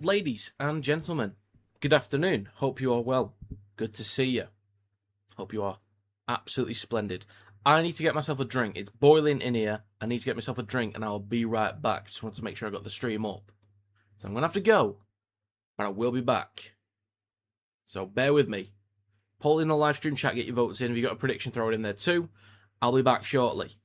Ladies and gentlemen, good afternoon. Hope you are well. Good to see you. Hope you are absolutely splendid. I need to get myself a drink. It's boiling in here. I need to get myself a drink and I'll be right back. Just want to make sure I got the stream up. So I'm going to have to go, but I will be back. So bear with me. Poll in the live stream chat, get your votes in. If you've got a prediction, throw it in there too. I'll be back shortly.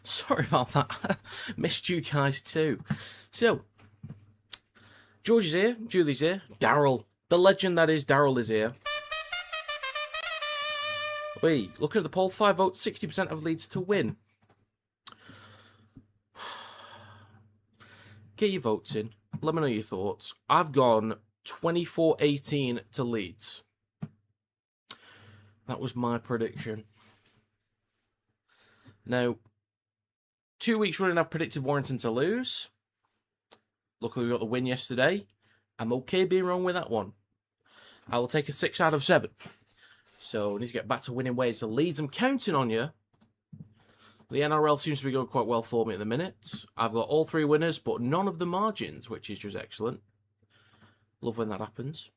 Sorry about that. Missed you guys too. So, George is here, Julie's here, Daryl, the legend that is Daryl is here. Wait, looking at the poll, 5 votes, 60% of Leeds to win. Get your votes in. Let me know your thoughts. I've gone 24-18 to Leeds. That was my prediction. Now, 2 weeks running, I've predicted Warrington to lose. Luckily, we got the win yesterday. I'm okay being wrong with that one. I will take a 6 out of 7. So, I need to get back to winning ways. So, Leeds, I'm counting on you. The NRL seems to be going quite well for me at the minute. I've got all 3 winners, but none of the margins, which is just excellent. Love when that happens.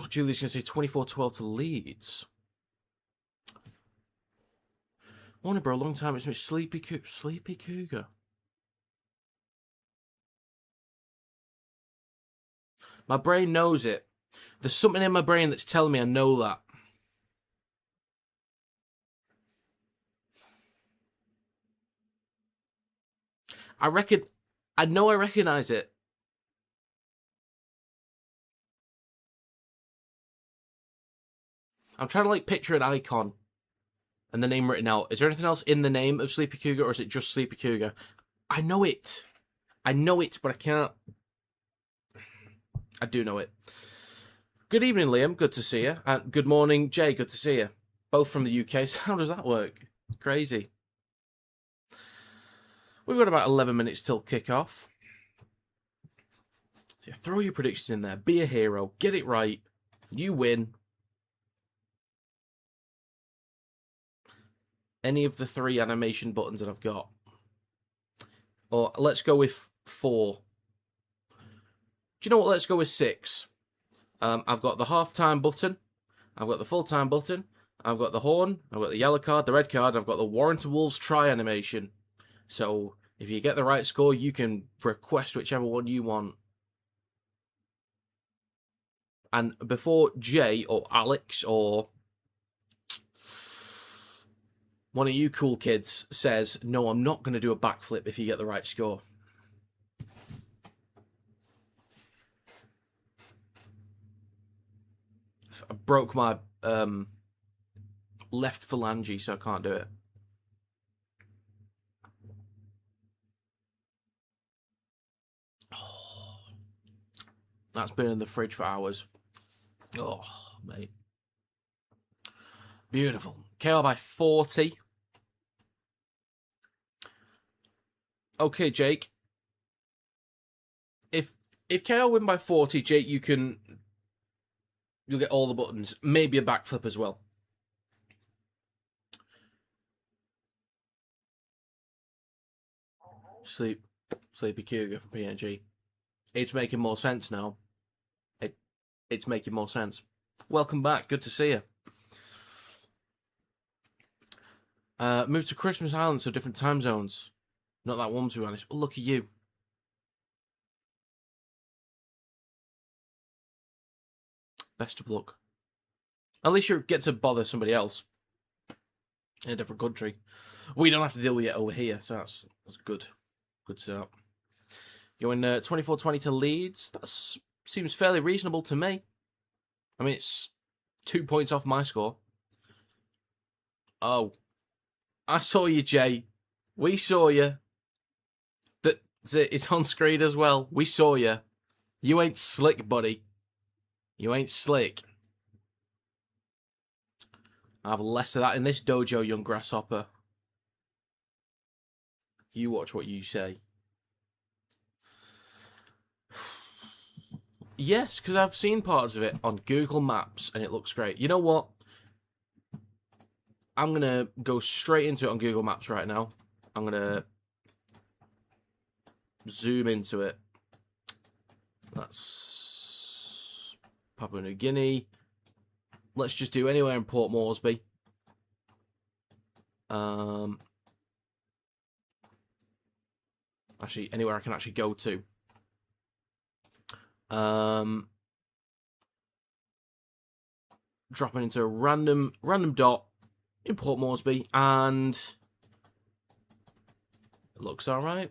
Julie's going to say 24-12 to Leeds. Morning, bro. Long time. It's me, Sleepy Cougar. My brain knows it. There's something in my brain that's telling me I know that. I know I recognise it. I'm trying to like picture an icon and the name written out. Is there anything else in the name of Sleepy Cougar, or is it just Sleepy Cougar? I know it. I know it, but I can't. I do know it. Good evening, Liam. Good to see you. And good morning, Jay. Good to see you. Both from the UK. So how does that work? Crazy. We've got about 11 minutes till kick-off. So yeah, throw your predictions in there. Be a hero. Get it right. You win. Any of the 3 animation buttons that I've got. Or let's go with 4. Do you know what? Let's go with 6. I've got the half-time button. I've got the full-time button. I've got the horn. I've got the yellow card, the red card. I've got the Warrington Wolves try animation. So if you get the right score, you can request whichever one you want. And before Jay or Alex or one of you cool kids says, no, I'm not going to do a backflip if you get the right score. I broke my left phalange, so I can't do it. That's been in the fridge for hours. Oh, mate. Beautiful. KO by 40. Okay, Jake. If KO win by 40, Jake, you'll get all the buttons. Maybe a backflip as well. Sleepy Cougar from PNG. It's making more sense now. It's making more sense. Welcome back. Good to see you. Move to Christmas Island, so different time zones. Not that one, to be honest. Oh, look at you. Best of luck. At least you get to bother somebody else in a different country. We don't have to deal with it over here, so that's good. Good start. Going 24-20 to Leeds. That seems fairly reasonable to me. I mean, it's 2 points off my score. Oh. I saw you, Jay. We saw you. It's on screen as well. We saw you. You ain't slick, buddy. You ain't slick. I have less of that in this dojo, young grasshopper. You watch what you say. Yes, because I've seen parts of it on Google Maps, and it looks great. You know what? I'm going to go straight into it on Google Maps right now. I'm going to zoom into it. That's Papua New Guinea. Let's just do anywhere in Port Moresby. Actually, anywhere I can actually go to. Dropping into a random dot in Port Moresby, and it looks alright.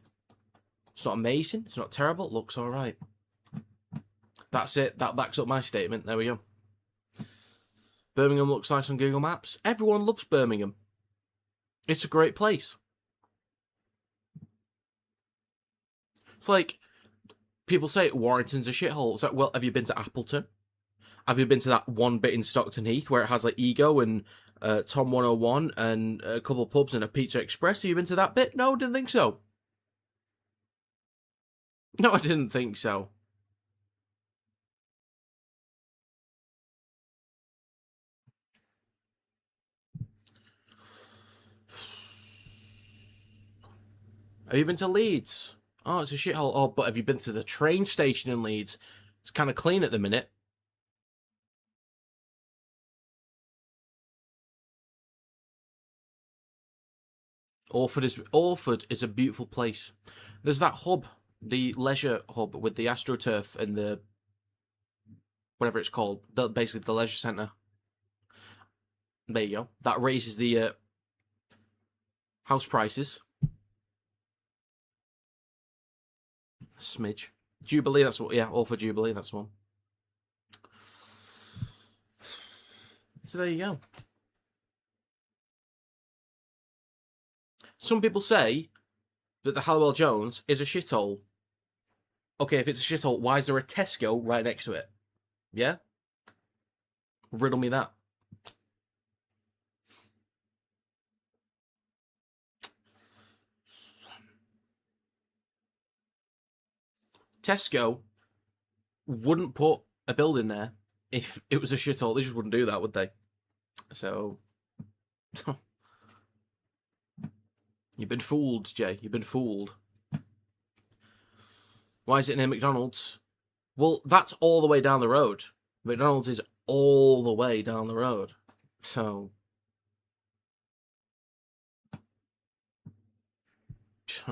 It's not amazing, it's not terrible, it looks alright. That's it, that backs up my statement. There we go. Birmingham looks nice on Google Maps. Everyone loves Birmingham. It's a great place. It's like, people say Warrington's a shithole. It's like, well, have you been to Appleton? Have you been to that one bit in Stockton Heath where it has like Ego and Tom 101 and a couple of pubs and a Pizza Express? Have you been to that bit? No, I didn't think so. No, I didn't think so. Have you been to Leeds? Oh, it's a shithole. Oh, but have you been to the train station in Leeds? It's kind of clean at the minute. Orford is a beautiful place. There's that hub, the leisure hub with the AstroTurf and the whatever it's called, basically the leisure centre. There you go. That raises the house prices. A smidge. Jubilee, that's what. Yeah, Orford Jubilee, that's one. So there you go. Some people say that the Halliwell Jones is a shithole. Okay, if it's a shithole, why is there a Tesco right next to it? Yeah? Riddle me that. Tesco wouldn't put a building there if it was a shithole. They just wouldn't do that, would they? So... You've been fooled, Jay. You've been fooled. Why is it near McDonald's? Well, that's all the way down the road. McDonald's is all the way down the road. So...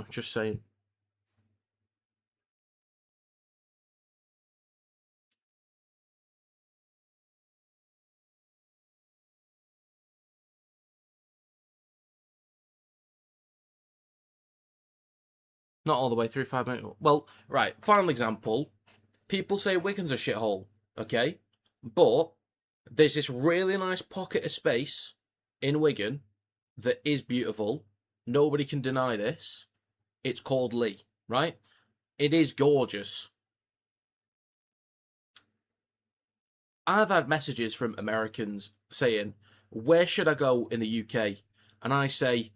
Just saying. Not all the way through 5 minutes. Well, right, final example. People say Wigan's a shithole, okay? But there's this really nice pocket of space in Wigan that is beautiful. Nobody can deny this. It's called Lee, right? It is gorgeous. I've had messages from Americans saying, where should I go in the UK? And I say,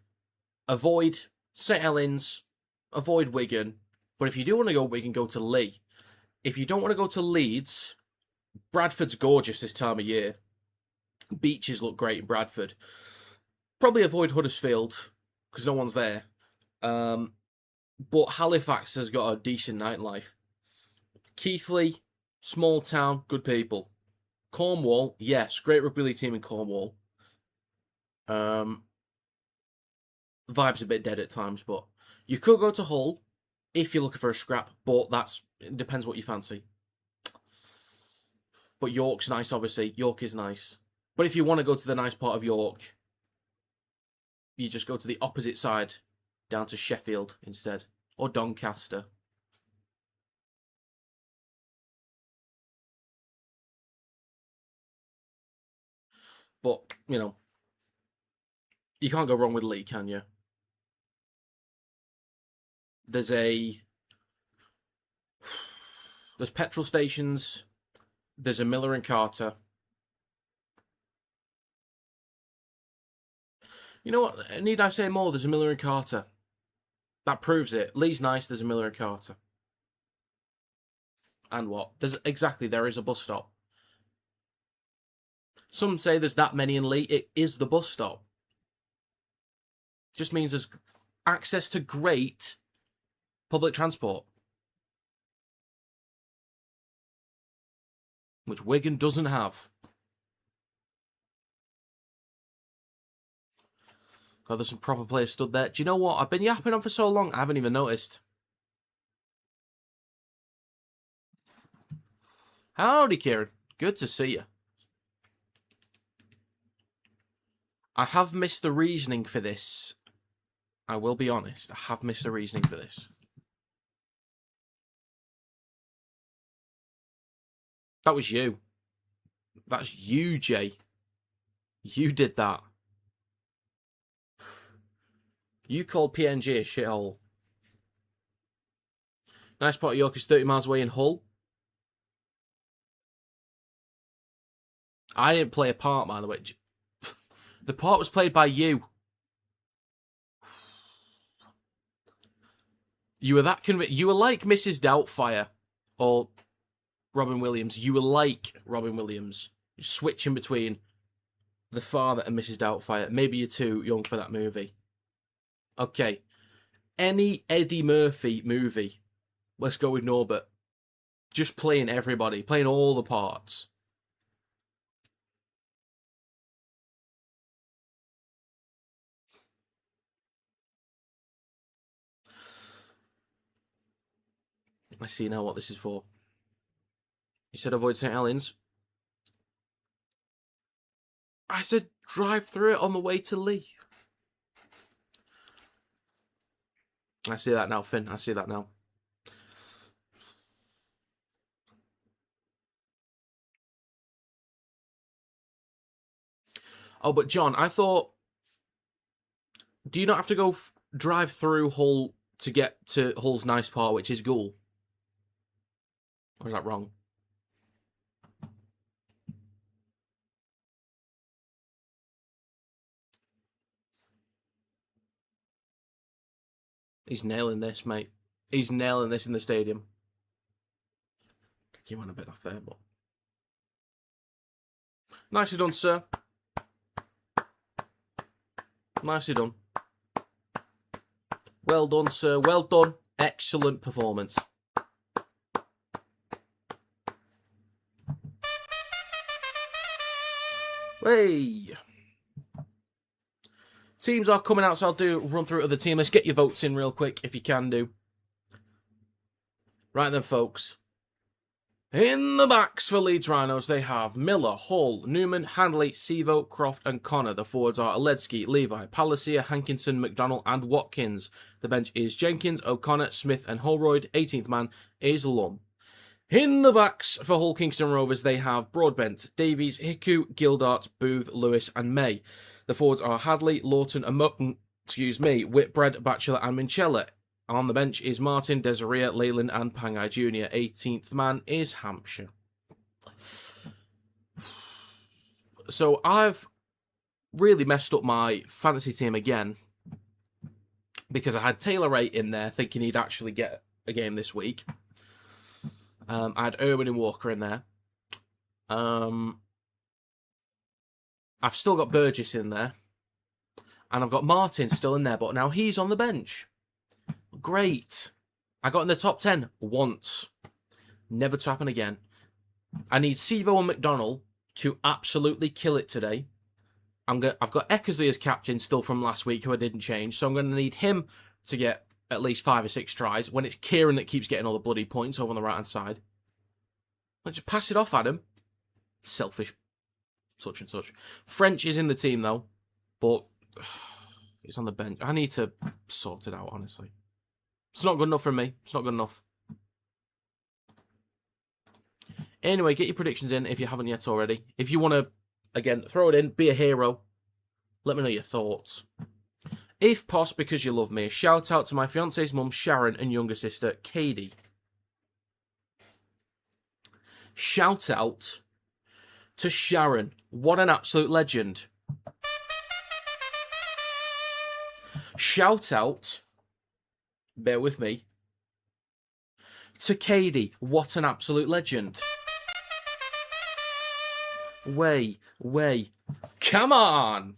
avoid St Helens, avoid Wigan. But if you do want to go Wigan, go to Leigh. If you don't want to go to Leeds, Bradford's gorgeous this time of year. Beaches look great in Bradford. Probably avoid Huddersfield, because no one's there. But Halifax has got a decent nightlife. Keighley, small town, good people. Cornwall, yes, great rugby league team in Cornwall. Vibe's a bit dead at times, but you could go to Hull if you're looking for a scrap, but it depends what you fancy. But York's nice, obviously. York is nice. But if you want to go to the nice part of York, you just go to the opposite side, down to Sheffield instead, or Doncaster. But, you know, you can't go wrong with Leigh, can you? There's petrol stations. There's a Miller and Carter. You know what? Need I say more? There's a Miller and Carter. That proves it. Leigh's nice. There's a Miller and Carter. And what? There is a bus stop. Some say there's that many in Leigh. It is the bus stop. Just means there's access to great public transport. Which Wigan doesn't have. God, there's some proper players stood there. Do you know what? I've been yapping on for so long, I haven't even noticed. Howdy, Kieran. Good to see you. I have missed the reasoning for this. I will be honest. I have missed the reasoning for this. That was you. That's you, Jay. You did that. You called PNG a shithole. Nice part of York is 30 miles away in Hull. I didn't play a part, by the way. The part was played by you. You were that convinced. You were like Mrs. Doubtfire or Robin Williams. You were like Robin Williams. You're switching between the father and Mrs. Doubtfire. Maybe you're too young for that movie. Okay. Any Eddie Murphy movie. Let's go with Norbert. Just playing everybody. Playing all the parts. I see now what this is for. You said avoid St. Helens. I said drive through it on the way to Leigh. I see that now, Finn. I see that now. Oh, but John, I thought... Do you not have to go drive through Hull to get to Hull's nice part, which is Goole? Or is that wrong? He's nailing this, mate. He's nailing this in the stadium. You went a bit off there, but... Nicely done, sir. Nicely done. Well done, sir. Well done. Excellent performance. Hey. Teams are coming out, so I'll run through the team. Let's get your votes in real quick, if you can do. Right then, folks. In the backs for Leeds Rhinos, they have Miller, Hall, Newman, Handley, Sevo, Croft and Connor. The forwards are Oledsky, Levi, Palacia, Hankinson, McDonnell and Watkins. The bench is Jenkins, O'Connor, Smith and Holroyd. 18th man is Lum. In the backs for Hull Kingston Rovers, they have Broadbent, Davies, Hiku, Gildart, Booth, Lewis and May. The forwards are Hadley, Lawton and Whitbread, Batchelor and Minchella. On the bench is Martin, Desiree, Leyland and Pangai Jr. 18th man is Hampshire. So I've really messed up my fantasy team again because I had Taylor Wright in there thinking he'd actually get a game this week. I had Irwin and Walker in there. I've still got Burgess in there. And I've got Martin still in there, but now he's on the bench. Great. I got in the top 10 once. Never to happen again. I need Sivo and McDonald to absolutely kill it today. I've got Eckersley as captain still from last week, who I didn't change, so I'm going to need him to get at least 5 or 6 tries when it's Kieran that keeps getting all the bloody points over on the right-hand side. Let's just pass it off, Adam. Selfish. Such and such. French is in the team, though, but he's on the bench. I need to sort it out, honestly. It's not good enough for me. It's not good enough. Anyway, get your predictions in if you haven't yet already. If you want to, again, throw it in, be a hero. Let me know your thoughts. If possible, because you love me, shout out to my fiance's mum, Sharon, and younger sister, Katie. Shout out to Sharon. What an absolute legend. Shout out, bear with me, to Katie. What an absolute legend. Way. Come on.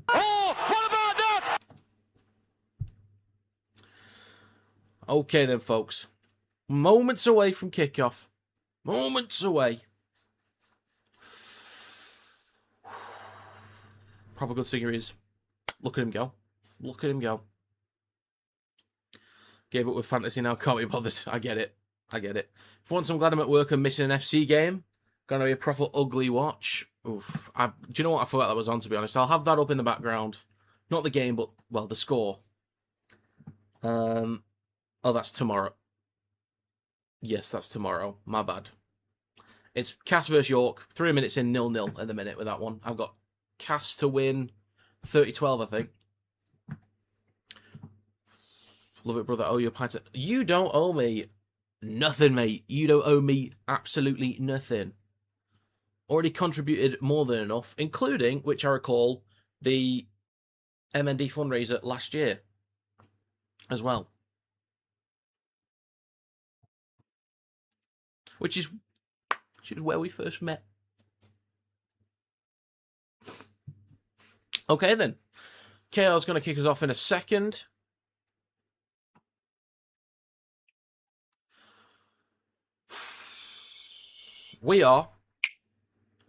Oh, what about that? Okay then, folks. Moments away from kickoff. Moments away. Proper good singer is. Look at him go. Look at him go. Gave up with fantasy now. Can't be bothered. I get it. For once, I'm glad I'm at work and missing an FC game. Gonna be a proper ugly watch. Oof. Do you know what? I forgot that was on, to be honest. I'll have that up in the background. Not the game, but, well, the score. Oh, that's tomorrow. Yes, that's tomorrow. My bad. It's Cass versus York. 3 minutes in, 0-0 at the minute with that one. I've got Cass to win 30-12, I think. Love it, brother. Oh, you a pint. You don't owe me nothing, mate. You don't owe me absolutely nothing. Already contributed more than enough, including, which I recall, the MND fundraiser last year as well. Which is where we first met. Okay, then. KR's going to kick us off in a second. We are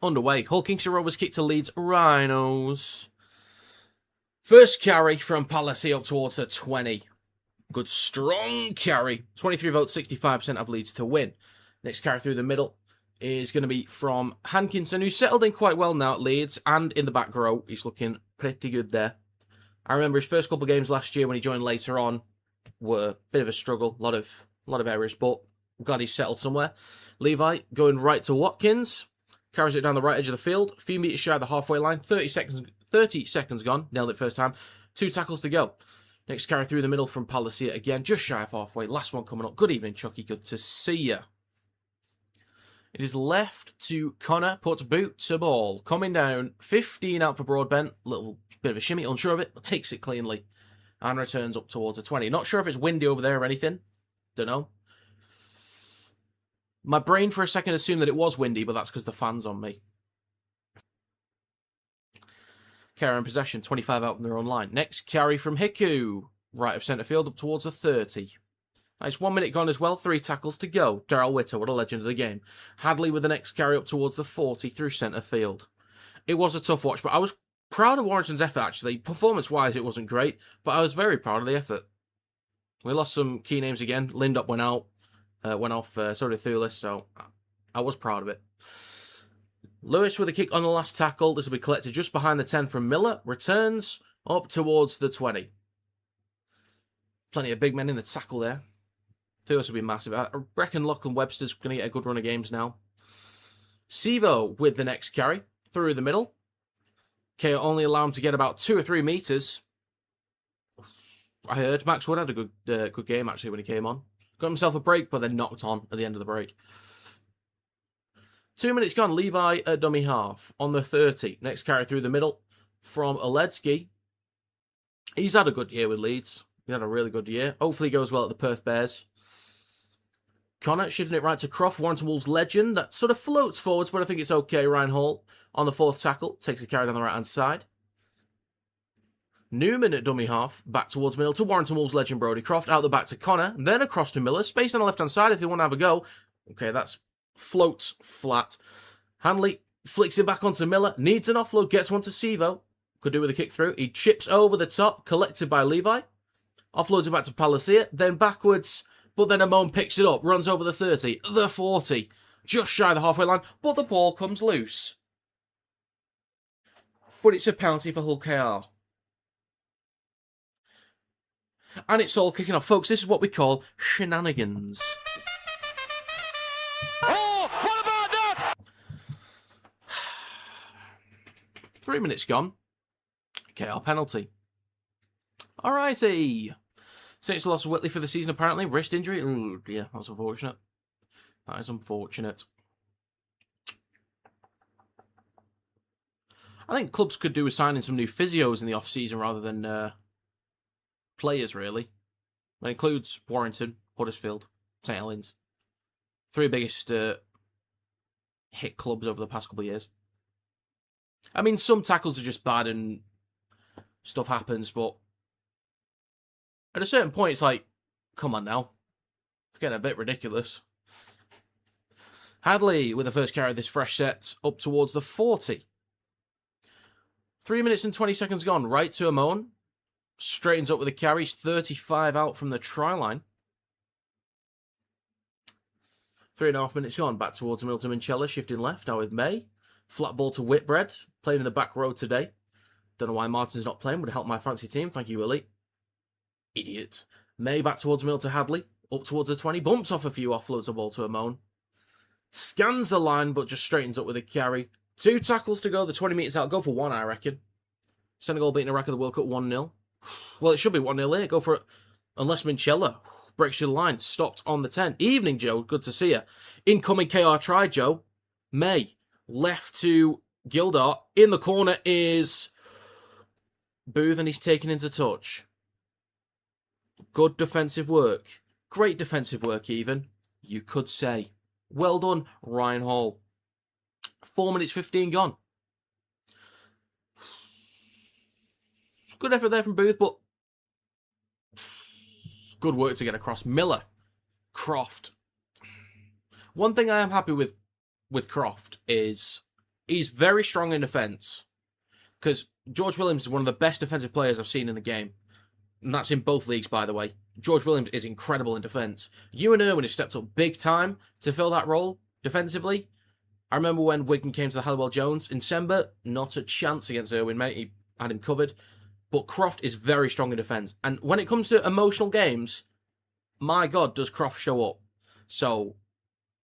underway. Hull Kingston Rovers kick to Leeds Rhinos. First carry from Palace up towards a 20. Good strong carry. 23 votes, 65% of Leeds to win. Next carry through the middle is going to be from Hankinson, who's settled in quite well now at Leeds, and in the back row, he's looking pretty good there. I remember his first couple of games last year when he joined later on were a bit of a struggle, a lot of errors, but I'm glad he's settled somewhere. Levi going right to Watkins, carries it down the right edge of the field, a few metres shy of the halfway line, 30 seconds gone, nailed it first time, 2 tackles to go. Next carry through the middle from Palacia again, just shy of halfway, last one coming up. Good evening, Chucky, good to see you. It is left to Connor, puts boot to ball, coming down, 15 out for Broadbent, little bit of a shimmy, unsure of it, but takes it cleanly, and returns up towards a 20. Not sure if it's windy over there or anything, don't know. My brain for a second assumed that it was windy, but that's because the fan's on me. Carry in possession, 25 out from their own line. Next carry from Hiku, right of centre field up towards a 30. Nice, 1 minute gone as well, 3 tackles to go. Darryl Witter, what a legend of the game. Hadley with the next carry up towards the 40 through centre field. It was a tough watch, but I was proud of Warrington's effort, actually. Performance-wise, it wasn't great, but I was very proud of the effort. We lost some key names again. Lindop went out. Went off, so did Thulis, so I was proud of it. Lewis with a kick on the last tackle. This will be collected just behind the 10 from Miller. Returns up towards the 20. Plenty of big men in the tackle there. Thulis will be massive. I reckon Lachlan Webster's going to get a good run of games now. Sivo with the next carry through the middle. KO only allow him to get about 2 or 3 metres. I heard Max Wood had a good game, actually, when he came on. Got himself a break, but then knocked on at the end of the break. 2 minutes gone. Levi at dummy half on the 30. Next carry through the middle from Oledzki. He's had a good year with Leeds. He had a really good year. Hopefully he goes well at the Perth Bears. Connor shifting it right to Croft. Warrington Wolves legend. That sort of floats forwards, but I think it's okay. Ryan Hall on the 4th tackle. Takes a carry down the right-hand side. Newman at dummy half. Back towards middle to Warrington Wolves legend Brodie Croft. Out the back to Connor. Then across to Miller. Space on the left-hand side if they want to have a go. Okay, that's floats flat. Hanley flicks it back onto Miller. Needs an offload. Gets one to Sivo. Could do with a kick through. He chips over the top. Collected by Levi. Offloads it back to Palacia. Then backwards. But then Amon picks it up. Runs over the 30. The 40. Just shy of the halfway line. But the ball comes loose. But it's a penalty for Hull KR. And it's all kicking off. Folks, this is what we call shenanigans. Oh, what about that? 3 minutes gone. KR penalty. Alrighty. Saints lost Whitley for the season, apparently. Wrist injury. Ooh, yeah, that's unfortunate. That is unfortunate. I think clubs could do with signing some new physios in the off-season rather than players, really. That includes Warrington, Huddersfield, St Helens. 3 biggest hit clubs over the past couple of years. I mean, some tackles are just bad and stuff happens, but at a certain point, it's like, come on now. It's getting a bit ridiculous. Hadley with the first carry of this fresh set up towards the 40. 3 minutes and 20 seconds gone. Right to Amon. Straightens up with a carry. 35 out from the try line. 3.5 minutes gone. Back towards Milton Minchella. Shifting left now with May. Flat ball to Whitbread. Playing in the back row today. Don't know why Martin's not playing. Would help my fancy team. Thank you, Willie. Idiot. May back towards Mill to Hadley. Up towards the 20. Bumps off a few. Offloads the ball to Amon. Scans the line, but just straightens up with a carry. 2 tackles to go. The 20 metres out. Go for 1, I reckon. Senegal beating Iraq at the World Cup 1-0. Well, it should be 1-0 here. Go for it. Unless Minchella breaks through the line. Stopped on the 10. Evening, Joe. Good to see you. Incoming KR try, Joe. May. Left to Gildart. In the corner is Booth, and he's taken into touch. Good defensive work. Great defensive work, even. You could say. Well done, Ryan Hall. 4 minutes 15 gone. Good effort there from Booth, but good work to get across. Miller. Croft. One thing I am happy with Croft is he's very strong in defence. Because George Williams is one of the best defensive players I've seen in the game. And that's in both leagues, by the way. George Williams is incredible in defence. Ewan Irwin has stepped up big time to fill that role defensively. I remember when Wigan came to the Halliwell Jones in December, not a chance against Irwin, mate. He had him covered. But Croft is very strong in defence. And when it comes to emotional games, my God, does Croft show up. So,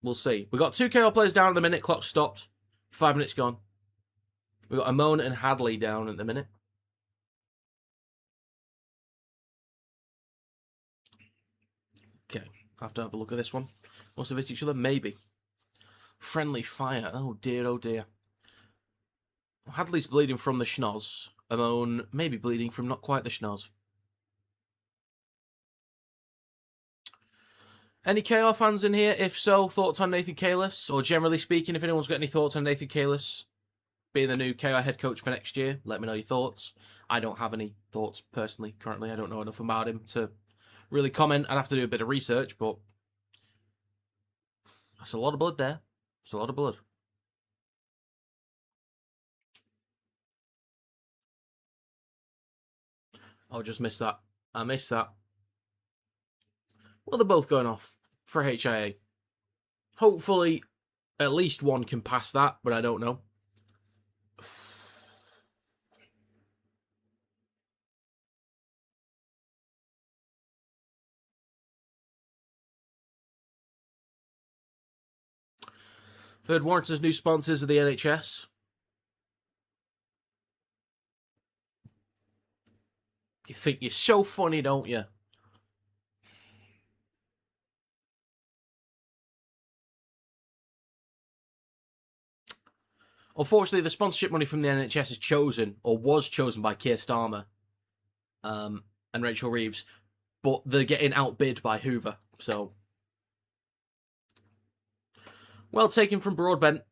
we'll see. We've got 2 KO players down at the minute. Clock stopped. 5 minutes gone. We've got Amon and Hadley down at the minute. Okay, I have to have a look at this one. Must have hit each other? Maybe. Friendly fire. Oh dear, oh dear. Hadley's bleeding from the schnoz. Amon maybe bleeding from not quite the schnoz. Any KR fans in here? If so, thoughts on Nathan Kalis? Or generally speaking, if anyone's got any thoughts on Nathan Kalis being the new KR head coach for next year, let me know your thoughts. I don't have any thoughts personally currently. I don't know enough about him to really comment. I'd have to do a bit of research, but that's a lot of blood there. It's a lot of blood. Oh, just missed that. I missed that. Well, they're both going off for HIA. Hopefully, at least one can pass that, but I don't know. Heard Warrington's new sponsors are the NHS. You think you're so funny, don't you? Unfortunately, the sponsorship money from the NHS is chosen, or was chosen by Keir Starmer and Rachel Reeves, but they're getting outbid by Hoover. So, well taken from Broadbent.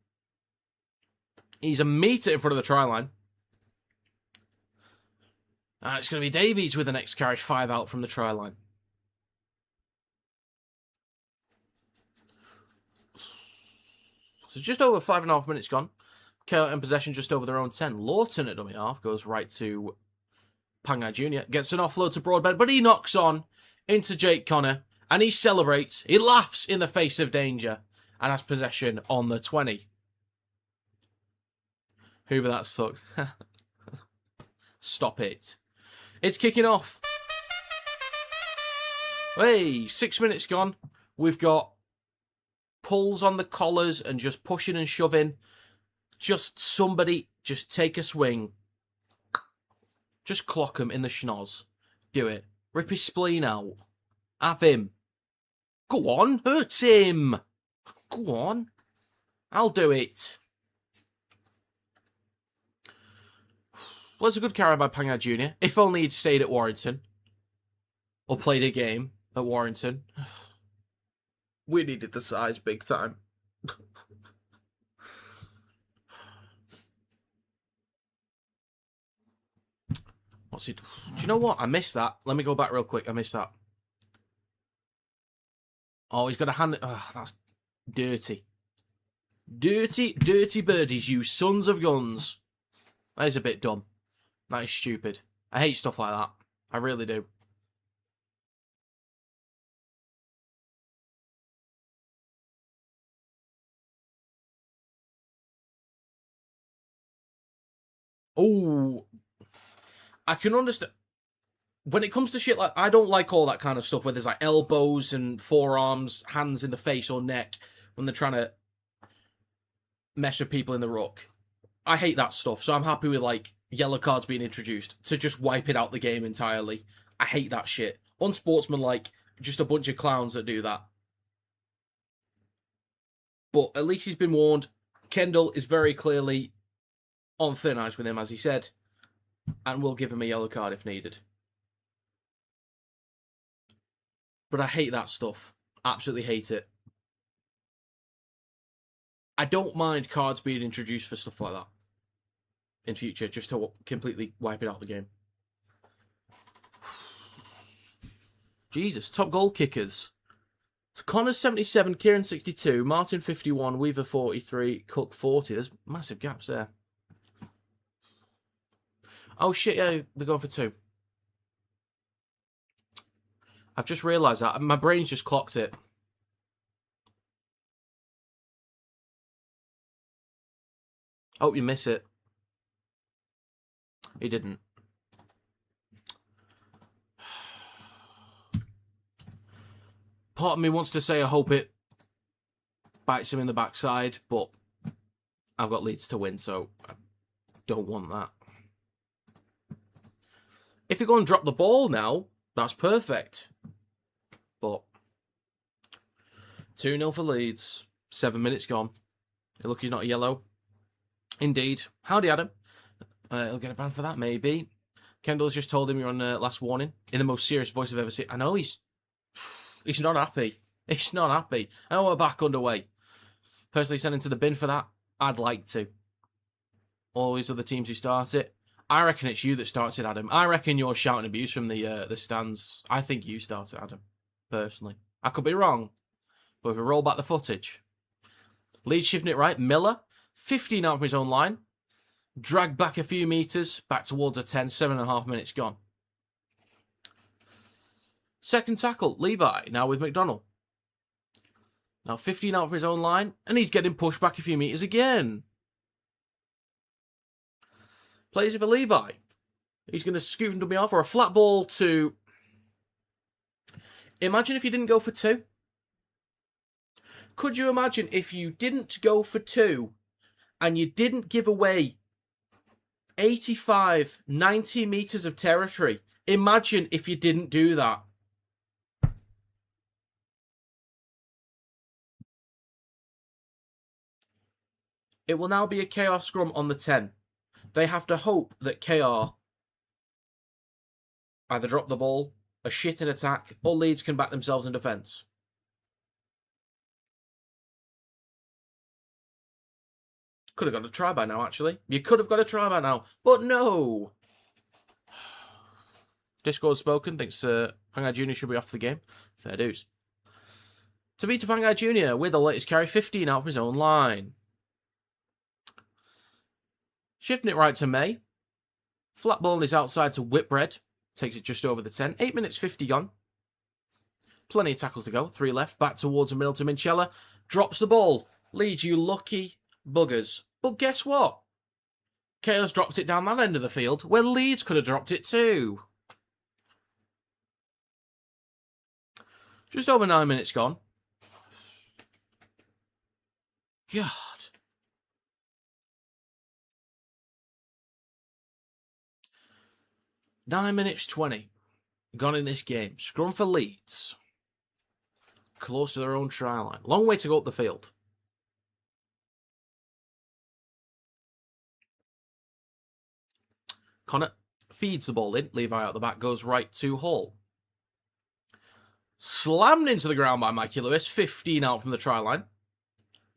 He's a metre in front of the try line. And it's going to be Davies with the next carry, 5 out from the try line. So just over 5.5 minutes gone. Carlton in possession just over their own 10. Lawton at dummy half goes right to Pangai Jr. Gets an offload to Broadbent, but he knocks on into Jake Connor. And he celebrates. He laughs in the face of danger. And has possession on the 20. Hoover, that's sucked. Stop it. It's kicking off. Hey, 6 minutes gone. We've got pulls on the collars and just pushing and shoving. Just somebody, just take a swing. Just clock him in the schnoz. Do it. Rip his spleen out. Have him. Go on, hurt him. Go on. I'll do it. Well, it's a good carry by Pangai Jr. If only he'd stayed at Warrington. Or played a game at Warrington. We needed the size big time. What's he... Do you know what? I missed that. Let me go back real quick. I missed that. Oh, he's got a hand... Oh, that's dirty. Dirty, dirty birdies, you sons of guns. That is a bit dumb. That is stupid. I hate stuff like that. I really do. Oh, I can understand. When it comes to shit like... I don't like all that kind of stuff where there's like elbows and forearms, hands in the face or neck when they're trying to mess with people in the ruck. I hate that stuff, so I'm happy with like yellow cards being introduced to just wipe it out the game entirely. I hate that shit. Unsportsmanlike, just a bunch of clowns that do that. But at least he's been warned. Kendall is very clearly on thin ice with him, as he said, and we'll give him a yellow card if needed. But I hate that stuff. Absolutely hate it. I don't mind cards being introduced for stuff like that in future, just to completely wipe it out of the game. Jesus, top goal kickers. So Connor 77, Kieran 62, Martin 51, Weaver 43, Cook 40. There's massive gaps there. Oh shit, yeah, they're going for 2. I've just realised that. My brain's just clocked it. Hope you miss it. He didn't. Part of me wants to say I hope it bites him in the backside, but I've got Leeds to win, so I don't want that. If they go and drop the ball now, that's perfect. But 2-0 for Leeds. 7 minutes gone. Look, he's not a yellow. Indeed. Howdy, Adam. He'll get a ban for that, maybe. Kendall's just told him you're on last warning. In the most serious voice I've ever seen. I know he's not happy. He's not happy. I know we're back underway. Personally sent him to the bin for that. I'd like to. All these other teams who start it. I reckon it's you that starts it, Adam. I reckon you're shouting abuse from the stands. I think you started, Adam. Personally. I could be wrong. But if we roll back the footage. Leeds shifting it right. Miller. 15 out from his own line. Dragged back a few metres. Back towards a 10. 7.5 minutes gone. Second tackle. Levi. Now with McDonald. Now 15 out from his own line. And he's getting pushed back a few metres again. Plays it for Levi. He's going to scoop from me off. Or a flat ball to... Imagine if you didn't go for 2. Could you imagine if you didn't go for 2 and you didn't give away 85, 90 metres of territory? Imagine if you didn't do that. It will now be a KR scrum on the 10. They have to hope that KR either drop the ball, a shit in attack, or Leeds can back themselves in defence. Could have got a try by now, actually. You could have got a try by now, but no. Discord spoken, thinks Pangai Jr. should be off the game. Fair dues. Tavita Pangai Jr. with the latest carry, 15 out from his own line. Shifting it right to May. Flat ball on his outside to Whitbread. Takes it just over the 10. 8 minutes 50 gone. Plenty of tackles to go. 3 left. Back towards the middle to Minchella. Drops the ball. Leeds, you lucky buggers. But guess what? KO's dropped it down that end of the field where Leeds could have dropped it too. Just over 9 minutes gone. God. Nine minutes 20 gone in this game. Scrum for Leeds. Close to their own try line. Long way to go up the field. Connor feeds the ball in. Levi out the back goes right to Hall. Slammed into the ground by Mikey Lewis. 15 out from the try line.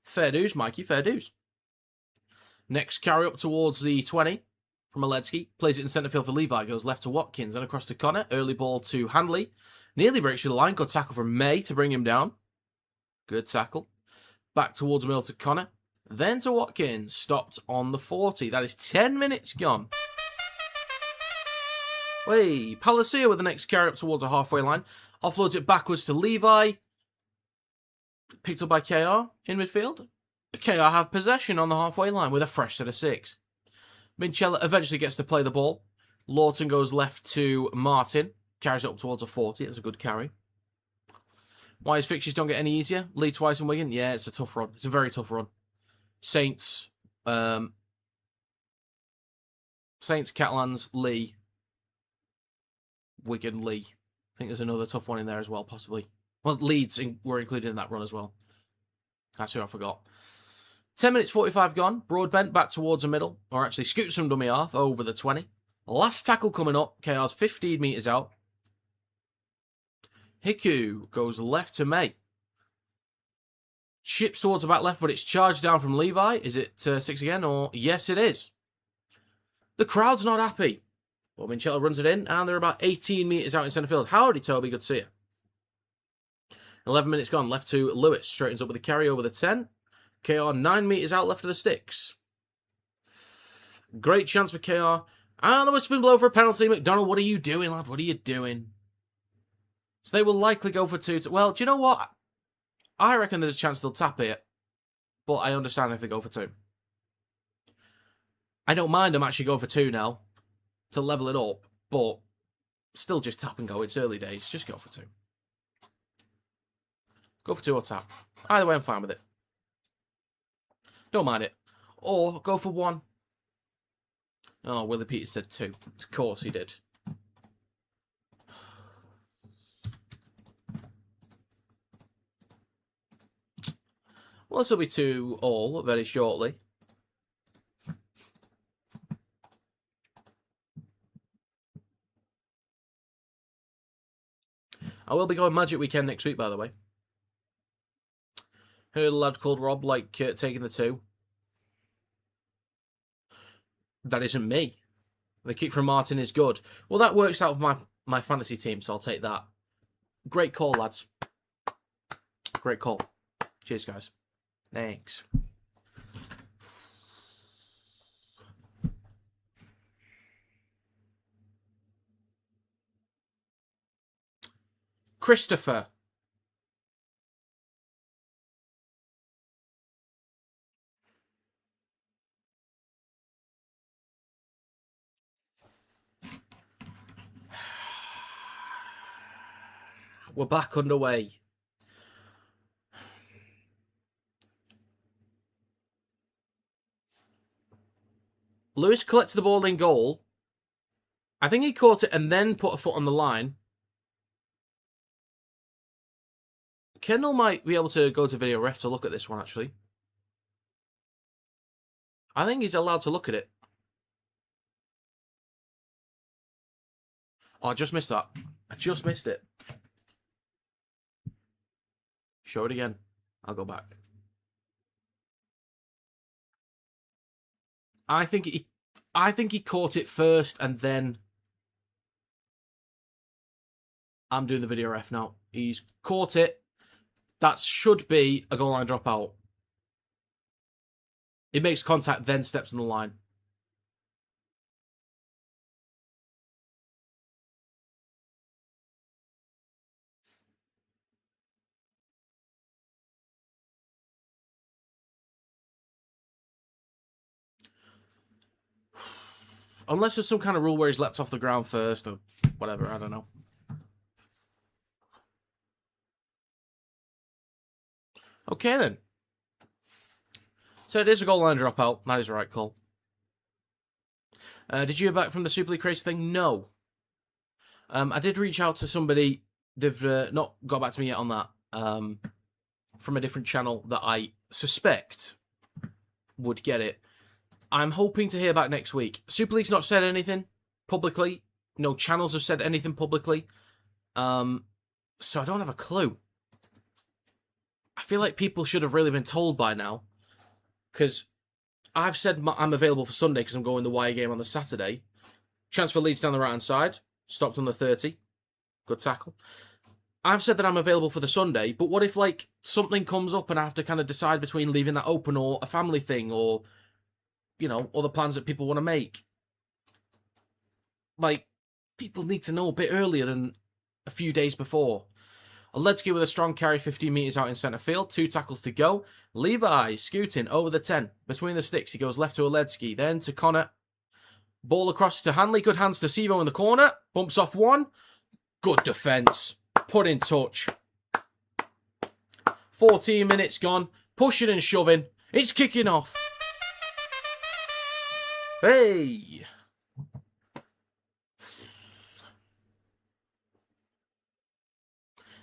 Fair dues, Mikey. Fair dues. Next carry up towards the 20 from Aledzki. Plays it in centre field for Levi. Goes left to Watkins and across to Connor. Early ball to Handley. Nearly breaks through the line. Good tackle from May to bring him down. Good tackle. Back towards the middle to Connor. Then to Watkins. Stopped on the 40. That is 10 minutes gone. Hey, Palacia with the next carry up towards the halfway line. Offloads it backwards to Levi. Picked up by KR in midfield. KR have possession on the halfway line with a fresh set of 6. Minchella eventually gets to play the ball. Lawton goes left to Martin. Carries it up towards a 40. That's a good carry. Why his fixtures don't get any easier? Lee twice in Wigan? Yeah, it's a tough run. It's a very tough run. Saints, Catalans, Lee, Wigan, Lee. I think there's another tough one in there as well, possibly. Well, Leeds were included in that run as well. That's who I forgot. 10 minutes 45 gone. Broadbent back towards the middle. Or actually scoots some dummy half over the 20. Last tackle coming up. KR's 15 metres out. Hiku goes left to May. Chips towards the back left, but it's charged down from Levi. Is it 6 again? Or yes, it is. The crowd's not happy. But Minchella runs it in, and they're about 18 metres out in centre field. Howdy, Toby. Good to see you. 11 minutes gone. Left to Lewis. Straightens up with a carry over the 10. KR 9 metres out left of the sticks. Great chance for KR. And the whistle blow for a penalty. McDonald, what are you doing, lad? What are you doing? So they will likely go for 2. Well, do you know what? I reckon there's a chance they'll tap it. But I understand if they go for 2. I don't mind them actually going for 2 now. To level it up. But still just tap and go. It's early days. Just go for 2. Go for 2 or tap. Either way, I'm fine with it. Don't mind it. Or go for 1. Oh, Willie Peters said 2. Of course he did. Well, this will be 2 all very shortly. I will be going Magic Weekend next week, by the way. Heard a lad called Rob taking the 2. That isn't me. The kick from Martin is good. Well, that works out for my fantasy team, so I'll take that. Great call, lads. Great call. Cheers, guys. Thanks. Christopher. We're back underway. Lewis collected the ball in goal. I think he caught it and then put a foot on the line. Kendall might be able to go to video ref to look at this one, actually. I think he's allowed to look at it. Oh, I just missed that. I just missed it. Show it again. I'll go back. I think he caught it first, and then I'm doing the video ref now. He's caught it. That should be a goal line dropout. He makes contact, then steps on the line. Unless there's some kind of rule where he's leapt off the ground first or whatever, I don't know. Okay then. So it is a goal line dropout. That is the right call. Did you hear back from the Super League Crazy thing? No. I did reach out to somebody. They've not got back to me yet on that. From a different channel that I suspect would get it. I'm hoping to hear back next week. Super League's not said anything publicly. No channels have said anything publicly. So I don't have a clue. I feel like people should have really been told by now. Because I've said I'm available for Sunday because I'm going the Wire game on the Saturday. Chance for Leeds down the right-hand side. Stopped on the 30. Good tackle. I've said that I'm available for the Sunday, but what if, like, something comes up and I have to kind of decide between leaving that open or a family thing or, you know, other plans that people want to make? Like, people need to know a bit earlier than a few days before. Ledsky with a strong carry 15 metres out in centre field. 2 tackles to go. Levi scooting over the 10. Between the sticks, he goes left to Ledsky, then to Connor. Ball across to Hanley. Good hands to Sivo in the corner. Bumps off one. Good defence. Put in touch. 14 minutes gone. Pushing and shoving. It's kicking off. Hey!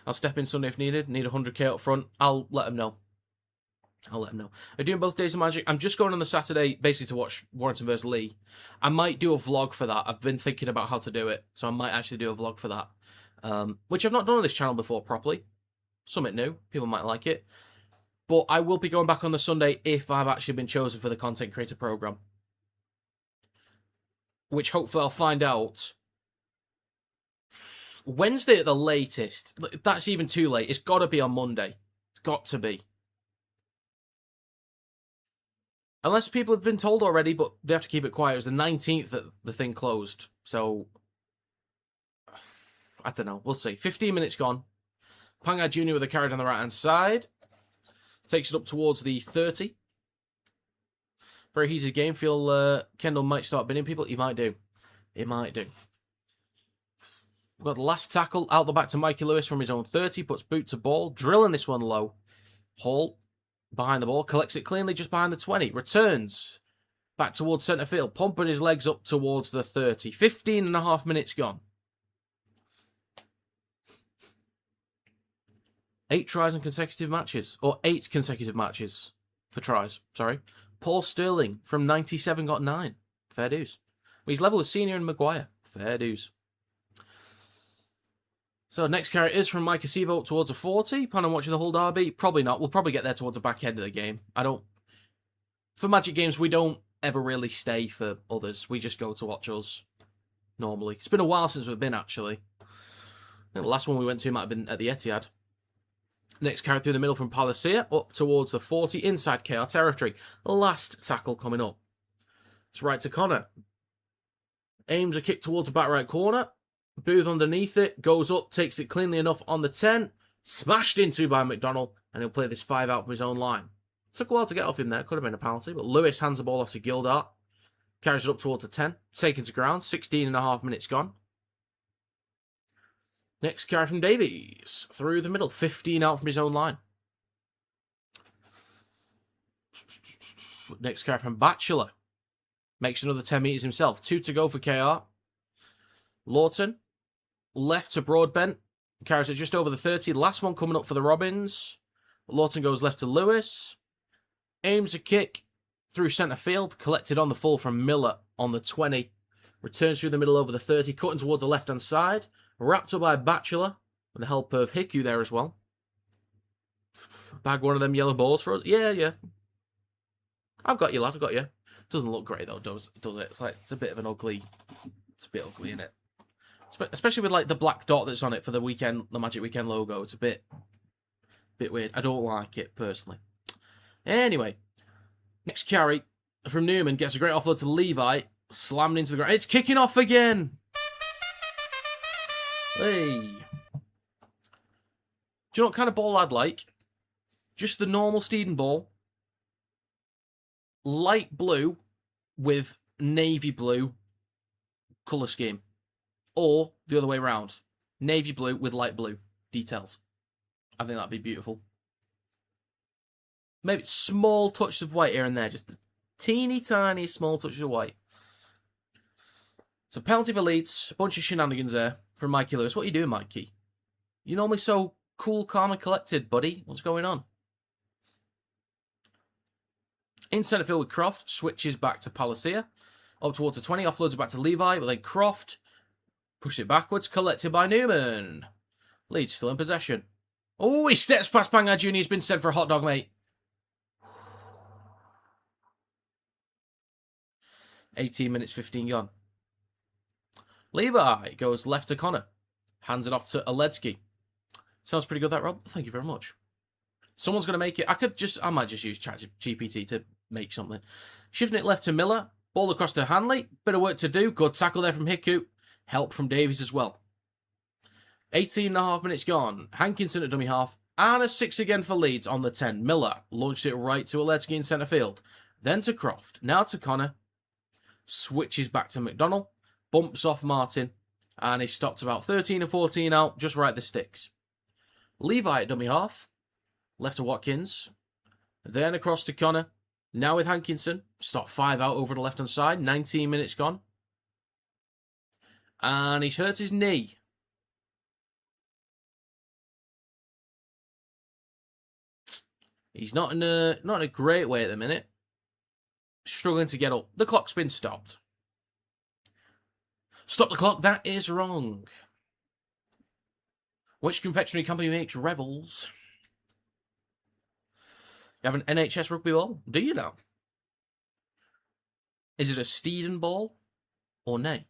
I'll step in Sunday if needed. Need 100k up front. I'll let them know. I'm doing both days of Magic. I'm just going on the Saturday basically to watch Warrington vs. Lee. I might do a vlog for that. I've been thinking about how to do it. So I might actually do a vlog for that. Which I've not done on this channel before properly. Something new. People might like it. But I will be going back on the Sunday if I've actually been chosen for the content creator program. Which hopefully I'll find out Wednesday at the latest. That's even too late. It's got to be on Monday. It's got to be. Unless people have been told already, but they have to keep it quiet. It was the 19th that the thing closed. So, I don't know. We'll see. 15 minutes gone. Pangai Jr. with a carry on the right-hand side. Takes it up towards the 30. Very heated game. Feel Kendall might start binning people. He might do. He might do. We've got the last tackle out the back to Mikey Lewis from his own 30. Puts boot to ball. Drilling this one low. Hall behind the ball. Collects it cleanly just behind the 20. Returns back towards centre field. Pumping his legs up towards the 30. 15 and a half minutes gone. 8 tries in consecutive matches. Or 8 consecutive matches for tries. Sorry. Paul Sterling from 97 got 9. Fair dues. He's level with Senior and Maguire. Fair dues. So next carry is from Mike Acevo up towards a 40. Plan on watching the whole derby? Probably not. We'll probably get there towards the back end of the game. For Magic games, we don't ever really stay for others. We just go to watch us normally. It's been a while since we've been, actually. I think the last one we went to might have been at the Etihad. Next carry through the middle from Palacia up towards the 40 inside KR territory. Last tackle coming up. It's right to Connor. Aims a kick towards the back right corner. Booth underneath it, goes up, takes it cleanly enough on the 10. Smashed into by McDonald, and he'll play this 5 out from his own line. Took a while to get off him there, could have been a penalty, but Lewis hands the ball off to Gildart. Carries it up towards the 10. Taken to ground, 16 and a half minutes gone. Next carry from Davies. Through the middle, 15 out from his own line. Next carry from Batchelor. Makes another 10 metres himself. 2 to go for KR. Lawton. Left to Broadbent. Carries it just over the 30. Last one coming up for the Robins. Lawton goes left to Lewis. Aims a kick. through centre field, collected on the full from Miller on the 20. Returns through the middle over the 30, cutting towards the left-hand side. Wrapped up by Batchelor, with the help of Hiku there as well. Bag one of them yellow balls for us. Yeah. I've got you, lad. I've got you. Doesn't look great, though, does it? It's a bit of an ugly... It's a bit ugly, isn't it? Especially with, like, the black dot that's on it for the Magic Weekend logo. It's a bit weird. I don't like it, personally. Anyway, next carry from Newman gets a great offload to Levi. Slammed into the ground. It's kicking off again! Hey. Do you know what kind of ball I'd like? Just the normal Steeden ball. Light blue with navy blue colour scheme. Or the other way around. Navy blue with light blue details. I think that'd be beautiful. Maybe small touches of white here and there. Just the teeny tiny small touches of white. So penalty for Leeds. A bunch of shenanigans there from Mikey Lewis. What are you doing, Mikey? You're normally so cool, calm and collected, buddy. What's going on? In centre field with Croft. Switches back to Palacia. Up towards the 20. Offloads it back to Levi. But then Croft pushes it backwards. Collected by Newman. Leeds still in possession. Oh, he steps past Pangai Jr. He's been sent for a hot dog, mate. 18 minutes, 15 gone. Levi goes left to Connor. Hands it off to Oledsky. Sounds pretty good, that, Rob. Thank you very much. Someone's going to make it. I might just use ChatGPT to make something. Shifting it left to Miller. Ball across to Hanley. Bit of work to do. Good tackle there from Hiku. Help from Davies as well. 18.5 minutes gone. Hankinson at dummy half. And a 6 again for Leeds on the 10. Miller launched it right to Oledsky in centre field. Then to Croft. Now to Connor. Switches back to McDonnell. Bumps off Martin. And he stopped about 13 or 14 out. Just right the sticks. Levi at dummy half. Left to Watkins. Then across to Connor. Now with Hankinson. Stop 5 out over the left-hand side. 19 minutes gone. And he's hurt his knee. He's not in a great way at the minute. Struggling to get up. The clock's been stopped. Stop the clock. That is wrong. Which confectionery company makes Revels? You have an NHS rugby ball? Do you now? Is it a Steeden ball or nay?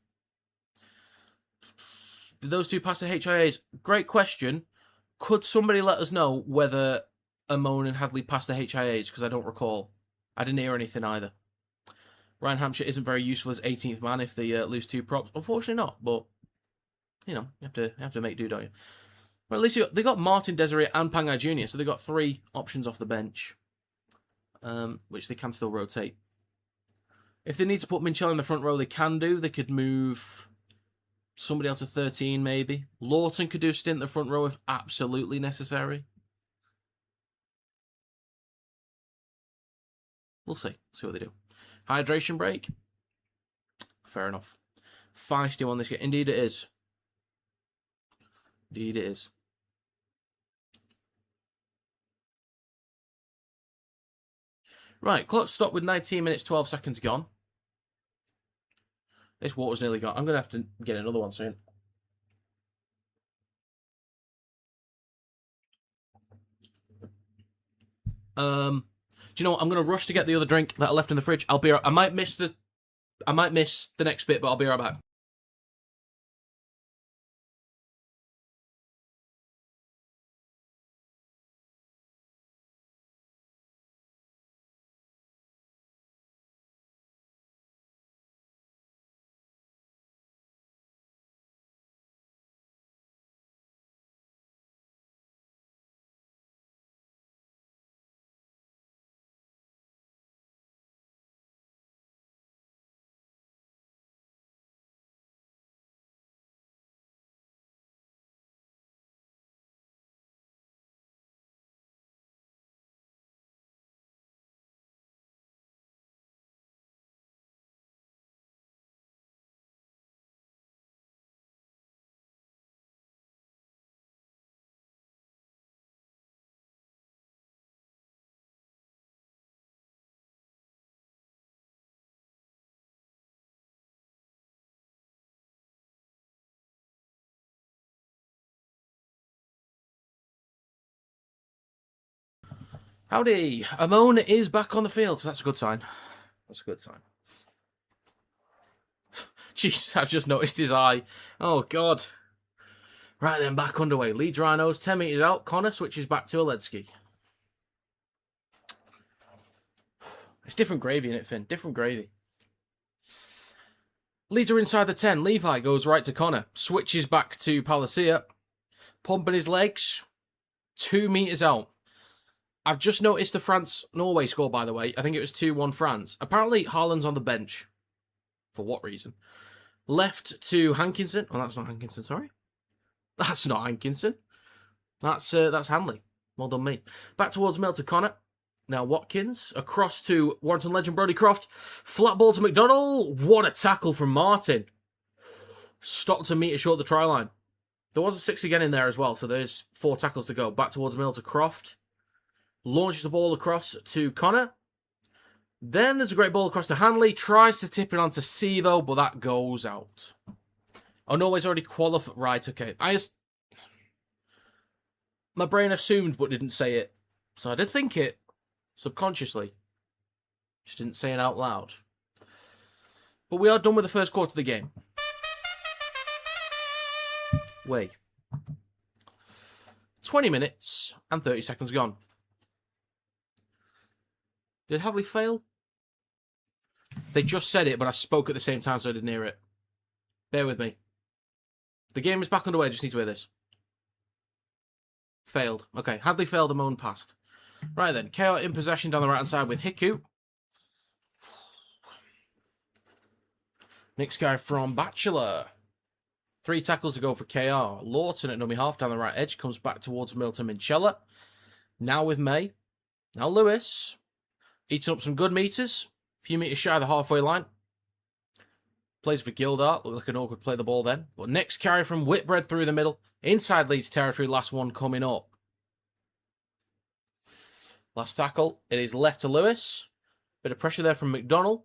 Did those two pass the HIAs? Great question. Could somebody let us know whether Amon and Hadley passed the HIAs? Because I don't recall. I didn't hear anything either. Ryan Hampshire isn't very useful as 18th man if they lose 2 props. Unfortunately not, but, you know, you have to make do, don't you? Well, at least they got Martin, Desiree and Pangai Jr., so they got 3 options off the bench, which they can still rotate. If they need to put Minchell in the front row, they can do. They could move somebody else to 13, maybe. Lawton could do a stint in the front row if absolutely necessary. We'll see. See what they do. Hydration break. Fair enough. Feisty on this game. Indeed it is. Indeed it is. Right, clock stopped with 19 minutes, 12 seconds gone. This water's nearly gone. I'm going to have to get another one soon. Do you know what? I'm going to rush to get the other drink that I left in the fridge. I'll be. I might miss the next bit, but I'll be right back. Howdy. Amon is back on the field, so that's a good sign. That's a good sign. Jeez, I've just noticed his eye. Oh, God. Right then, back underway. Leeds Rhinos, 10 metres out. Connor switches back to Oledsky. It's different gravy, isn't it, Finn? Different gravy. Leeds are inside the 10. Levi goes right to Connor. Switches back to Palacia. Pumping his legs. 2 metres out. I've just noticed the France-Norway score, by the way. I think it was 2-1 France. Apparently, Haaland's on the bench. For what reason? Left to Hankinson. Oh, that's not Hankinson, sorry. That's not Hankinson. That's Hanley. Well done, me. Back towards Mill to Connor. Now Watkins. Across to Warrington legend Brodie Croft. Flat ball to McDonald. What a tackle from Martin. Stopped a metre short of the try line. There was a 6 again in there as well, so there's 4 tackles to go. Back towards Mill to Croft. Launches the ball across to Connor. Then there's a great ball across to Hanley. Tries to tip it onto Sivo, but that goes out. Oh, Norway's already qualified. Right, okay. My brain assumed but didn't say it. So I did think it subconsciously. Just didn't say it out loud. But we are done with the first quarter of the game. Wait. 20 minutes and 30 seconds gone. Did Hadley fail? They just said it, but I spoke at the same time, so I didn't hear it. Bear with me. The game is back underway. I just need to hear this. Failed. Okay, Hadley failed, Amon passed. Right then, KR in possession down the right-hand side with Hiku. Next guy from Bachelor. 3 tackles to go for KR. Lawton at dummy half down the right edge. Comes back towards Milton Minchella. Now with May. Now Lewis. Eating up some good meters. A few metres shy of the halfway line. Plays for Gildart. Looked like an awkward play the ball then. But next carry from Whitbread through the middle. Inside Leeds territory. Last one coming up. Last tackle. It is left to Lewis. Bit of pressure there from McDonald.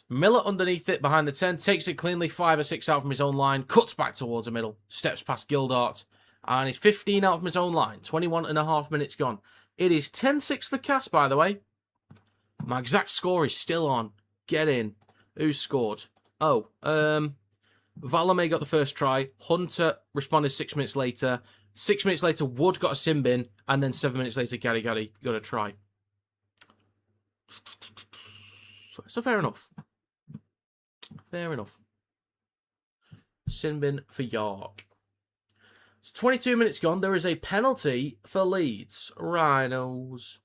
Miller underneath it behind the 10. Takes it cleanly. 5 or 6 out from his own line. Cuts back towards the middle. Steps past Gildart. And he's 15 out from his own line. 21.5 minutes gone. It is 10-6 for Cass, by the way. My exact score is still on. Get in. Who scored? Oh, Valame got the first try. Hunter responded 6 minutes later. 6 minutes later, Wood got a sin bin. And then 7 minutes later, Gary got a try. So fair enough. Fair enough. Sin bin for York. It's 22 minutes gone. There is a penalty for Leeds Rhinos.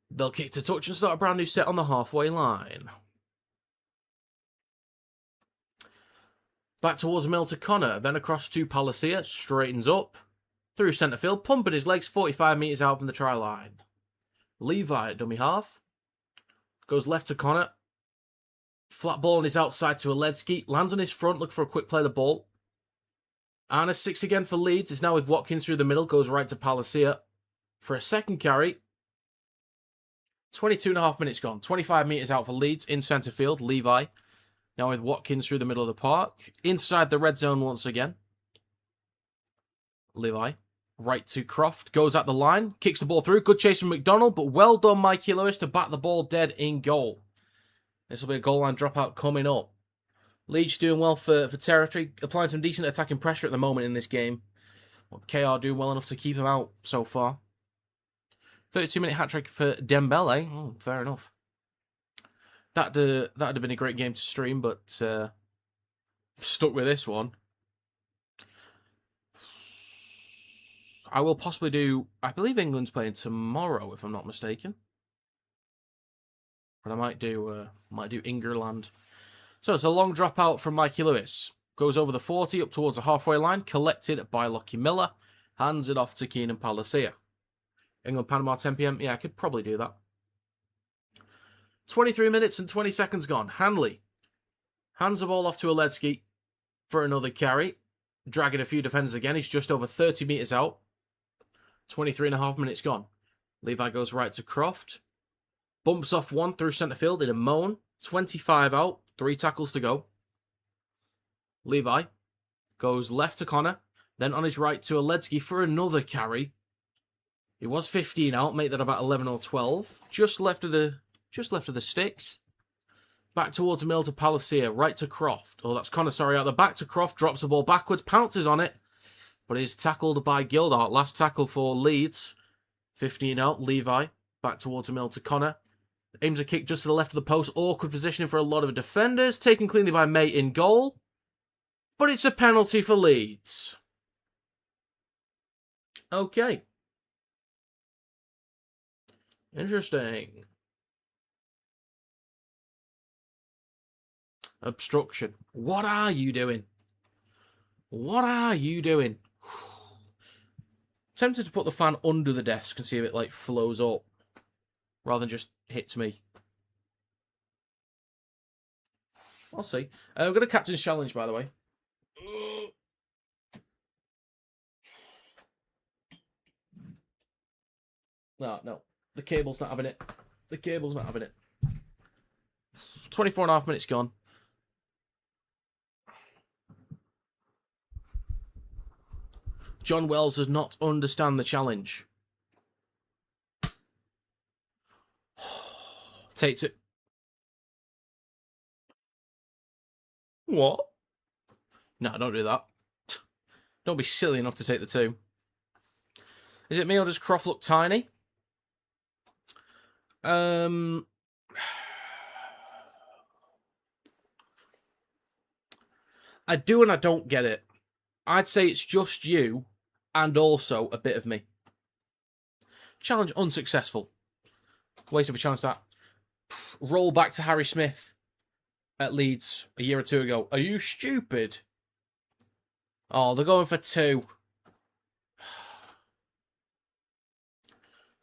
They'll kick to touch and start a brand new set on the halfway line. Back towards Mill to Connor, then across to Palacia, straightens up. Through centre field, pumping his legs 45 metres out from the try line. Levi at dummy half. Goes left to Connor. Flat ball on his outside to Oledsky. Lands on his front, look for a quick play of the ball. And a 6 again for Leeds. It's now with Watkins through the middle. Goes right to Palacia. For a second carry. 22.5 minutes gone. 25 metres out for Leeds in centre field. Levi. Now with Watkins through the middle of the park. Inside the red zone once again. Levi. Right to Croft. Goes at the line. Kicks the ball through. Good chase from McDonald. But well done, Mikey Lewis, to bat the ball dead in goal. This will be a goal line dropout coming up. Leeds doing well for territory. Applying some decent attacking pressure at the moment in this game. KR doing well enough to keep him out so far. 32-minute hat-trick for Dembele. Oh, fair enough. That'd have been a great game to stream, but stuck with this one. I will possibly do... I believe England's playing tomorrow, if I'm not mistaken. But I might do England. So it's a long dropout from Mikey Lewis. Goes over the 40, up towards the halfway line. Collected by Lockie Miller. Hands it off to Keenan Palacia. England, Panama, 10 p.m. Yeah, I could probably do that. 23 minutes and 20 seconds gone. Hanley hands the ball off to Oledsky for another carry. Dragging a few defenders again. He's just over 30 metres out. 23.5 minutes gone. Levi goes right to Croft. Bumps off one through centre field in a moan. 25 out. 3 tackles to go. Levi goes left to Connor. Then on his right to Oledsky for another carry. It was 15 out, make that about 11 or 12. Just left of the sticks. Back towards Mill to Palacia, right to Croft. Oh, that's Connor, sorry, out the back to Croft, drops the ball backwards, pounces on it, but is tackled by Gildart. Last tackle for Leeds. 15 out, Levi, back towards Mill to Connor. Aims a kick just to the left of the post, awkward positioning for a lot of defenders, taken cleanly by Mate in goal. But it's a penalty for Leeds. Okay. Interesting. Obstruction. What are you doing? What are you doing? Tempted to put the fan under the desk and see if it like flows up rather than just hits me. I'll see. We've got a captain's challenge, by the way. No. The cable's not having it. The cable's not having it. 24.5 minutes gone. John Wells does not understand the challenge. Takes it. What? No, don't do that. Don't be silly enough to take the 2. Is it me or does Croft look tiny? I do and I don't get it. I'd say it's just you and also a bit of me. Challenge unsuccessful. Waste of a chance that. Roll back to Harry Smith at Leeds a year or 2 ago. Are you stupid? Oh, they're going for 2.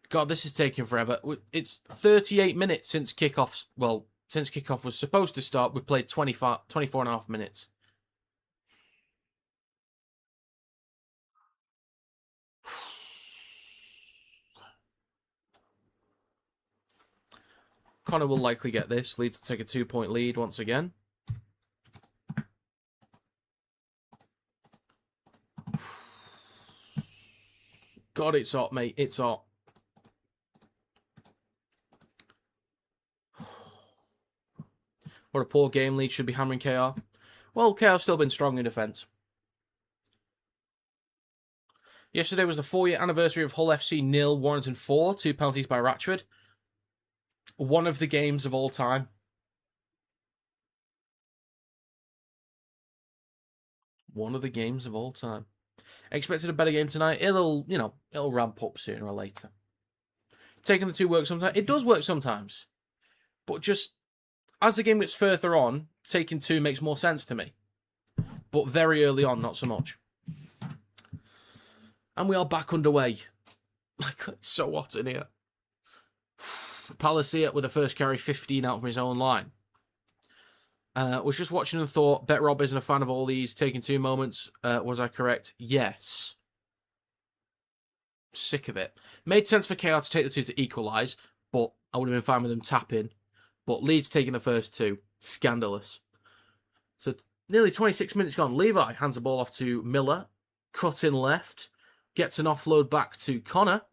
God, this is taking forever. It's 38 minutes since kickoff. Well, since kickoff was supposed to start, we've played 24.5 minutes. Connor will likely get this. Leeds to take a 2-point lead once again. God, it's hot, mate. It's hot. What a poor game. Leeds should be hammering KR. Well, KR's still been strong in defence. Yesterday was the 4-year anniversary of Hull FC 0, Warrington 4. 2 penalties by Ratchford. One of the games of all time. One of the games of all time. Expected a better game tonight. It'll ramp up sooner or later. Taking the 2 works sometimes. It does work sometimes. But just as the game gets further on, taking 2 makes more sense to me. But very early on, not so much. And we are back underway. Like, it's so hot in here. Palacia with the first carry, 15 out from his own line. Was just watching and thought, Bet Rob isn't a fan of all these taking 2 moments. Was I correct? Yes. Sick of it. Made sense for KR to take the 2 to equalise, but I would have been fine with them tapping. But Leeds taking the first 2. Scandalous. So nearly 26 minutes gone. Levi hands the ball off to Miller. Cut in left. Gets an offload back to Connor.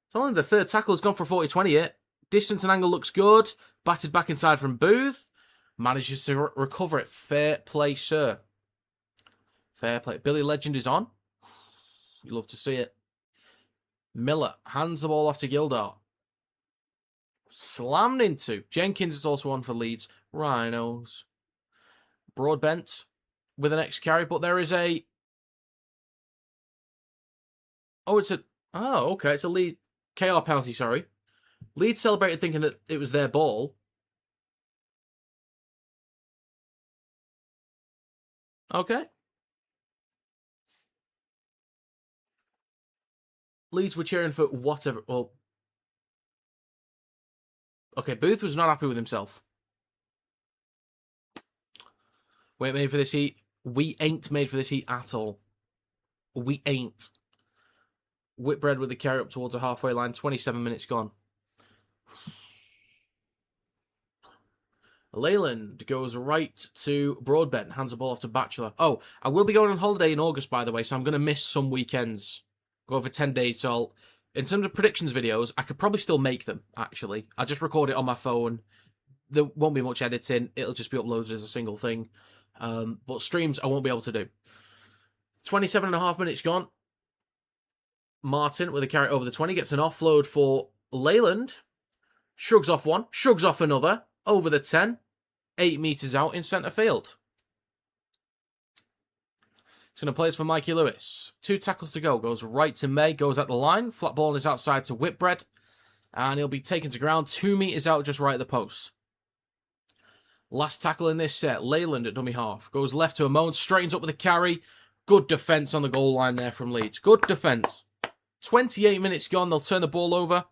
It's only the 3rd tackle has gone for 40-20 here. Distance and angle looks good. Batted back inside from Booth. Manages to recover it. Fair play, sir. Fair play. Billy Legend is on. You love to see it. Miller hands the ball off to Gildart. Slammed into. Jenkins is also on for Leeds. Rhinos. Broadbent with an next carry, but there is a... Oh, it's a... Oh, okay. It's a lead... KR penalty, sorry. Leeds celebrated thinking that it was their ball. Okay. Leeds were cheering for whatever. Well, okay, Booth was not happy with himself. We ain't made for this heat. We ain't made for this heat at all. We ain't. Whitbread with the carry up towards the halfway line. 27 minutes gone. Leyland goes right to Broadbent. Hands the ball off to Batchelor. Oh, I will be going on holiday in August, by the way, so I'm going to miss some weekends. Go over 10 days, so I'll In terms of predictions videos, I could probably still make them, actually. I just record it on my phone. There won't be much editing. It'll just be uploaded as a single thing. But streams, I won't be able to do. 27.5 minutes gone. Martin, with a carry over the 20, gets an offload for Leyland. Shrugs off one, shrugs off another. Over the 10. 8 metres out in centre field. He's going to play this for Mikey Lewis. 2 tackles to go. Goes right to May. Goes at the line. Flat ball on his outside to Whitbread. And he'll be taken to ground 2 metres out just right at the post. Last tackle in this set. Leyland at dummy half. Goes left to Amon. Straightens up with a carry. Good defence on the goal line there from Leeds. Good defence. 28 minutes gone. They'll turn the ball over.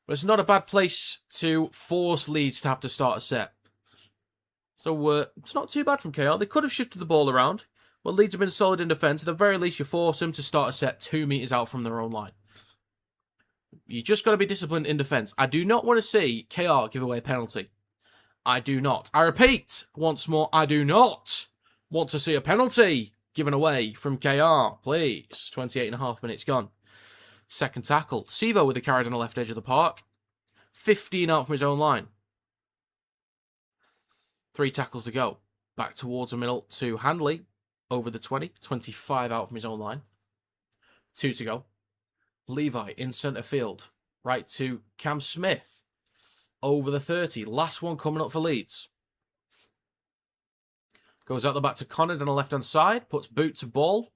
But it's not a bad place to force Leeds to have to start a set. So it's not too bad from KR. They could have shifted the ball around. But Leeds have been solid in defence. At the very least, you force them to start a set 2 metres out from their own line. You just got to be disciplined in defence. I do not want to see KR give away a penalty. I do not. I repeat, once more, I do not want to see a penalty given away from KR. Please. 28.5 minutes gone. Second tackle. Sivo with the carry on the left edge of the park. 15 out from his own line. 3 tackles to go. Back towards the middle to Handley. Over the 20. 25 out from his own line. 2 to go. Levi in centre field. Right to Cam Smith. Over the 30. Last one coming up for Leeds. Goes out the back to Connor on the left-hand side. Puts boot to ball.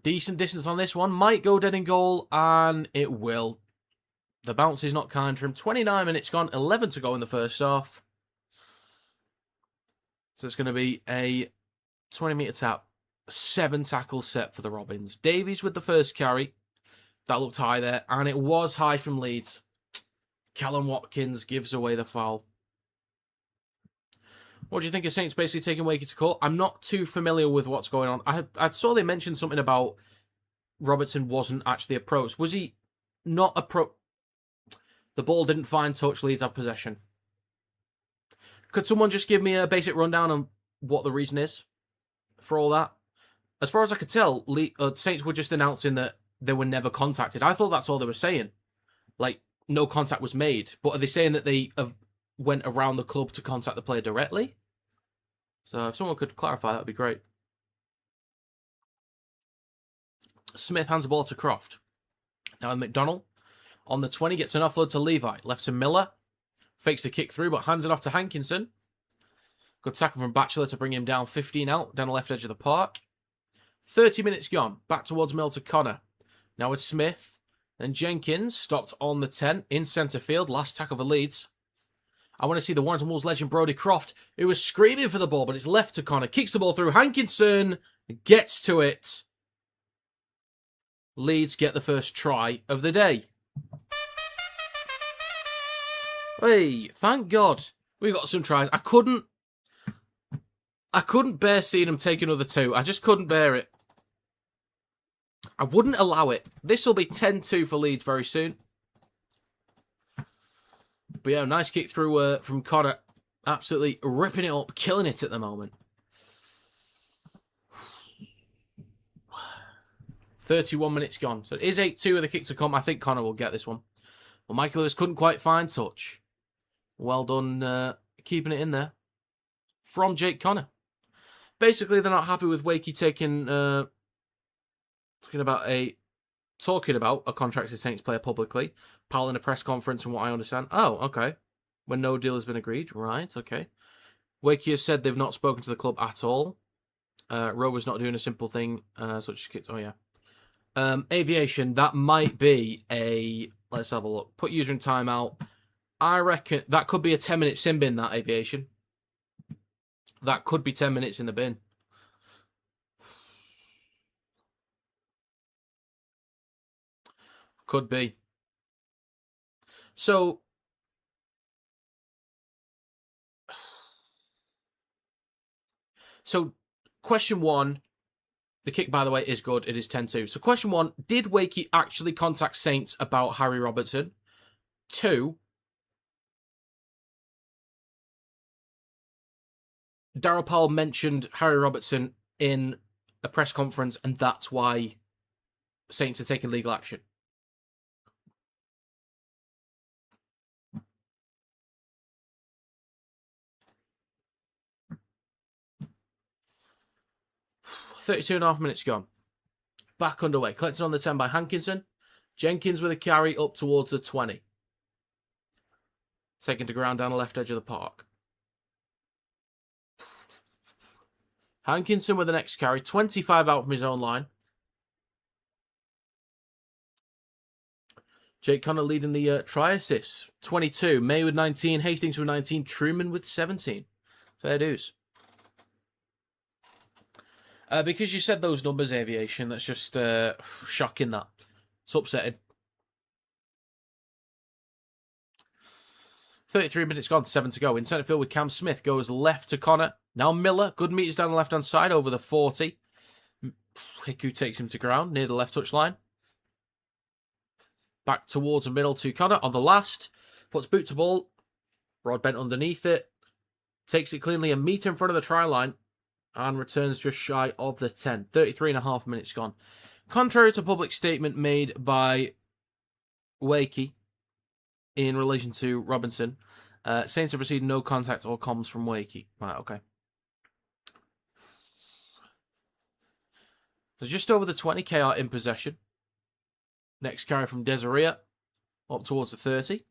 Decent distance on this one. Might go dead in goal. And it will. The bounce is not kind for him. 29 minutes gone. 11 to go in the first half. So it's going to be a 20-metre tap. 7 tackle set for the Robins. Davies with the first carry. That looked high there. And it was high from Leeds. Callum Watkins gives away the foul. What do you think of Saints basically taking Wakey to court? I'm not too familiar with what's going on. I saw they mentioned something about Robertson wasn't actually approached. Was he not approached? The ball didn't find touch. Leeds have possession. Could someone just give me a basic rundown on what the reason is for all that? As far as I could tell, Saints were just announcing that they were never contacted. I thought that's all they were saying. Like, no contact was made. But are they saying that they went around the club to contact the player directly? So if someone could clarify, that would be great. Smith hands the ball to Croft. Now McDonald on the 20 gets an offload to Levi. Left to Miller. Fakes the kick through, but hands it off to Hankinson. Good tackle from Batchelor to bring him down 15 out, down the left edge of the park. 30 minutes gone. Back towards Mill to Connor. Now it's Smith. Then Jenkins stopped on the 10 in centre field. Last tackle for Leeds. I want to see the Warrington Wolves legend Brodie Croft, who was screaming for the ball, but it's left to Connor. Kicks the ball through. Hankinson gets to it. Leeds get the first try of the day. Hey, thank God we got some tries. I couldn't bear seeing him take another 2. I just couldn't bear it. I wouldn't allow it. This will be 10-2 for Leeds very soon. But yeah, nice kick through from Connor. Absolutely ripping it up, killing it at the moment. 31 minutes gone. So it is 8-2 with a kick to come. I think Connor will get this one. Well, Michael Lewis couldn't quite find touch. Well done keeping it in there. From Jake Connor. Basically, they're not happy with Wakey talking about a contracted Saints player publicly. Powell in a press conference, from what I understand. Oh, okay. When no deal has been agreed. Right, okay. Wakey has said they've not spoken to the club at all. Rovers not doing a simple thing, such as kicks. Oh, yeah. Aviation, that might be a... Let's have a look. Put user in timeout. I reckon that could be a 10-minute sin bin, that Aviation. That could be 10 minutes in the bin. Could be. So, question 1. The kick, by the way, is good. It is 10-2. So, question 1. Did Wakey actually contact Saints about Harry Robertson? 2. Darryl Powell mentioned Harry Robertson in a press conference, and that's why Saints are taking legal action. 32.5 minutes gone. Back underway. Collected on the 10 by Hankinson. Jenkins with a carry up towards the 20. Taken to ground down the left edge of the park. Hankinson with the next carry. 25 out from his own line. Jake Connor leading the try assists. 22. May with 19. Hastings with 19. Truman with 17. Fair dues. Because you said those numbers, Aviation, that's just shocking that. It's upsetting. 33 minutes gone, 7 to go. In centre field with Cam Smith, goes left to Connor. Now Miller, good meters down the left-hand side over the 40. Hiku takes him to ground near the left touch line. Back towards the middle to Connor on the last. Puts boot to ball. Rod bent underneath it. Takes it cleanly a metre in front of the try line. And returns just shy of the 10. 33.5 minutes gone. Contrary to public statement made by Wakey in relation to Robinson, Saints have received no contact or comms from Wakey. Right, okay. So just over the 20k are in possession. Next carry from Desiree up towards the 30.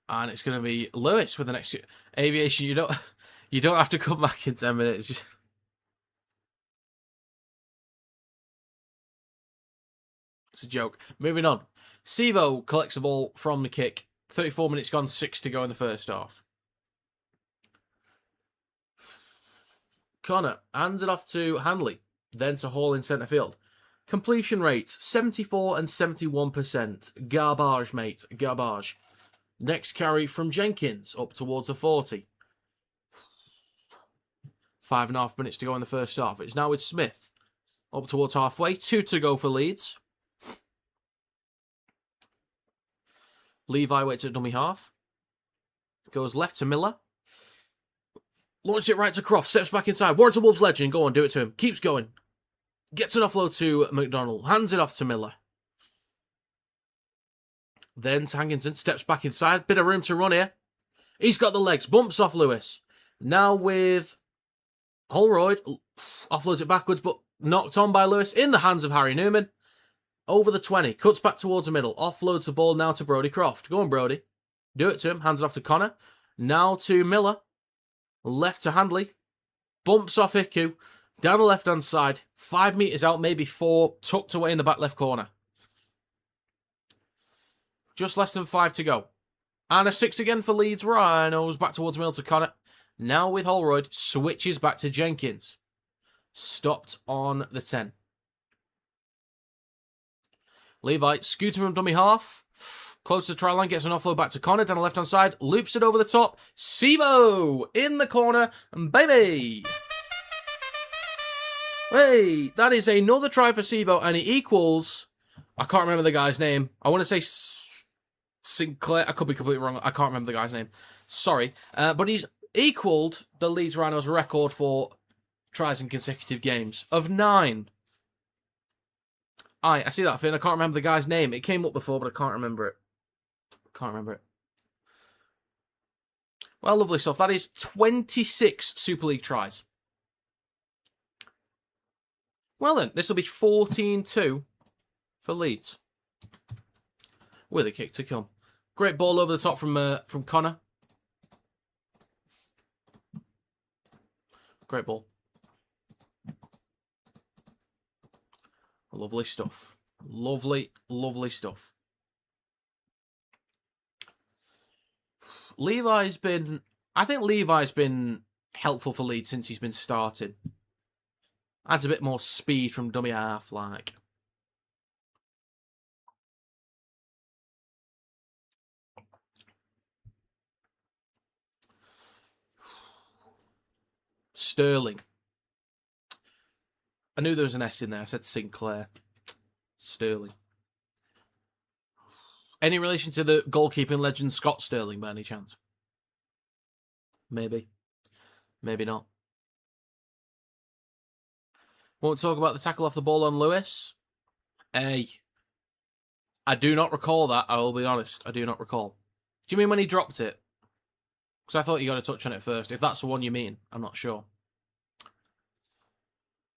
And it's going to be Lewis with the next Aviation. You don't have to come back in 10 minutes. Just... It's a joke. Moving on. Sivo collects the ball from the kick. 34 minutes gone, 6 to go in the first half. Connor hands it off to Handley, then to Hall in centre field. Completion rates 74 and 71%. Garbage, mate. Garbage. Next carry from Jenkins up towards the 40. 5.5 minutes to go in the first half. It's now with Smith up towards halfway. 2 to go for Leeds. Levi waits at dummy half. Goes left to Miller. Launches it right to Croft. Steps back inside. Warrington Wolves legend. Go on, do it to him. Keeps going. Gets an offload to McDonald. Hands it off to Miller. Then to Hankinson. Steps back inside. Bit of room to run here. He's got the legs. Bumps off Lewis. Now with Holroyd. Offloads it backwards, but knocked on by Lewis. In the hands of Harry Newman. Over the 20. Cuts back towards the middle. Offloads the ball now to Brodie Croft. Go on, Brodie. Do it to him. Hands it off to Connor. Now to Miller. Left to Handley. Bumps off Hiku. Down the left-hand side. 5 metres out, maybe 4. Tucked away in the back left corner. Just less than 5 to go. And a 6 again for Leeds Rhinos. Back towards the middle to Connor. Now with Holroyd. Switches back to Jenkins. Stopped on the 10. Levi, scooting from dummy half. Close to the try line, gets an offload back to Connor down the left-hand side. Loops it over the top. Sivo in the corner. And baby! Hey, that is another try for Sivo, and he equals... I can't remember the guy's name. I want to say Sinclair. I could be completely wrong. I can't remember the guy's name. Sorry. But he's equaled the Leeds Rhinos record for tries in consecutive games of 9. I see that, Finn. I can't remember the guy's name. It came up before, but I can't remember it. Well, lovely stuff. That is 26 Super League tries. Well then, this will be 14-2 for Leeds. With a kick to come. Great ball over the top from Connor. Great ball. Lovely stuff. Lovely, lovely stuff. I think Levi's been helpful for Leeds since he's been starting. Adds a bit more speed from dummy half, like. Sterling. I knew there was an S in there. I said Sinclair. Sterling. Any relation to the goalkeeping legend Scott Sterling by any chance? Maybe. Maybe not. Won't talk about the tackle off the ball on Lewis. I do not recall that, I will be honest. I do not recall. Do you mean when he dropped it? Because I thought you got to touch on it first. If that's the one you mean, I'm not sure.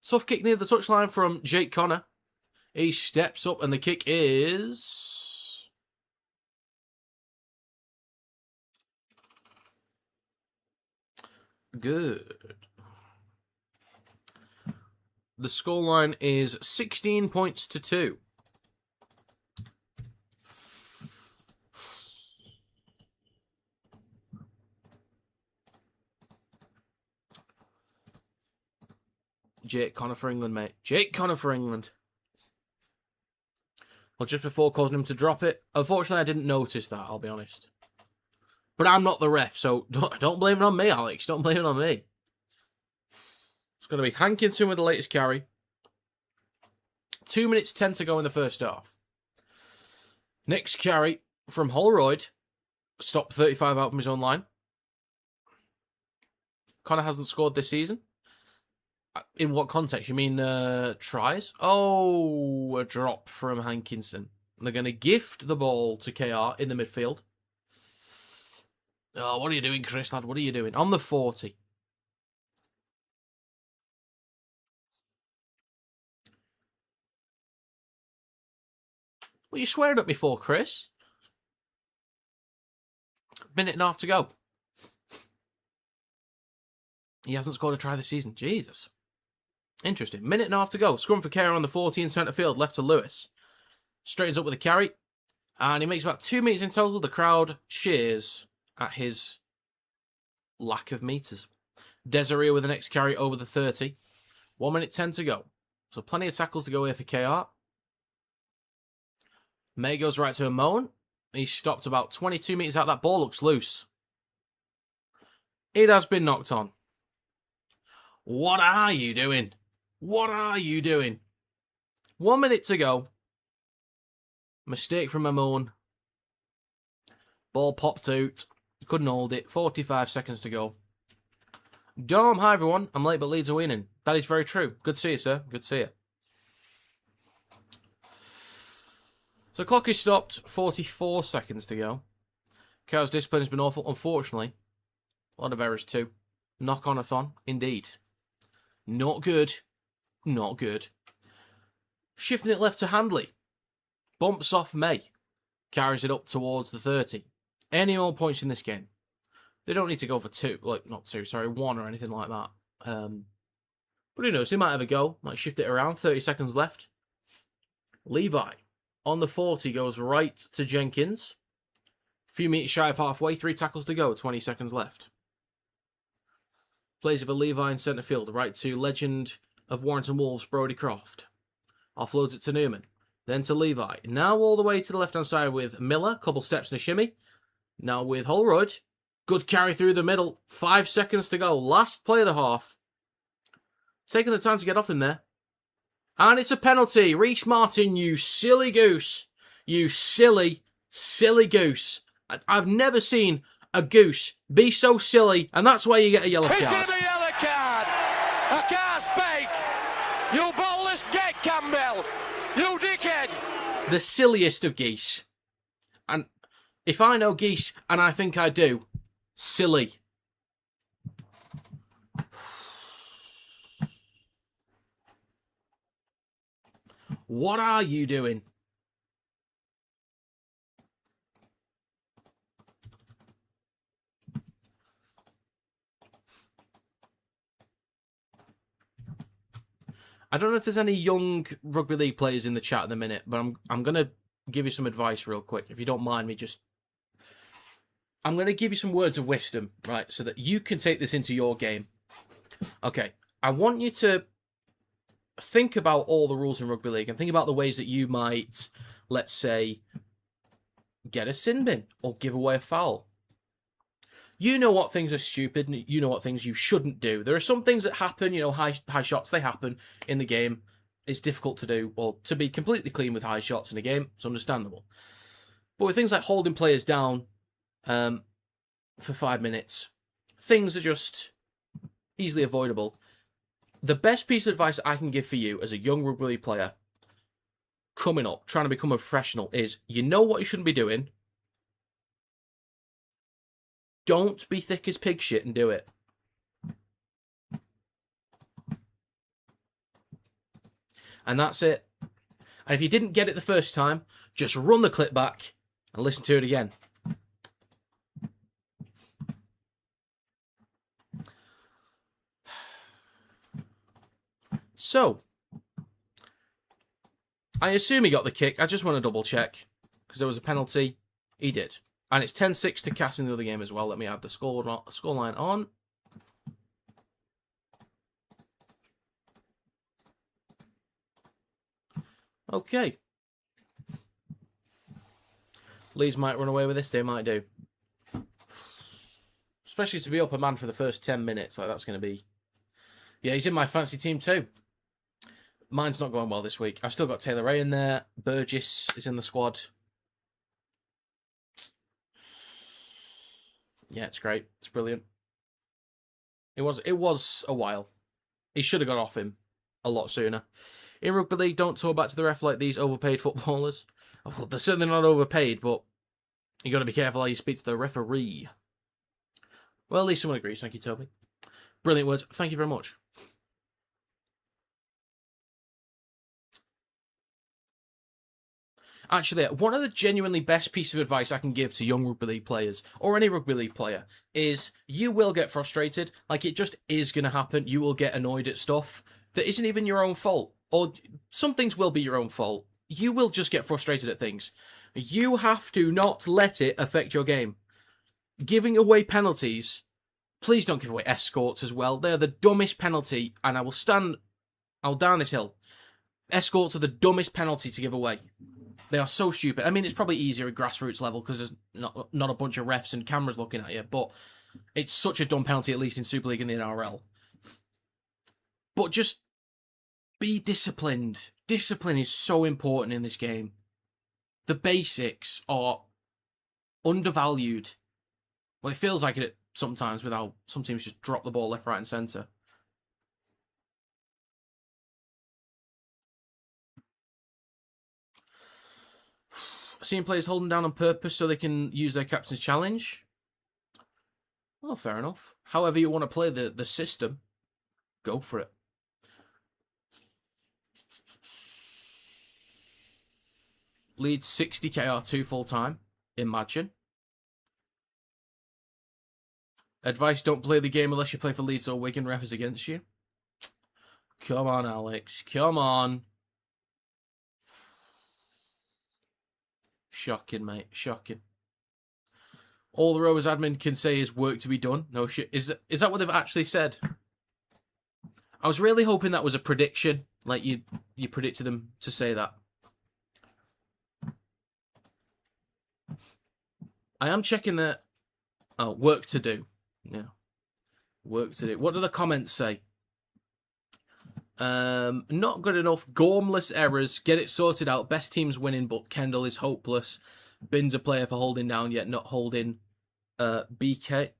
Tough kick near the touchline from Jake Connor. He steps up and the kick is... good. The scoreline is 16 points to 2. Jake Connor for England, mate. Jake Connor for England. Well, just before causing him to drop it. Unfortunately, I didn't notice that, I'll be honest. But I'm not the ref, so don't blame it on me, Alex. Don't blame it on me. It's going to be Hankinson with the latest carry. 2 minutes 10 to go in the first half. Next carry from Holroyd. Stopped 35 out from his own line. Connor hasn't scored this season. In what context? You mean tries? Oh, a drop from Hankinson. They're going to gift the ball to KR in the midfield. Oh, what are you doing, Chris, lad? What are you doing? On the 40. What are you swearing at me for, Chris? Minute and a half to go. He hasn't scored a try this season. Jesus. Interesting. Minute and a half to go. Scrum for KR on the 40 in centre field, left to Lewis. Straightens up with a carry. And he makes about 2 meters in total. The crowd cheers at his lack of meters. Desiree with the next carry over the 30. 1 minute 10 to go. So plenty of tackles to go here for KR. May goes right to Amon. He's stopped about 22 meters out. That ball looks loose. It has been knocked on. What are you doing? What are you doing? 1 minute to go. Mistake from Amon. Ball popped out. Couldn't hold it. 45 seconds to go. Dom, hi everyone. I'm late but Leeds are winning. That is very true. Good to see you, sir. Good to see you. So clock is stopped. 44 seconds to go. KR's discipline has been awful. Unfortunately, a lot of errors too. Knock-on-a-thon, indeed. Not good. Not good. Shifting it left to Handley. Bumps off May. Carries it up towards the 30. Any more points in this game? They don't need to go for one or anything like that. But who knows? He might have a go. Might shift it around. 30 seconds left. Levi on the 40 goes right to Jenkins. A few meters shy of halfway. 3 tackles to go. 20 seconds left. Plays it for Levi in centre field. Right to legend of Warrington Wolves, Brodie Croft. Offloads it to Newman. Then to Levi. Now all the way to the left-hand side with Miller. Couple steps and a shimmy. Now with Holroyd. Good carry through the middle. 5 seconds to go. Last play of the half. Taking the time to get off in there. And it's a penalty. Reece Martin, you silly goose. You silly, silly goose. I've never seen a goose be so silly, and that's why you get a yellow card. It's going to be a yellow card. I can't speak. You ballless git, Campbell. You dickhead. The silliest of geese. And if I know geese, and I think I do, silly. What are you doing? I don't know if there's any young rugby league players in the chat at the minute, but I'm going to give you some advice real quick. If you don't mind me I'm going to give you some words of wisdom, right, so that you can take this into your game. Okay, I want you to think about all the rules in rugby league and think about the ways that you might, let's say, get a sin bin or give away a foul. You know what things are stupid and you know what things you shouldn't do. There are some things that happen, high shots, they happen in the game. It's difficult to do, or to be completely clean with high shots in a game. It's understandable. But with things like holding players down for 5 minutes, things are just easily avoidable. The best piece of advice I can give for you as a young rugby league player coming up, trying to become a professional, is you know what you shouldn't be doing. Don't be thick as pig shit and do it. And that's it. And if you didn't get it the first time, just run the clip back and listen to it again. So, I assume he got the kick. I just want to double check because there was a penalty. He did. And it's 10-6 to Cass in the other game as well. Let me add the scoreline on. Okay. Leeds might run away with this. They might do. Especially to be up a man for the first 10 minutes. Like, that's going to be... Yeah, he's in my fancy team too. Mine's not going well this week. I've still got Taylor Ray in there. Burgess is in the squad. Yeah, it's great. It's brilliant. It was a while. He should have got off him a lot sooner. In Rugby League, don't talk back to the ref like these overpaid footballers. Well, they're certainly not overpaid, but you got to be careful how you speak to the referee. Well, at least someone agrees. Thank you, Toby. Brilliant words. Thank you very much. Actually, one of the genuinely best pieces of advice I can give to young Rugby League players, or any Rugby League player, is you will get frustrated. Like, it just is going to happen. You will get annoyed at stuff that isn't even your own fault. Or some things will be your own fault. You will just get frustrated at things. You have to not let it affect your game. Giving away penalties, please don't give away escorts as well. They're the dumbest penalty, and I'll down this hill. Escorts are the dumbest penalty to give away. They are so stupid. I mean, it's probably easier at grassroots level because there's not a bunch of refs and cameras looking at you, but it's such a dumb penalty, at least in Super League and the NRL. But just be disciplined. Discipline is so important in this game. The basics are undervalued. Well, it feels like it sometimes with how some teams just drop the ball left, right, and centre. Seeing players holding down on purpose so they can use their captain's challenge. Well, fair enough. However you want to play the system, go for it. Leeds 60 KR2 full-time. Imagine. Advice, don't play the game unless you play for Leeds or Wigan. Ref is against you. Come on, Alex. Come on. Shocking, mate. Shocking. All the Rovers admin can say is work to be done. No shit. Is that what they've actually said? I was really hoping that was a prediction. Like you predicted them to say that. I am checking the... Oh, work to do. Yeah. Work to do. What do the comments say? Not good enough. Gormless errors. Get it sorted out. Best teams winning, but Kendall is hopeless. Bin's a player for holding down, yet not holding BK.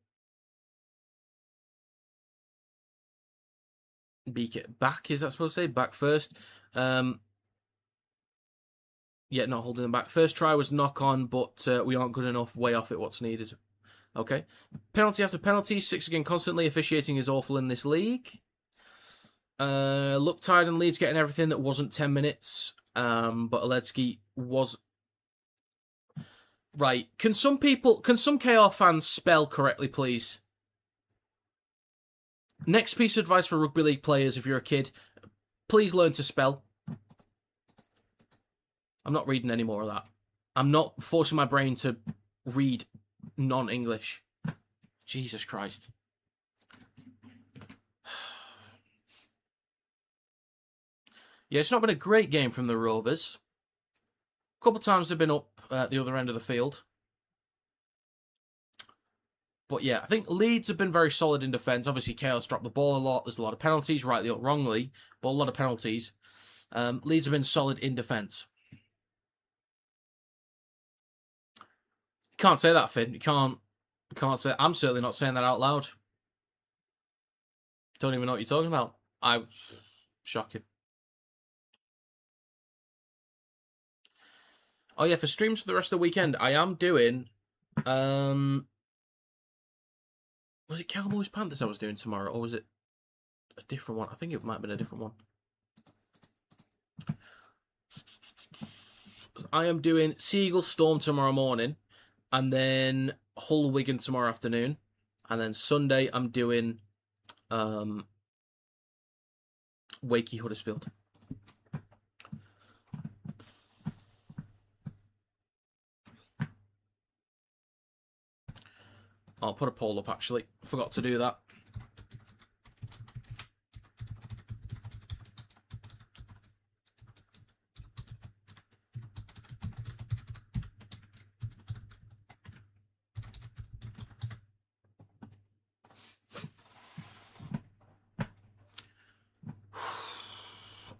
BK back, is that supposed to say? Back first. Yet not holding them back. First try was knock on, but we aren't good enough. Way off it what's needed. Okay. Penalty after penalty. 6 again constantly. Officiating is awful in this league. Looked tired and Leeds getting everything that wasn't 10 minutes. But Aledzki was... Right. Can some KR fans spell correctly, please? Next piece of advice for Rugby League players, if you're a kid, please learn to spell. I'm not reading any more of that. I'm not forcing my brain to read non-English. Jesus Christ. Yeah, it's not been a great game from the Rovers. A couple of times they've been up at the other end of the field. But yeah, I think Leeds have been very solid in defence. Obviously, Chaos dropped the ball a lot. There's a lot of penalties, rightly or wrongly, but a lot of penalties. Leeds have been solid in defence. Can't say that, Finn. You can't say... I'm certainly not saying that out loud. Don't even know what you're talking about. Shocking. Oh yeah, for streams for the rest of the weekend, I am doing... Was it Cowboys Panthers I was doing tomorrow, or was it a different one? I think it might have been a different one. I am doing Seagull Storm tomorrow morning, and then Hull Wigan tomorrow afternoon, and then Sunday I'm doing Wakey Huddersfield. I'll put a poll up, actually. Forgot to do that.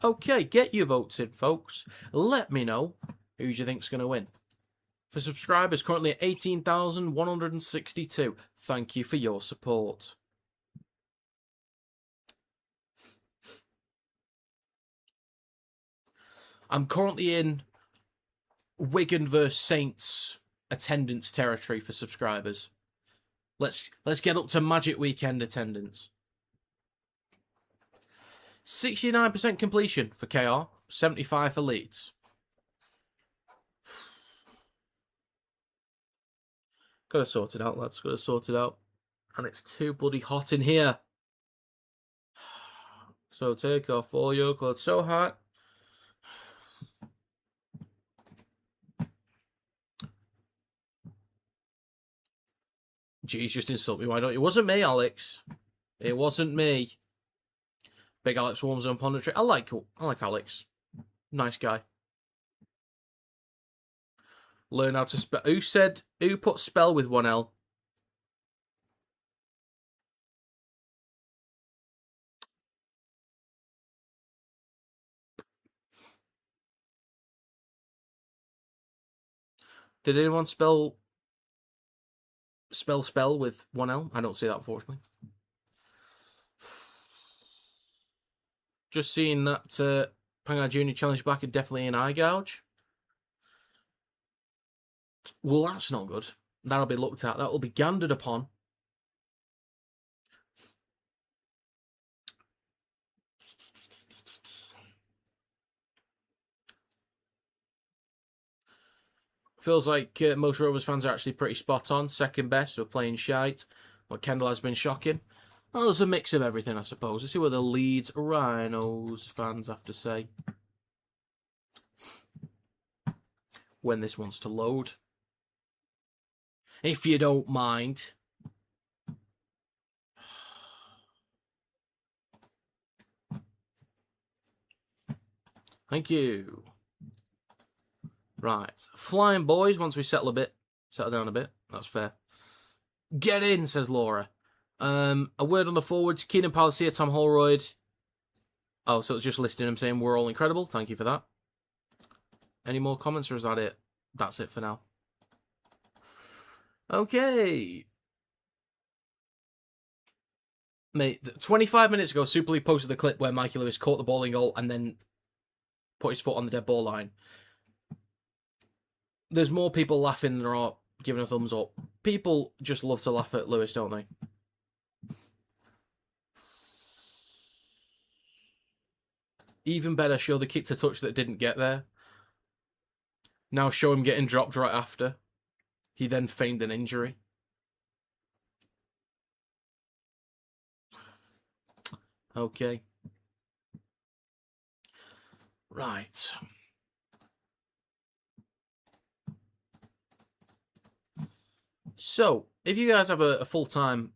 Okay, get your votes in, folks. Let me know who you think's going to win. For subscribers, currently at 18,162. Thank you for your support. I'm currently in Wigan vs Saints attendance territory for subscribers. Let's get up to Magic Weekend attendance. 69% completion for KR, 75 for Leeds. Gotta sort it out, lads. Gotta sort it out. And it's too bloody hot in here. So take off all your clothes. So hot. Jeez, just insult me. Why don't you? It wasn't me, Alex. It wasn't me. Big Alex warms up on the tree. I like Alex. Nice guy. Learn how to spell. Who put spell with one L? Did anyone spell with one L? I don't see that, unfortunately. Just seeing that Pangai Junior challenge back, definitely an eye gouge. Well, that's not good. That'll be looked at. That will be gandered upon. Feels like most Rovers fans are actually pretty spot on. Second best, we're playing shite. But Kendall has been shocking. Well, there's a mix of everything, I suppose. Let's see what the Leeds Rhinos fans have to say when this wants to load. If you don't mind. Thank you. Right. Flying boys, once we settle down a bit. That's fair. Get in, says Laura. A word on the forwards. Keenan Palacia, Tom Holroyd. Oh, so it's just listing them saying we're all incredible. Thank you for that. Any more comments, or is that it? That's it for now. Okay. Mate, 25 minutes ago, Super League posted the clip where Mikey Lewis caught the ball in goal and then put his foot on the dead ball line. There's more people laughing than there are giving a thumbs up. People just love to laugh at Lewis, don't they? Even better, show the kick to touch that didn't get there. Now show him getting dropped right after. He then feigned an injury. Okay. Right. So, if you guys have a full-time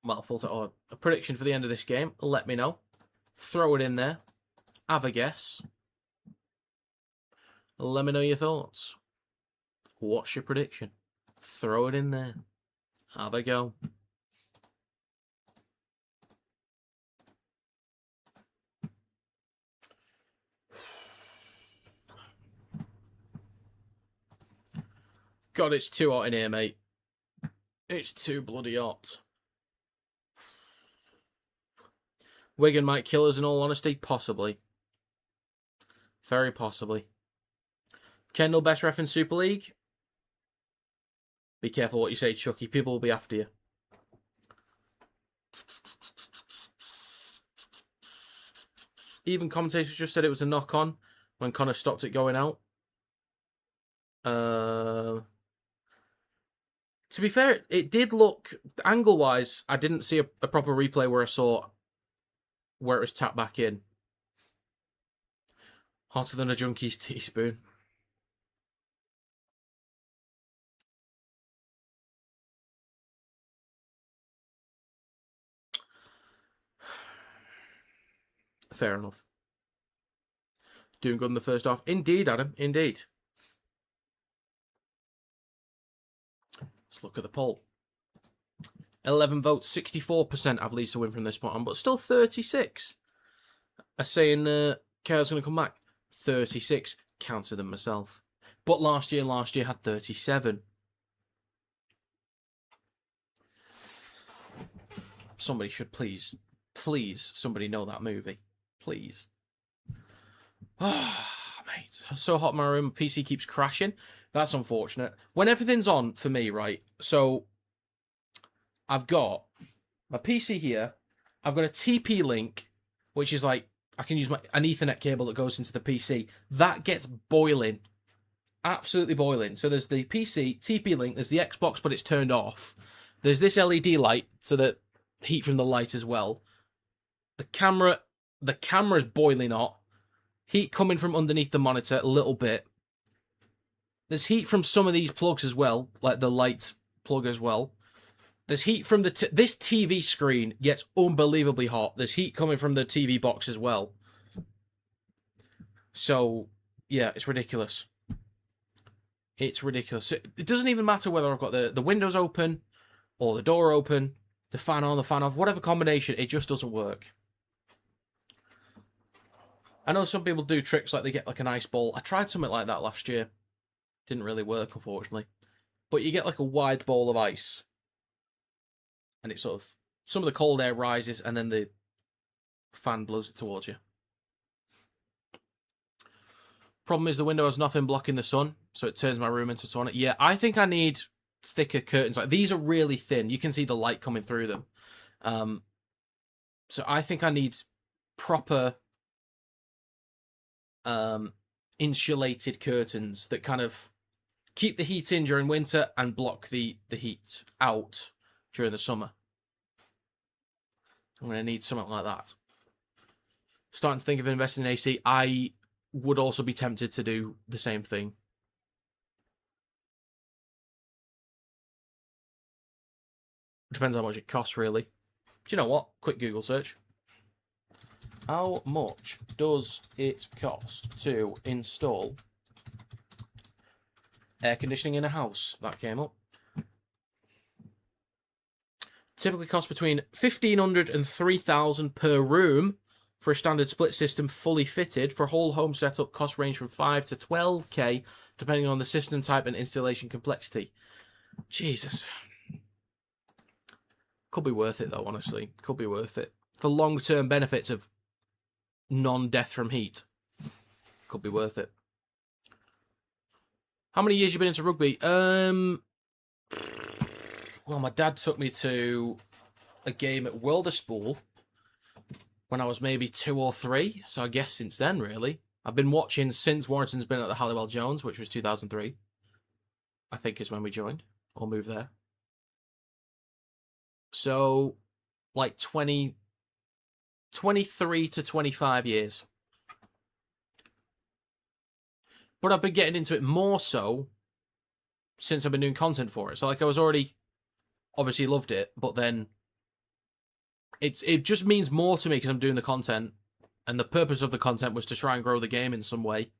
or a prediction for the end of this game, let me know. Throw it in there. Have a guess. Let me know your thoughts. What's your prediction? Throw it in there. Have a go. God, it's too hot in here, mate. It's too bloody hot. Wigan might kill us in all honesty. Possibly. Very possibly. Kendall, best ref in Super League? Be careful what you say, Chucky. People will be after you. Even commentators just said it was a knock-on when Connor stopped it going out. To be fair, it did look angle-wise. I didn't see a proper replay where I saw where it was tapped back in. Hotter than a junkie's teaspoon. Fair enough. Doing good in the first half. Indeed, Adam. Indeed. Let's look at the poll. 11 votes, 64% have Leeds to win from this point on, but still 36 are saying Kerr's going to come back. 36, counted them myself. But last year had 37. Somebody should please, somebody know that movie. Please. Ah, mate. It's so hot in my room. My PC keeps crashing. That's unfortunate. When everything's on for me, right? So I've got my PC here. I've got a TP link, which is like I can use an Ethernet cable that goes into the PC. That gets boiling. Absolutely boiling. So there's the PC, TP link, there's the Xbox, but it's turned off. There's this LED light, so that heat from the light as well. The camera's boiling hot. Heat coming from underneath the monitor a little bit. There's heat from some of these plugs as well, like the light plug as well. There's heat from this TV screen gets unbelievably hot. There's heat coming from the TV box as well. So, yeah, it's ridiculous. It's ridiculous. It doesn't even matter whether I've got the windows open or the door open, the fan on, the fan off, whatever combination, it just doesn't work. I know some people do tricks like they get like an ice ball. I tried something like that last year. Didn't really work, unfortunately. But you get like a wide bowl of ice. And it sort of, some of the cold air rises and then the fan blows it towards you. Problem is the window has nothing blocking the sun, so it turns my room into a sauna. Yeah, I think I need thicker curtains. Like these are really thin. You can see the light coming through them. So I think I need proper insulated curtains that kind of keep the heat in during winter and block the heat out during the summer. I'm going to need something like that. Starting to think of investing in AC. I would also be tempted to do the same thing. Depends how much it costs, really. Do you know what? Quick Google search. How much does it cost to install air conditioning in a house? That came up. Typically costs between $1,500 and $3,000 per room for a standard split system fully fitted. For a whole home setup, costs range from $5 to $12K, depending on the system type and installation complexity. Jesus. Could be worth it, though, honestly. Could be worth it. For long-term benefits of non-death from heat. Could be worth it. How many years you been into rugby? Well, my dad took me to a game at Wilderspool when I was maybe 2 or 3. So I guess since then, really. I've been watching since Warrington's been at the Halliwell Jones, which was 2003. I think is when we joined or moved there. So, like 23 to 25 years. But I've been getting into it more so since I've been doing content for it. So, like, I was already obviously loved it, but then it just means more to me because I'm doing the content, and the purpose of the content was to try and grow the game in some way.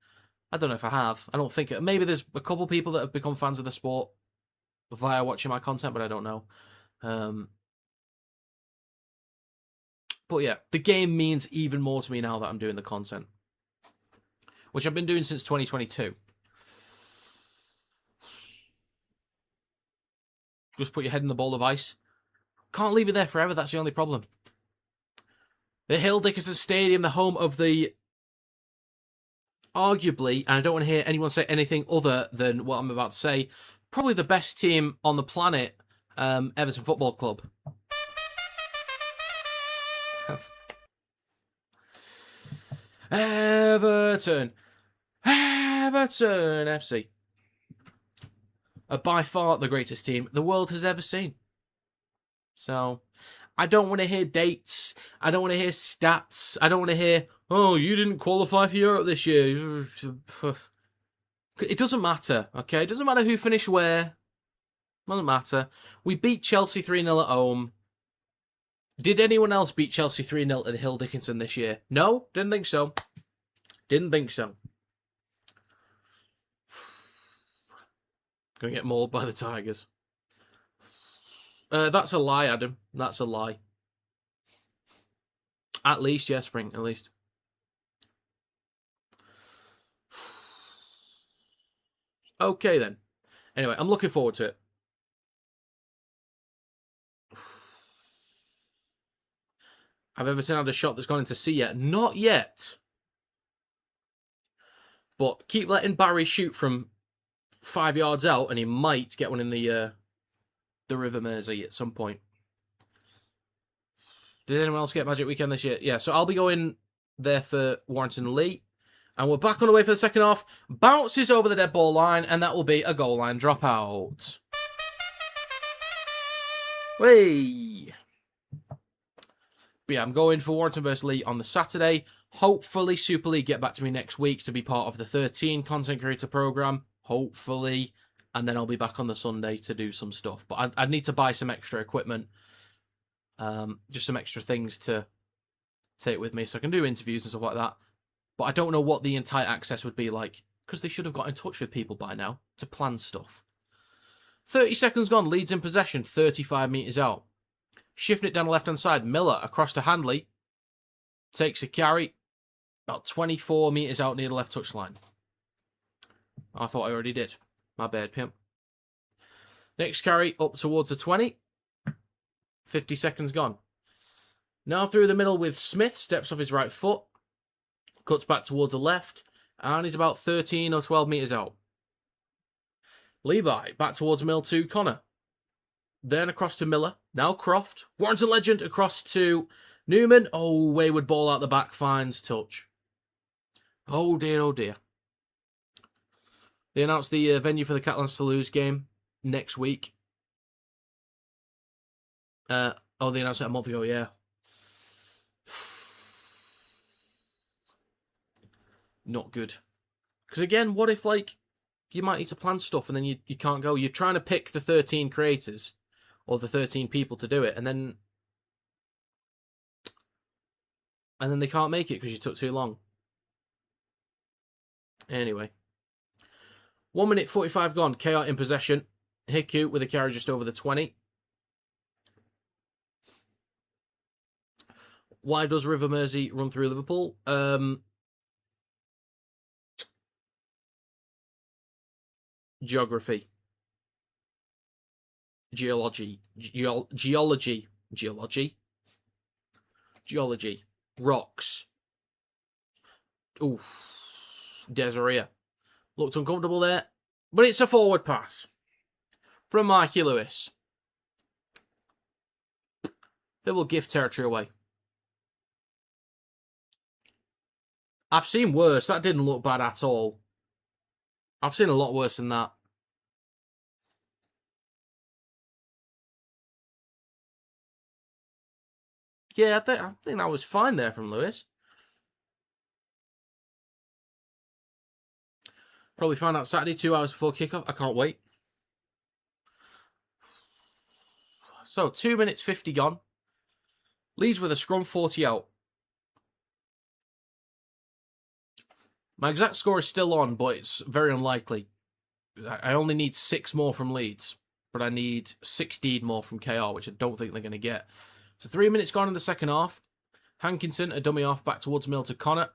I don't know if I have. I don't think maybe there's a couple people that have become fans of the sport via watching my content, but I don't know. But yeah, the game means even more to me now that I'm doing the content, which I've been doing since 2022. Just put your head in the bowl of ice. Can't leave it there forever, that's the only problem. The Hill Dickinson Stadium, the home of the arguably, and I don't want to hear anyone say anything other than what I'm about to say, probably the best team on the planet, Everton Football Club. Everton FC. are by far the greatest team the world has ever seen. So, I don't want to hear dates. I don't want to hear stats. I don't want to hear, oh, you didn't qualify for Europe this year. It doesn't matter, okay? It doesn't matter who finished where. It doesn't matter. We beat Chelsea 3-0 at home. Did anyone else beat Chelsea 3-0 at Hill Dickinson this year? No, didn't think so. Didn't think so. Gonna get mauled by the Tigers. That's a lie, Adam. That's a lie. At least, yeah, Spring, at least. Okay, then. Anyway, I'm looking forward to it. Have Everton had a shot that's gone into C yet? Not yet. But keep letting Barry shoot from 5 yards out, and he might get one in the River Mersey at some point. Did anyone else get Magic Weekend this year? Yeah, so I'll be going there for Warrington Lee. And we're back on the way for the second half. Bounces over the dead ball line, and that will be a goal line dropout. Whey! But yeah, I'm going for Warrington versus Lee on the Saturday. Hopefully, Super League get back to me next week to be part of the 13 content creator program. Hopefully. And then I'll be back on the Sunday to do some stuff. But I'd need to buy some extra equipment. Just some extra things to take with me so I can do interviews and stuff like that. But I don't know what the entire access would be like, because they should have got in touch with people by now to plan stuff. 30 seconds gone, Leeds in possession, 35 metres out. Shifting it down the left-hand side, Miller across to Handley. Takes a carry, about 24 metres out near the left touchline. I thought I already did. My bad, pimp. Next carry, up towards the 20. 50 seconds gone. Now through the middle with Smith, steps off his right foot. Cuts back towards the left, and he's about 13 or 12 metres out. Levi, back towards Mill to Connor. Then across to Miller. Now Croft. Warrington Legend across to Newman. Oh, wayward ball out the back, finds touch. Oh dear, oh dear. They announced the venue for the Catalans to lose game next week. They announced it a month ago, yeah. Not good. Because again, what if, like, you might need to plan stuff and then you can't go. You're trying to pick the 13 creators or the 13 people to do it, and then they can't make it because you took too long. Anyway. 1 minute 45 gone. KR in possession. Hiku with a carry just over the 20. Why does River Mersey run through Liverpool? Geography. Geology. Rocks. Oof. Desiree. Looked uncomfortable there. But it's a forward pass. From Mikey Lewis. They will give territory away. I've seen worse. That didn't look bad at all. I've seen a lot worse than that. Yeah, I think that was fine there from Lewis. Probably find out Saturday, 2 hours before kickoff. I can't wait. So, 2 minutes 50 gone. Leeds with a scrum, 40 out. My exact score is still on, but it's very unlikely. I only need 6 more from Leeds, but I need 16 more from KR, which I don't think they're going to get. So 3 minutes gone in the second half. Hankinson, a dummy off back towards Mill to Connor.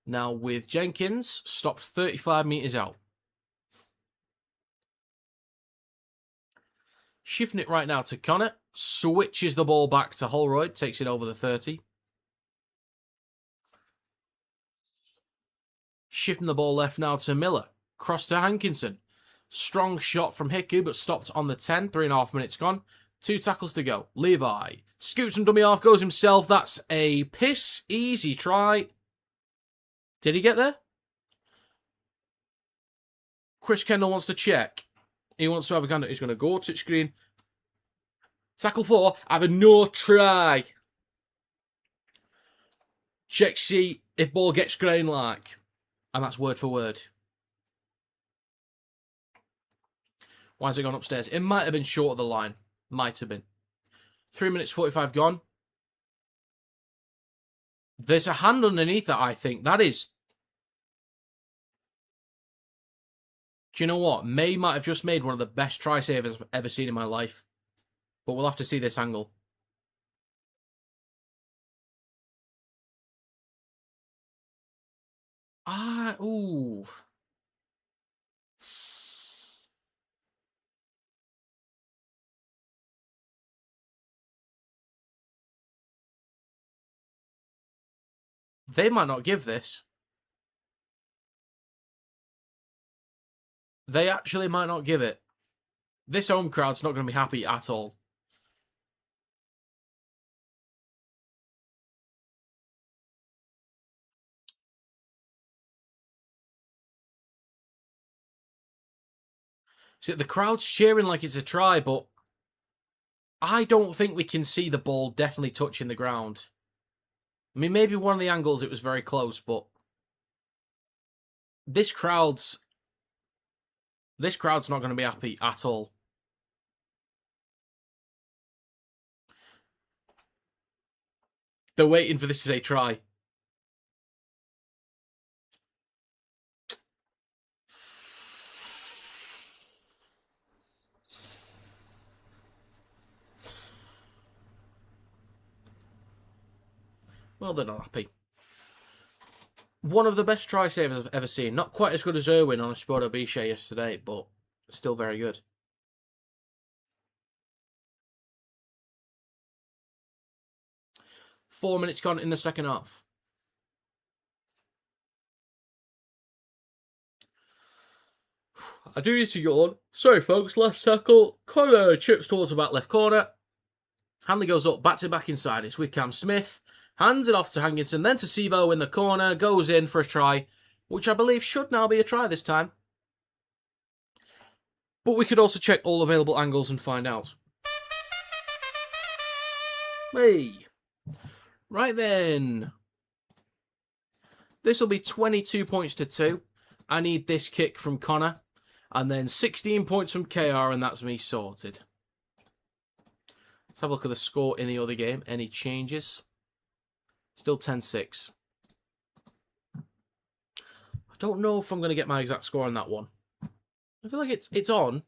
Now with Jenkins, stopped 35 metres out. Shifting it right now to Connor. Switches the ball back to Holroyd, takes it over the 30. Shifting the ball left now to Miller. Cross to Hankinson. Strong shot from Hiku, but stopped on the 10. 3.5 minutes gone. 2 tackles to go. Levi scoots some dummy off, goes himself. That's a piss easy try. Did he get there? Chris Kendall wants to check. He wants to have a gander. He's going to go touchscreen. Tackle 4. Have a no try. Check see if ball gets ground like. And that's word for word. Why has it gone upstairs? It might have been short of the line. Might have been. 3 minutes 45 gone. There's a hand underneath that, I think. That is... Do you know what? May might have just made one of the best try savers I've ever seen in my life. But we'll have to see this angle. Ooh. They might not give this. They actually might not give it. This home crowd's not going to be happy at all. See, the crowd's cheering like it's a try, but I don't think we can see the ball definitely touching the ground. I mean, maybe one of the angles it was very close, but this crowd's not going to be happy at all. They're waiting for this to say try. Well, they're not happy. One of the best try savers I've ever seen. Not quite as good as Irwin on a Sport Biche yesterday, but still very good. Four minutes gone in the second half. I do need to yawn. Sorry, folks. Last tackle. Connor chips towards the back left corner. Hanley goes up, bats it back inside. It's with Cam Smith. Hands it off to Hankinson, then to Sivo in the corner. Goes in for a try, which I believe should now be a try this time. But we could also check all available angles and find out. Hey. Right then. This will be 22 points to 2. I need this kick from Connor. And then 16 points from KR, and that's me sorted. Let's have a look at the score in the other game. Any changes? Still 10-6. I don't know if I'm going to get my exact score on that one. I feel like it's on,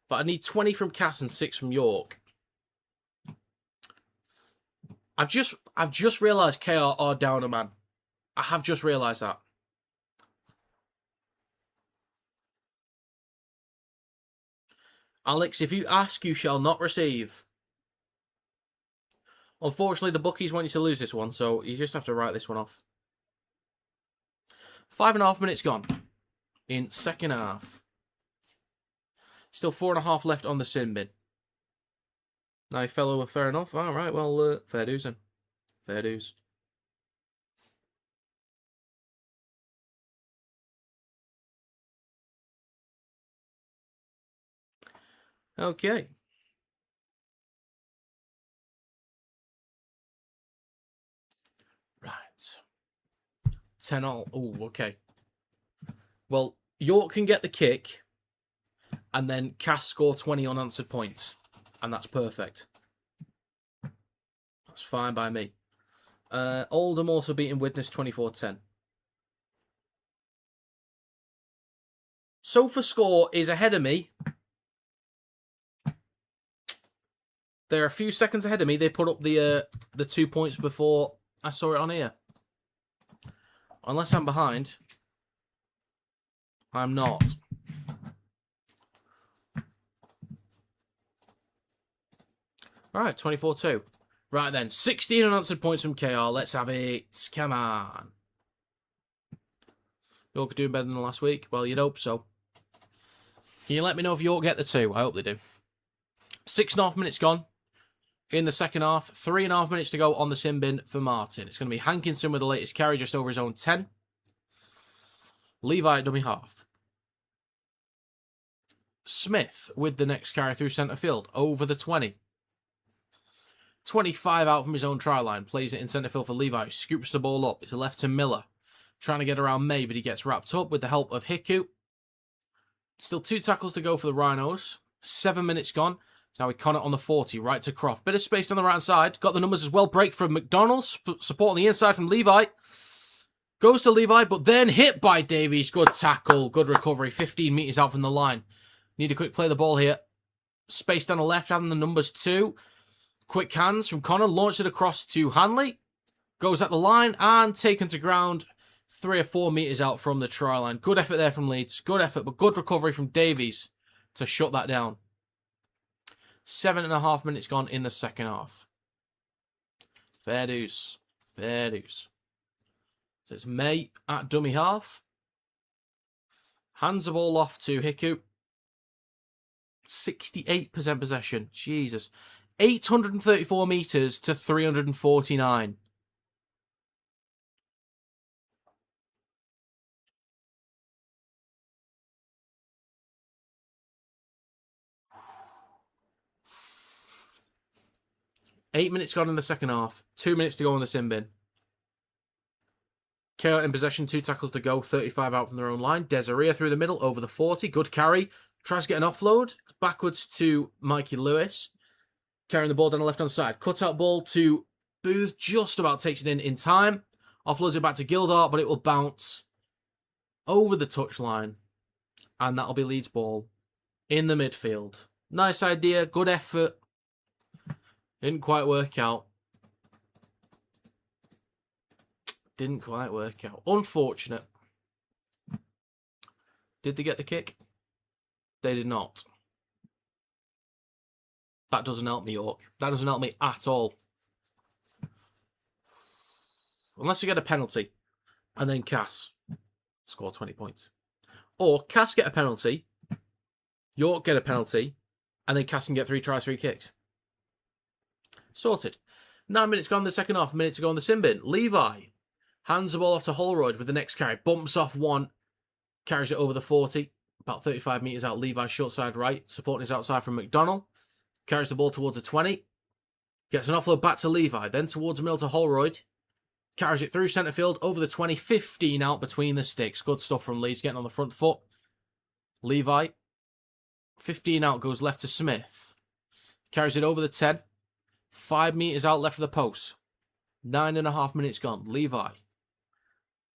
but I need 20 from Cass and 6 from York. I've just realised KR are down a man. I have just realised that. Alex, if you ask, you shall not receive. Unfortunately, the bookies want you to lose this one, so you just have to write this one off. 5.5 minutes gone in second half. Still 4.5 left on the sin bin. Now, fellow, fair enough. All right, well, fair dues then. Fair dues. Okay. Right. 10 all. Oh, okay. Well, York can get the kick, and then Cass score 20 unanswered points. And that's perfect. That's fine by me. Oldham also beating Widnes 24-10. Sofa score is ahead of me. They're a few seconds ahead of me. They put up the 2 points before I saw it on here. Unless I'm behind. I'm not. Alright, 24-2. Right then, 16 unanswered points from KR. Let's have it. Come on. York are doing better than last week. Well, you'd hope so. Can you let me know if York get the 2? I hope they do. 6.5 minutes gone in the second half. 3.5 minutes to go on the sin bin for Martin. It's going to be Hankinson with the latest carry just over his own 10. Levi at dummy half. Smith with the next carry through centre field, over the 20. 25 out from his own try line, plays it in centre field for Levi, scoops the ball up, it's left to Miller, trying to get around May, but he gets wrapped up with the help of Hiku. Still 2 tackles to go for the Rhinos, 7 minutes gone, now we con it on the 40, right to Croft, bit of space on the right side, got the numbers as well, break from McDonald, support on the inside from Levi, goes to Levi, but then hit by Davies, good tackle, good recovery, 15 metres out from the line. Need a quick play of the ball here. Space down the left, having the numbers 2. Quick hands from Connor, launch it across to Hanley. Goes at the line and taken to ground 3 or 4 metres out from the try line. Good effort there from Leeds. Good effort, but good recovery from Davies to shut that down. 7.5 minutes gone in the second half. Fair dues. Fair dues. So it's May at dummy half. Hands the ball off to Hiku. 68% possession. Jesus. 834 metres to 349. Eight minutes gone in the second half. 2 minutes to go on the sin bin. KO in possession, 2 tackles to go, 35 out from their own line. Desiree through the middle, over the 40. Good carry. Tries to get an offload. Backwards to Mikey Lewis. Carrying the ball down the left-hand side. Cut out ball to Booth. Just about takes it in time. Offloads it back to Gildart, but it will bounce over the touchline. And that'll be Leeds ball in the midfield. Nice idea. Good effort. Didn't quite work out. Didn't quite work out. Unfortunate. Did they get the kick? They did not. That doesn't help me, York. That doesn't help me at all. Unless you get a penalty and then Cass score 20 points. Or Cass get a penalty, York get a penalty, and then Cass can get 3 tries, 3 kicks. Sorted. 9 minutes gone in the second half, a minute to go on the sin bin. Levi hands the ball off to Holroyd with the next carry. Bumps off one, carries it over the 40. About 35 metres out, Levi short side right. Supporting his outside from McDonald. Carries the ball towards the 20. Gets an offload back to Levi. Then towards the middle to Holroyd. Carries it through centre field, over the 20. 15 out between the sticks. Good stuff from Leeds, getting on the front foot. Levi. 15 out, goes left to Smith. Carries it over the 10. 5 metres out left of the post. 9.5 minutes gone. Levi.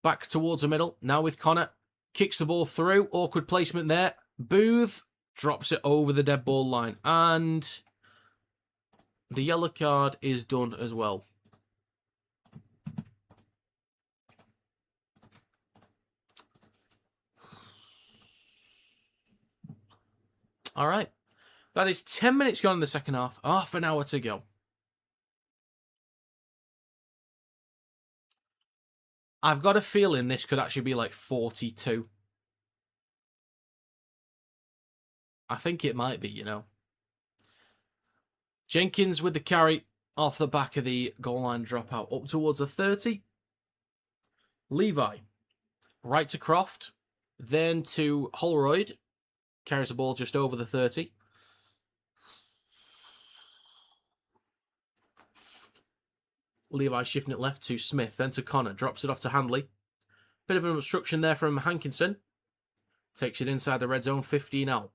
Back towards the middle. Now with Connor. Kicks the ball through. Awkward placement there. Booth drops it over the dead ball line. And the yellow card is done as well. All right. That is 10 minutes gone in the second half. Half an hour to go. I've got a feeling this could actually be like 42. I think it might be, you know. Jenkins with the carry off the back of the goal line dropout up towards the 30. Levi, right to Croft, then to Holroyd. Carries the ball just over the 30. Levi shifting it left to Smith, then to Connor. Drops it off to Handley. Bit of an obstruction there from Hankinson. Takes it inside the red zone, 15 out.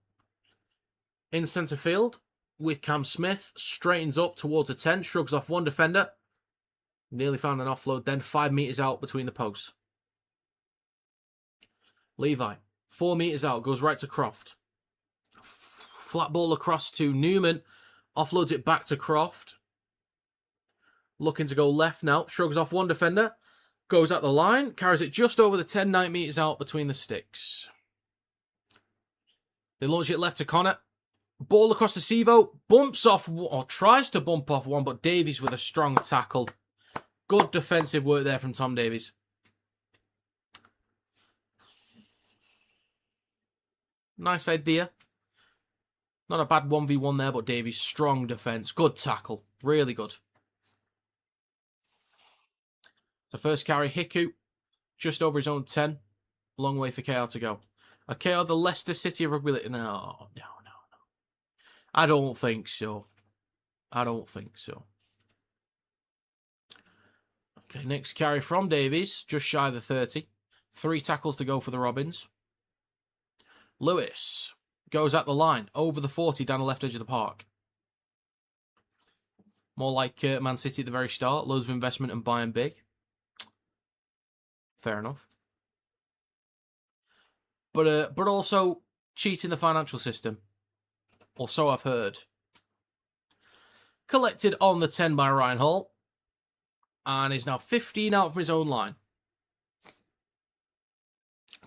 In centre field with Cam Smith. Straightens up towards a 10. Shrugs off one defender. Nearly found an offload, then 5 metres out between the posts. Levi, 4 metres out, goes right to Croft. Flat ball across to Newman. Offloads it back to Croft. Looking to go left now. Shrugs off one defender. Goes at the line. Carries it just over the 10, 9 metres out between the sticks. They launch it left to Connor. Ball across to Sevo. Bumps off, or tries to bump off one, but Davies with a strong tackle. Good defensive work there from Tom Davies. Nice idea. Not a bad 1v1 there, but Davies, strong defence. Good tackle. Really good. The first carry, Hiku, just over his own 10. Long way for KL to go. Okay, or the Leicester City Rugby League? No. I don't think so. Okay, next carry from Davies, just shy of the 30. 3 tackles to go for the Robins. Lewis goes at the line, over the 40, down the left edge of the park. More like Man City at the very start. Loads of investment and buying big. Fair enough. But also cheating the financial system. Or so I've heard. Collected on the 10 by Ryan Hall. And is now 15 out from his own line.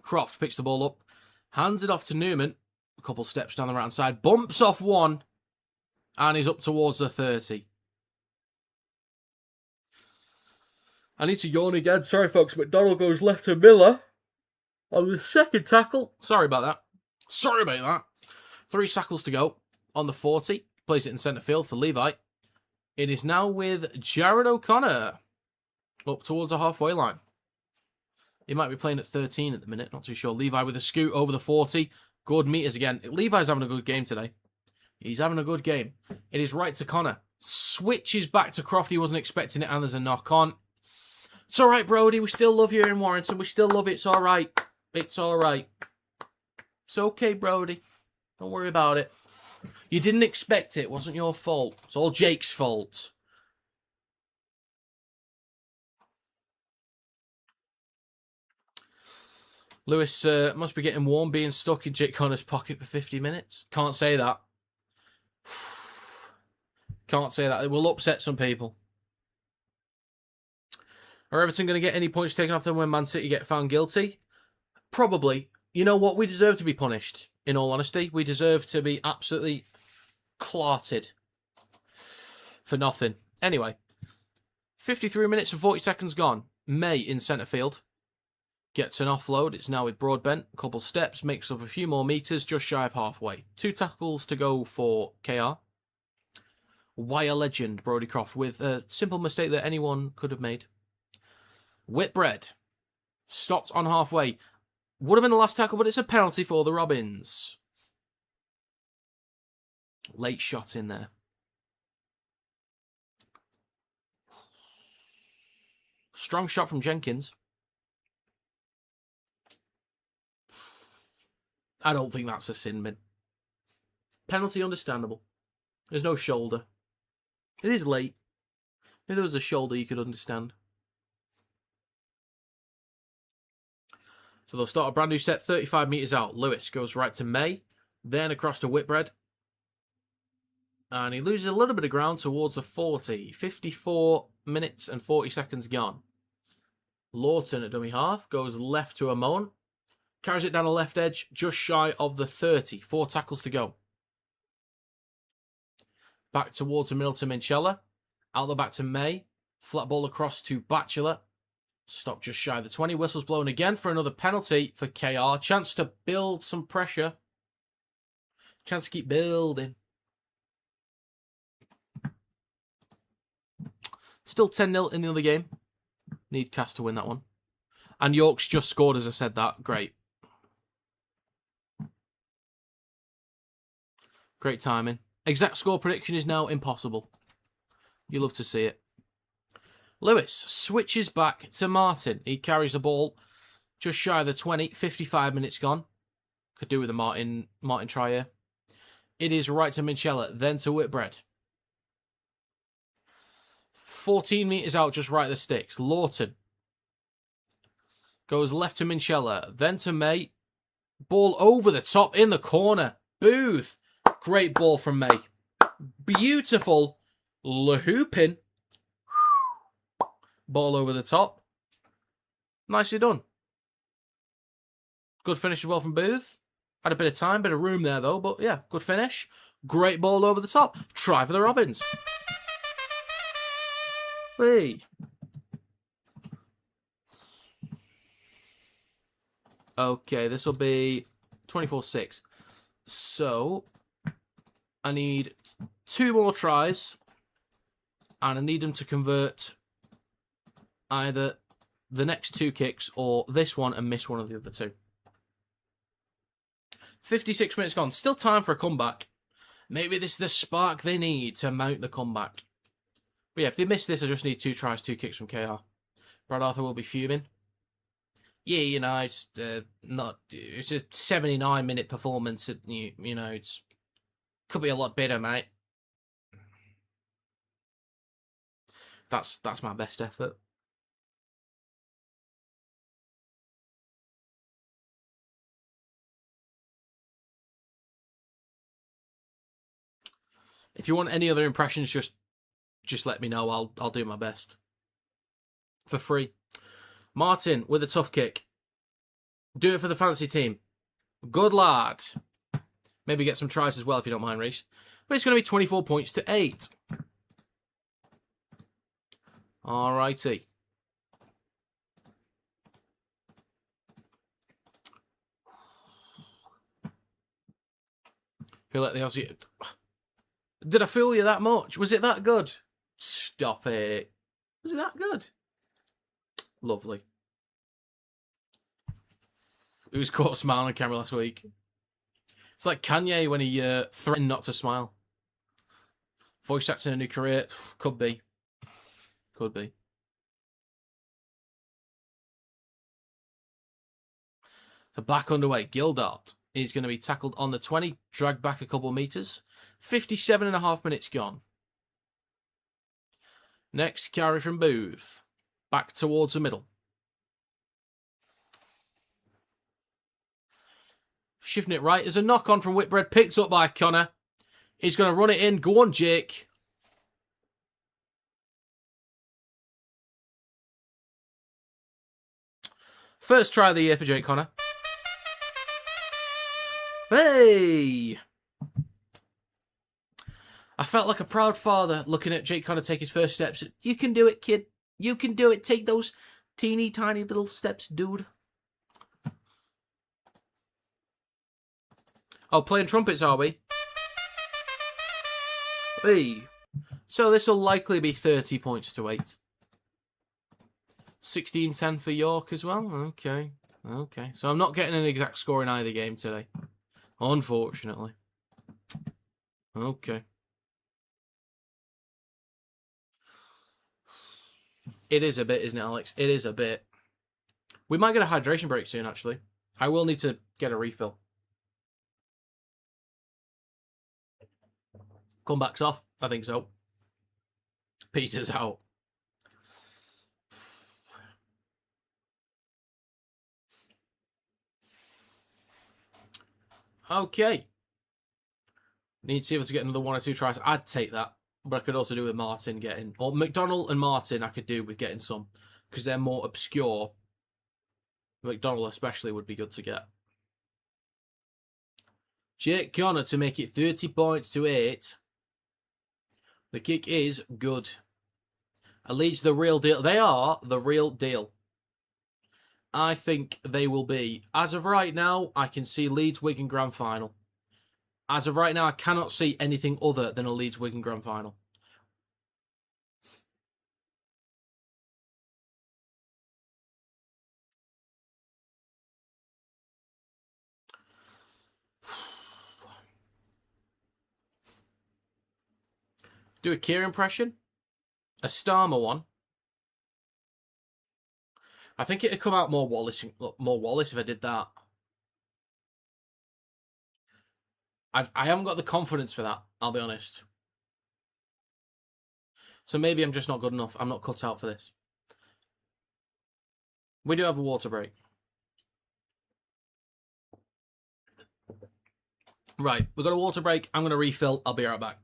Croft picks the ball up. Hands it off to Newman. A couple steps down the right-hand side. Bumps off one. And he's up towards the 30. I need to yawn again. Sorry, folks. McDonald goes left to Miller on the second tackle. Sorry about that. 3 tackles to go on the 40. Plays it in centre field for Levi. It is now with Jared O'Connor up towards the halfway line. He might be playing at 13 at the minute. Not too sure. Levi with a scoot over the 40. Good meters again. Levi's having a good game today. He's having a good game. It is right to Connor. Switches back to Croft. He wasn't expecting it, and there's a knock on. It's all right, Brody. We still love you in Warrington. We still love it. It's all right. It's all right. It's okay, Brody. Don't worry about it. You didn't expect it. It wasn't your fault. It's all Jake's fault. Lewis must be getting warm being stuck in Jake Connor's pocket for 50 minutes. Can't say that. Can't say that. It will upset some people. Are Everton going to get any points taken off them when Man City get found guilty? Probably. You know what? We deserve to be punished, in all honesty. We deserve to be absolutely clarted for nothing. Anyway, 53 minutes and 40 seconds gone. May in centre field. Gets an offload. It's now with Broadbent. A couple steps. Makes up a few more metres. Just shy of halfway. 2 tackles to go for KR. Wire legend, Brodie Croft, with a simple mistake that anyone could have made. Whitbread. Stopped on halfway. Would have been the last tackle, but it's a penalty for the Robins. Late shot in there. Strong shot from Jenkins. I don't think that's a sin bin. Penalty understandable. There's no shoulder. It is late. If there was a shoulder, you could understand. So they'll start a brand new set 35 metres out. Lewis goes right to May. Then across to Whitbread. And he loses a little bit of ground towards the 40. 54 minutes and 40 seconds gone. Lawton at dummy half. Goes left to Amon. Carries it down the left edge. Just shy of the 30. 4 tackles to go. Back towards the middle to Minchella. Out the back to May. Flat ball across to Batchelor. Stop just shy of the 20. Whistle's blown again for another penalty for KR. Chance to build some pressure. Chance to keep building. Still 10-0 in the other game. Need Cast to win that one. And York's just scored as I said that. Great. Great timing. Exact score prediction is now impossible. You love to see it. Lewis switches back to Martin. He carries the ball just shy of the 20. 55 minutes gone. Could do with a Martin try here. It is right to Minchella, then to Whitbread. 14 metres out, just right of the sticks. Lawton goes left to Minchella, then to May. Ball over the top in the corner. Booth. Great ball from May. Beautiful LaHoopin. Ball over the top. Nicely done. Good finish as well from Booth. Had a bit of time, bit of room there though, but yeah, good finish. Great ball over the top. Try for the Robins. Hey. Okay, this will be 24-6. So, I need 2 more tries. And I need them to convert either the next 2 kicks or this one and miss one of the other 2. 56 minutes gone. Still time for a comeback. Maybe this is the spark they need to mount the comeback. But yeah, if they miss this, I just need 2 tries, 2 kicks from KR. Brad Arthur will be fuming. Yeah, you know, it's it's a 79-minute performance. You know, it's could be a lot better, mate. That's my best effort. If you want any other impressions, just let me know. I'll do my best. For free. Martin with a tough kick. Do it for the fantasy team. Good lad. Maybe get some tries as well if you don't mind, Reese. But it's going to be 24 points to 8. Alrighty. Who let the Aussie... Did I fool you that much? Was it that good? Stop it. Was it that good? Lovely. He was caught smiling on camera last week. It's like Kanye when he threatened not to smile. Voice acting in a new career. Could be. Could be. So back underway. Gildart is going to be tackled on the 20. Dragged back a couple of metres. 57.5 minutes gone. Next carry from Booth. Back towards the middle. Shifting it right. There's a knock-on from Whitbread. Picked up by Connor. He's going to run it in. Go on, Jake. First try of the year for Jake Connor. Hey! I felt like a proud father looking at Jake Connor take his first steps. You can do it, kid. You can do it. Take those teeny tiny little steps, dude. Oh, playing trumpets, are we? Hey. So this will likely be 30 points to 8. 16-10 for York as well. Okay. Okay. So I'm not getting an exact score in either game today. Unfortunately. Okay. It is a bit, isn't it, Alex? It is a bit. We might get a hydration break soon, actually. I will need to get a refill. Comeback's off? I think so. Peter's out. Okay. Need to see if I can get another 1 or 2 tries. I'd take that. But I could also do with Martin getting... Or McDonald and Martin I could do with getting some. Because they're more obscure. McDonald especially would be good to get. Jake Connor to make it 30 points to 8. The kick is good. Leeds the real deal. They are the real deal. I think they will be. As of right now, I can see Leeds Wigan Grand Final. As of right now, I cannot see anything other than a Leeds Wigan Grand Final. Do a Keir impression. A Starmer one. I think it'd come out more Wallace if I did that. I haven't got the confidence for that, I'll be honest. So maybe I'm just not good enough. I'm not cut out for this. We do have a water break. Right, we've got a water break. I'm going to refill. I'll be right back.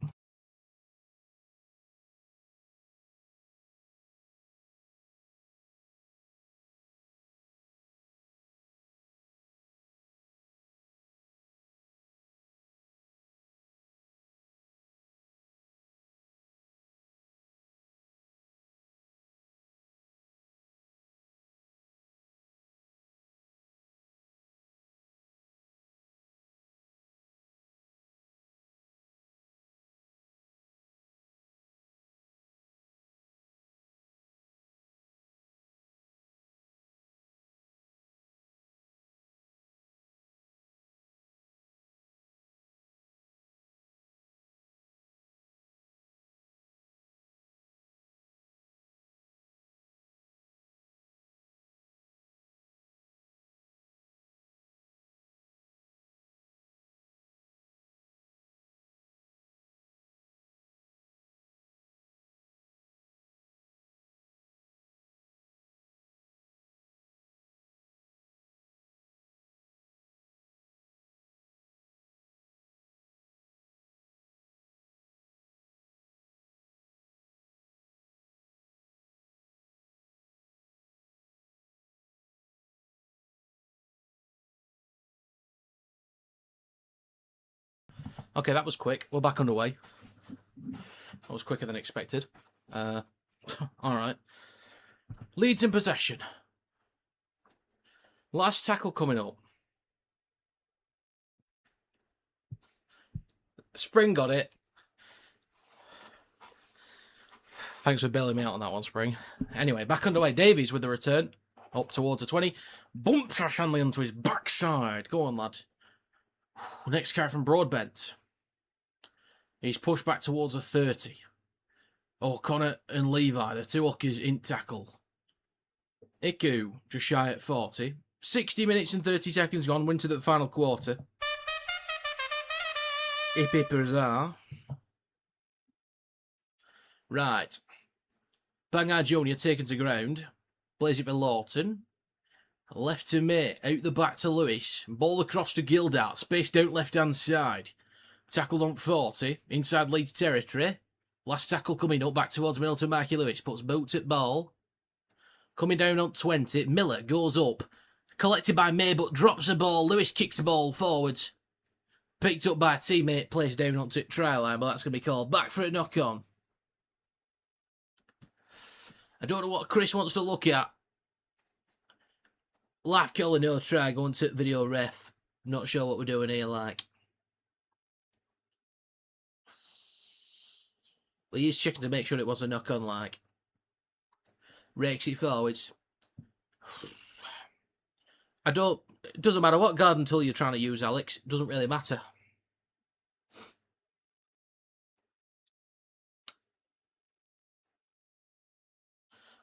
Okay, that was quick. We're back underway. That was quicker than expected. All right. Leeds in possession. Last tackle coming up. Spring got it. Thanks for bailing me out on that one, Spring. Anyway, back underway. Davies with the return. Up towards the 20. Bumps Hanley onto his backside. Go on, lad. Next carry from Broadbent. He's pushed back towards the 30. O'Connor and Levi, the two hookers in tackle. Iku, just shy at 40. 60 minutes and 30 seconds gone. We're into the final quarter. Hip hip huzzah. Right. Bangar Jr. taken to ground. Plays it for Lawton. Left to May. Out the back to Lewis. Ball across to Gildart. Spaced out left-hand side. Tackled on 40. Inside Leeds territory. Last tackle coming up. Back towards middle to Mikey Lewis. Puts boots at ball. Coming down on 20. Miller goes up. Collected by May but drops the ball. Lewis kicks the ball forwards. Picked up by a teammate. Plays down onto try line. But that's going to be called back for a knock-on. I don't know what Chris wants to look at. Laugh, call, no try, going to video ref. Not sure what we're doing here, like. Well, he's checking to make sure it was a knock-on, like. Rakes it forwards. It doesn't matter what garden tool you're trying to use, Alex. It doesn't really matter.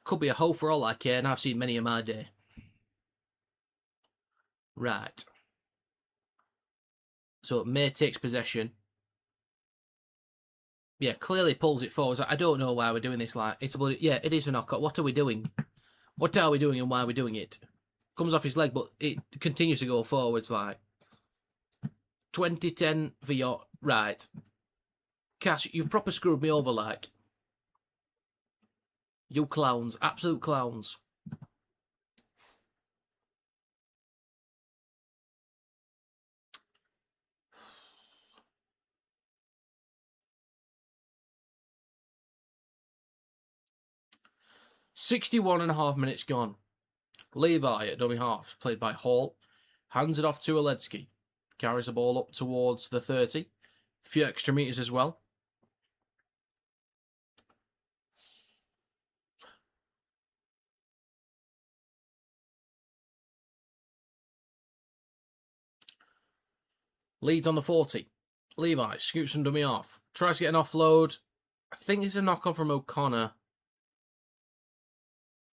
Could be a hoe for all I care, and I've seen many in my day. Right. So May takes possession. Yeah, clearly pulls it forwards. I don't know why we're doing this. Like, it's a bloody... Yeah, it is a knockout. What are we doing? What are we doing and why are we doing it? Comes off his leg, but it continues to go forwards, like. 2010 for your... Right. Cash, you've proper screwed me over, like. You clowns. Absolute clowns. .61.5 minutes gone. Levi at dummy half, played by Hall. Hands it off to Oledzki. Carries the ball up towards the 30. Few extra metres as well. Leeds on the 40. Levi scoots from dummy off. Tries to get an offload. I think it's a knock-on from O'Connor.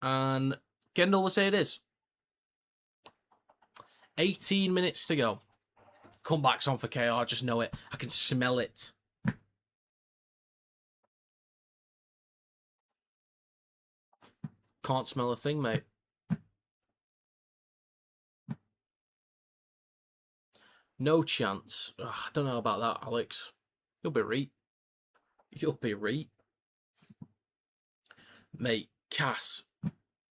And Kendall will say it is. 18 minutes to go. Comeback's on for KR, I just know it. I can smell it. Can't smell a thing, mate. No chance. Ugh, I don't know about that, Alex. You'll be right. You'll be right. Mate, Cass.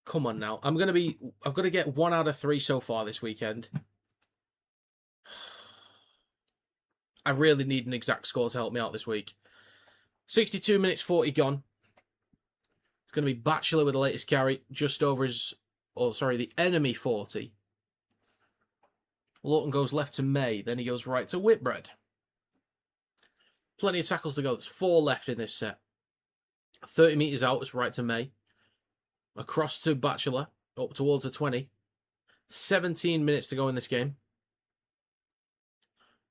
Come on now. I've got to get 1 out of 3 so far this weekend. I really need an exact score to help me out this week. 62 minutes 40 gone. It's going to be Batchelor with the latest carry. Just over his... Oh, sorry, the enemy 40. Lawton goes left to May. Then he goes right to Whitbread. Plenty of tackles to go. There's 4 left in this set. 30 metres out. It's right to May. Across to Batchelor. Up towards the 20. 17 minutes to go in this game.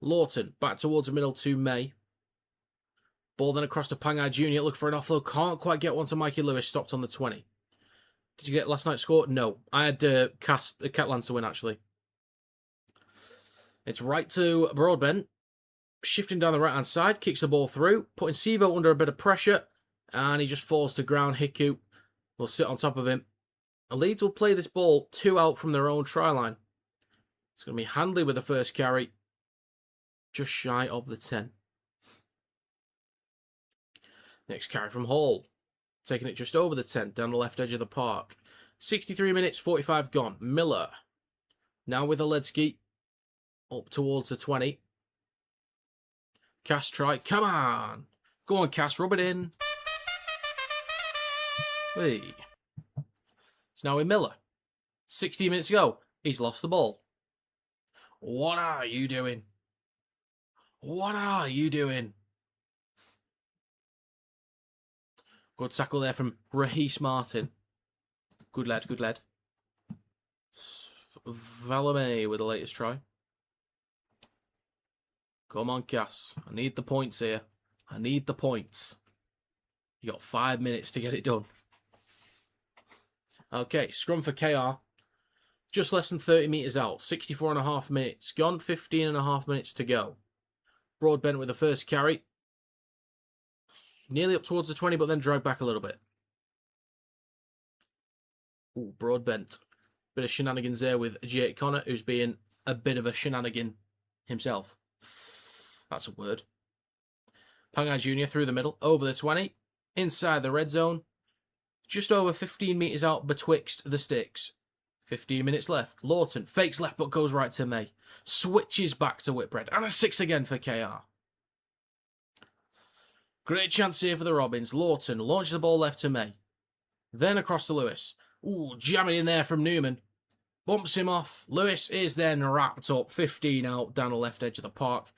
Lawton back towards the middle to May. Ball then across to Pangai Jr. Look for an offload. Can't quite get one to Mikey Lewis. Stopped on the 20. Did you get last night's score? No. I had Catlands to win, actually. It's right to Broadbent. Shifting down the right-hand side. Kicks the ball through. Putting Sivo under a bit of pressure. And he just falls to ground. Hiku will sit on top of him. And Leeds will play this ball 2 out from their own try line. It's going to be Handley with the first carry. Just shy of the 10. Next carry from Hall. Taking it just over the 10, down the left edge of the park. 63 minutes, 45 gone. Miller. Now with Oledzki. Up towards the 20. Cass try. Come on. Go on, Cass. Rub it in. Hey. It's now with Miller. 16 minutes ago. He's lost the ball. What are you doing? What are you doing? Good tackle there from Rahis Martin. Good lad, good lad. Valame with the latest try. Come on, Cass. I need the points here. I need the points. You got 5 minutes to get it done. Okay, scrum for KR. Just less than 30 metres out. 64.5 minutes. Gone. 15.5 minutes to go. Broadbent with the first carry. Nearly up towards the 20, but then dragged back a little bit. Ooh, Broadbent. Bit of shenanigans there with Jake Connor, who's being a bit of a shenanigan himself. That's a word. Pangai Jr. through the middle, over the 20. Inside the red zone. Just over 15 metres out betwixt the sticks. 15 minutes left. Lawton fakes left but goes right to May. Switches back to Whitbread. And a 6 again for KR. Great chance here for the Robins. Lawton launches the ball left to May. Then across to Lewis. Ooh, jamming in there from Newman. Bumps him off. Lewis is then wrapped up. 15 out down the left edge of the park.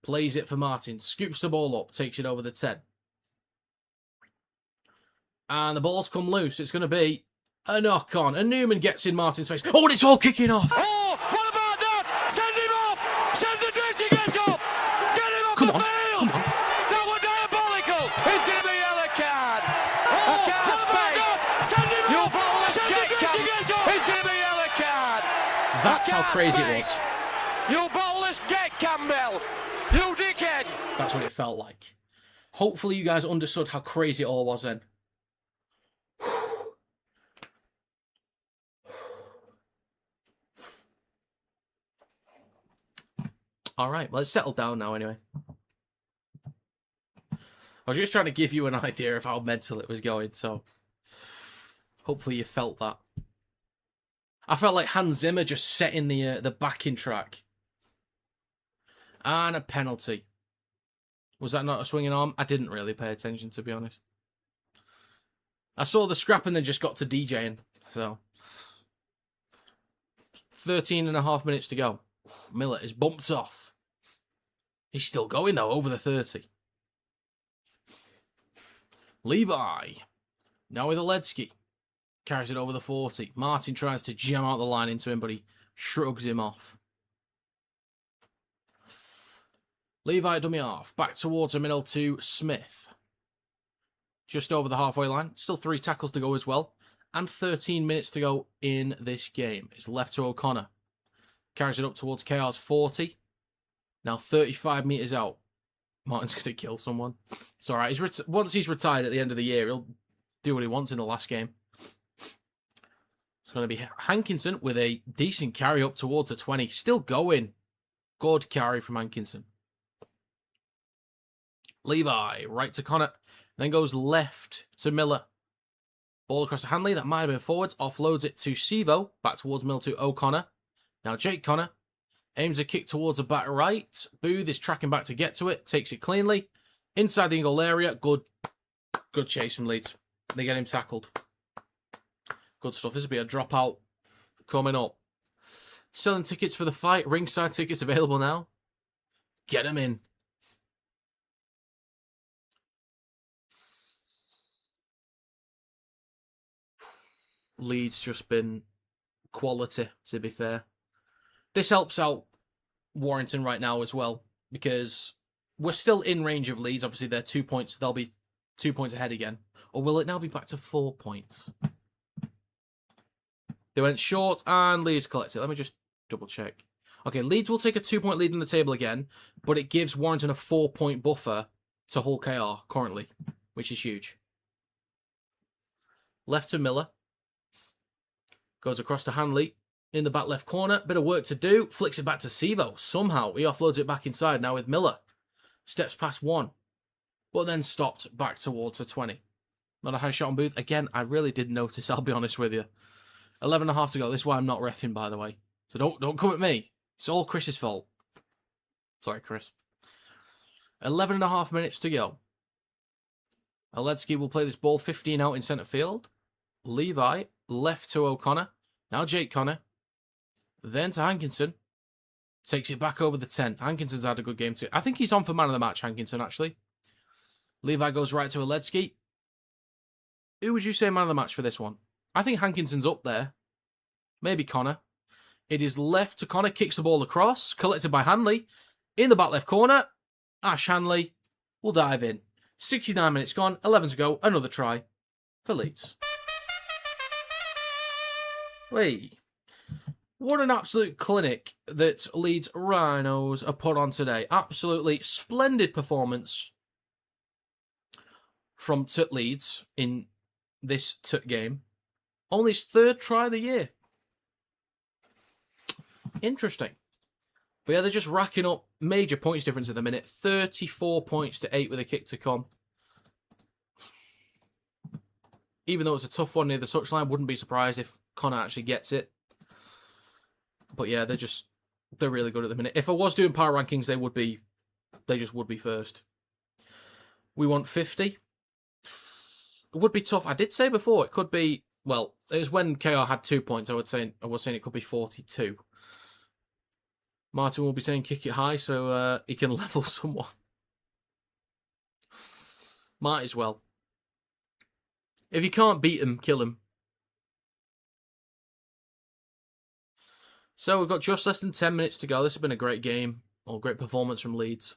Plays it for Martin. Scoops the ball up. Takes it over the 10. And the ball's come loose. It's going to be a knock on. And Newman gets in Martin's face. Oh, and it's all kicking off. Oh, what about that? Send him off! Send the drifting get up! Get him off Come the on, field! come on. That was diabolical! It's going to be a yellow card! Oh, a card space! Send him off! Send the drifting get up! It's going to be a yellow card! That's how crazy it was. You ballless get Campbell! You dickhead! That's what it felt like. Hopefully you guys understood how crazy it all was then. All right, well, it's settled down now anyway. I was just trying to give you an idea of how mental it was going, so hopefully you felt that. I felt like Hans Zimmer just setting the backing track. And a penalty. Was that not a swinging arm? I didn't really pay attention, to be honest. I saw the scrap and then just got to DJing, so 13.5 minutes to go. Miller is bumped off. He's still going, though, over the 30. Levi. Now with Aletsky. Carries it over the 40. Martin tries to jam out the line into him, but he shrugs him off. Levi dummy off. Back towards the middle to Smith. Just over the halfway line. Still 3 tackles to go as well. And 13 minutes to go in this game. It's left to O'Connor. Carries it up towards KR's 40. Now 35 metres out. Martin's going to kill someone. It's all right. Once he's retired at the end of the year, he'll do what he wants in the last game. It's going to be Hankinson with a decent carry up towards the 20. Still going. Good carry from Hankinson. Levi, right to Connor. Then goes left to Miller. Ball across to Hanley. That might have been forwards. Offloads it to Sivo. Back towards Miller to O'Connor. Now Jake Connor. Aims a kick towards the back right. Booth is tracking back to get to it. Takes it cleanly. Inside the goal area. Good chase from Leeds. They get him tackled. Good stuff. This will be a dropout coming up. Selling tickets for the fight. Ringside tickets available now. Get them in. Leeds just been quality, to be fair. This helps out Warrington right now as well, because we're still in range of Leeds. Obviously, they're 2 points. They'll be 2 points ahead again. Or will it now be back to 4 points? They went short and Leeds collected. Let me just double check. Okay, Leeds will take a 2-point lead in the table again, but it gives Warrington a 4-point buffer to Hull KR currently, which is huge. Left to Miller. Goes across to Hanley. In the back left corner, bit of work to do. Flicks it back to Sivo. Somehow, he offloads it back inside now with Miller. Steps past 1. But then stopped back towards the 20. Not a high shot on Booth. Again, I really did notice, I'll be honest with you. 11.5 to go. This is why I'm not reffing, by the way. So don't come at me. It's all Chris's fault. Sorry, Chris. 11.5 minutes to go. Aledzki will play this ball 15 out in centre field. Levi, left to O'Connor. Now Jake Connor. Then to Hankinson. Takes it back over the 10. Hankinson's had a good game too. I think he's on for man of the match, Hankinson, actually. Levi goes right to Aledzki. Who would you say man of the match for this one? I think Hankinson's up there. Maybe Connor. It is left to Connor. Kicks the ball across. Collected by Hanley. In the back left corner. Ash Hanley will dive in. 69 minutes gone. 11 to go. Another try for Leeds. Wait. What an absolute clinic that Leeds Rhinos are put on today. Absolutely splendid performance from Leeds in this game. Only his third try of the year. Interesting. But yeah, they're just racking up major points difference at the minute. 34 points to 8 with a kick to come. Even though it's a tough one near the touchline, wouldn't be surprised if Connor actually gets it. But yeah, they're really good at the minute. If I was doing power rankings, they just would be first. We want 50. It would be tough. I did say before it could be, well, it was when KR had 2 points. I was saying it could be 42. Martin will be saying kick it high so he can level someone. Might as well. If you can't beat him, kill him. So we've got just less than 10 minutes to go. This has been a great game. Or great performance from Leeds.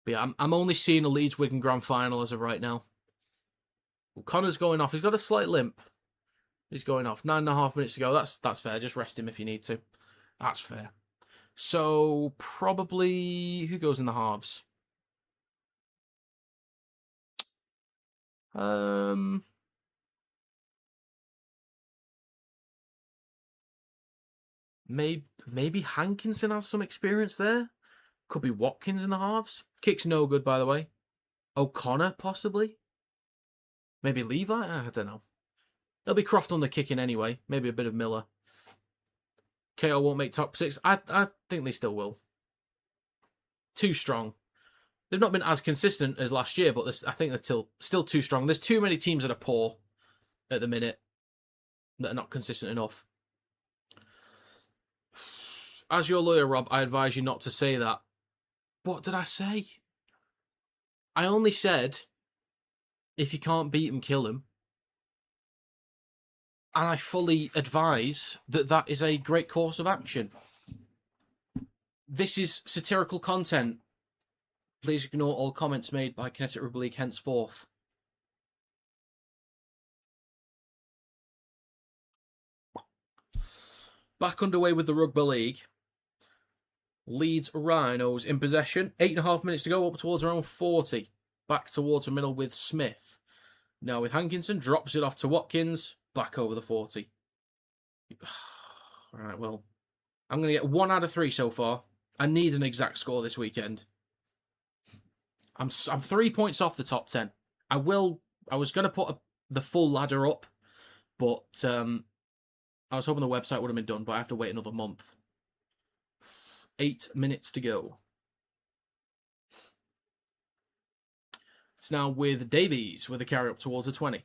But yeah, I'm only seeing a Leeds-Wigan grand final as of right now. Well, Connor's going off. He's got a slight limp. He's going off. 9.5 minutes to go. That's fair. Just rest him if you need to. That's fair. So, probably... Who goes in the halves? Maybe Hankinson has some experience there. Could be Watkins in the halves. Kick's no good, by the way. O'Connor, possibly. Maybe Levi? I don't know. There'll be Croft on the kicking anyway. Maybe a bit of Miller. KO won't make top 6. I think they still will. Too strong. They've not been as consistent as last year, but I think they're still too strong. There's too many teams that are poor at the minute that are not consistent enough. As your lawyer, Rob, I advise you not to say that. What did I say? I only said, if you can't beat him, kill him. And I fully advise that is a great course of action. This is satirical content. Please ignore all comments made by Kinetic Rugby League henceforth. Back underway with the Rugby League. Leeds Rhinos in possession. 8.5 minutes to go, up towards around 40. Back towards the middle with Smith. Now with Hankinson, drops it off to Watkins. Back over the 40. Right, well, I'm going to get 1 out of 3 so far. I need an exact score this weekend. I'm 3 points off the top 10. I was going to put the full ladder up, but I was hoping the website would have been done, but I have to wait another month. 8 minutes to go. It's now with Davies with a carry up towards the 20.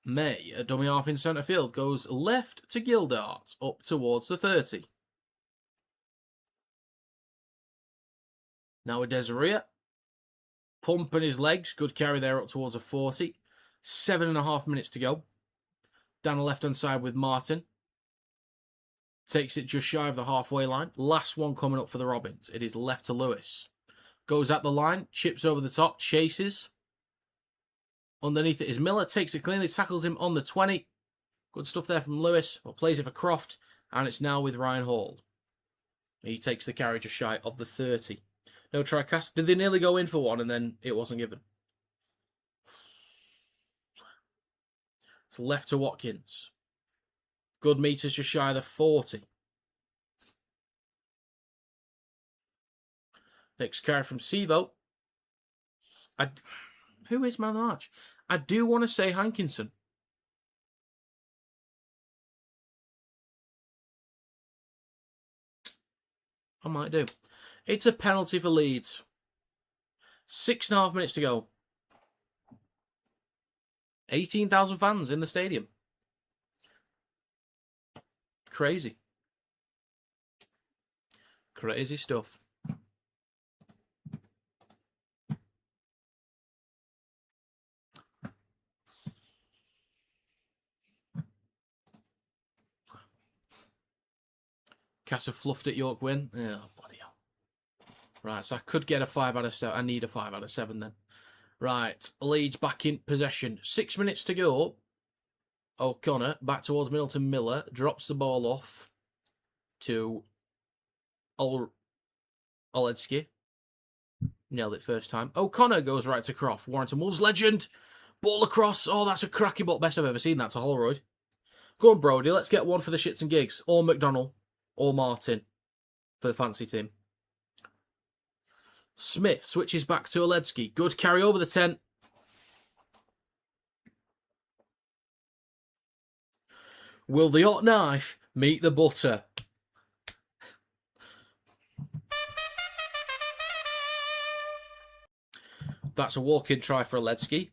May, a dummy half in centre field, goes left to Gildart, up towards the 30. Now with Desiree, pumping his legs, good carry there up towards a 40. 7.5 minutes to go. Down the left-hand side with Martin. Takes it just shy of the halfway line. Last one coming up for the Robins. It is left to Lewis. Goes at the line, chips over the top, chases. Underneath it is Miller, takes it cleanly, tackles him on the 20. Good stuff there from Lewis. Well, plays it for Croft, and it's now with Ryan Hall. He takes the carry just shy of the 30. No try cast. Did they nearly go in for one, and then it wasn't given? It's left to Watkins. Good meters just shy of the 40. Next carry from Sevo. Who is man of the match? I do want to say Hankinson. I might do. It's a penalty for Leeds. 6.5 minutes to go. 18,000 fans in the stadium. Crazy. Crazy stuff. Cass have fluffed at York win. Oh, bloody hell. Right, so I could get a 5 out of 7. I need a 5 out of 7 then. Right, Leeds back in possession. 6 minutes to go. O'Connor back towards Middleton Miller. Drops the ball off to Oledsky. Nailed it first time. O'Connor goes right to Croft. Warrington Wolves legend. Ball across. Oh, that's a cracking ball. Best I've ever seen that to Holroyd. Go on, Brody. Let's get one for the shits and gigs. Or McDonald. Or Martin. For the fancy team. Smith switches back to Oledsky. Good carry over the 10. Will the hot knife meet the butter? That's a walk-in try for Oledsky.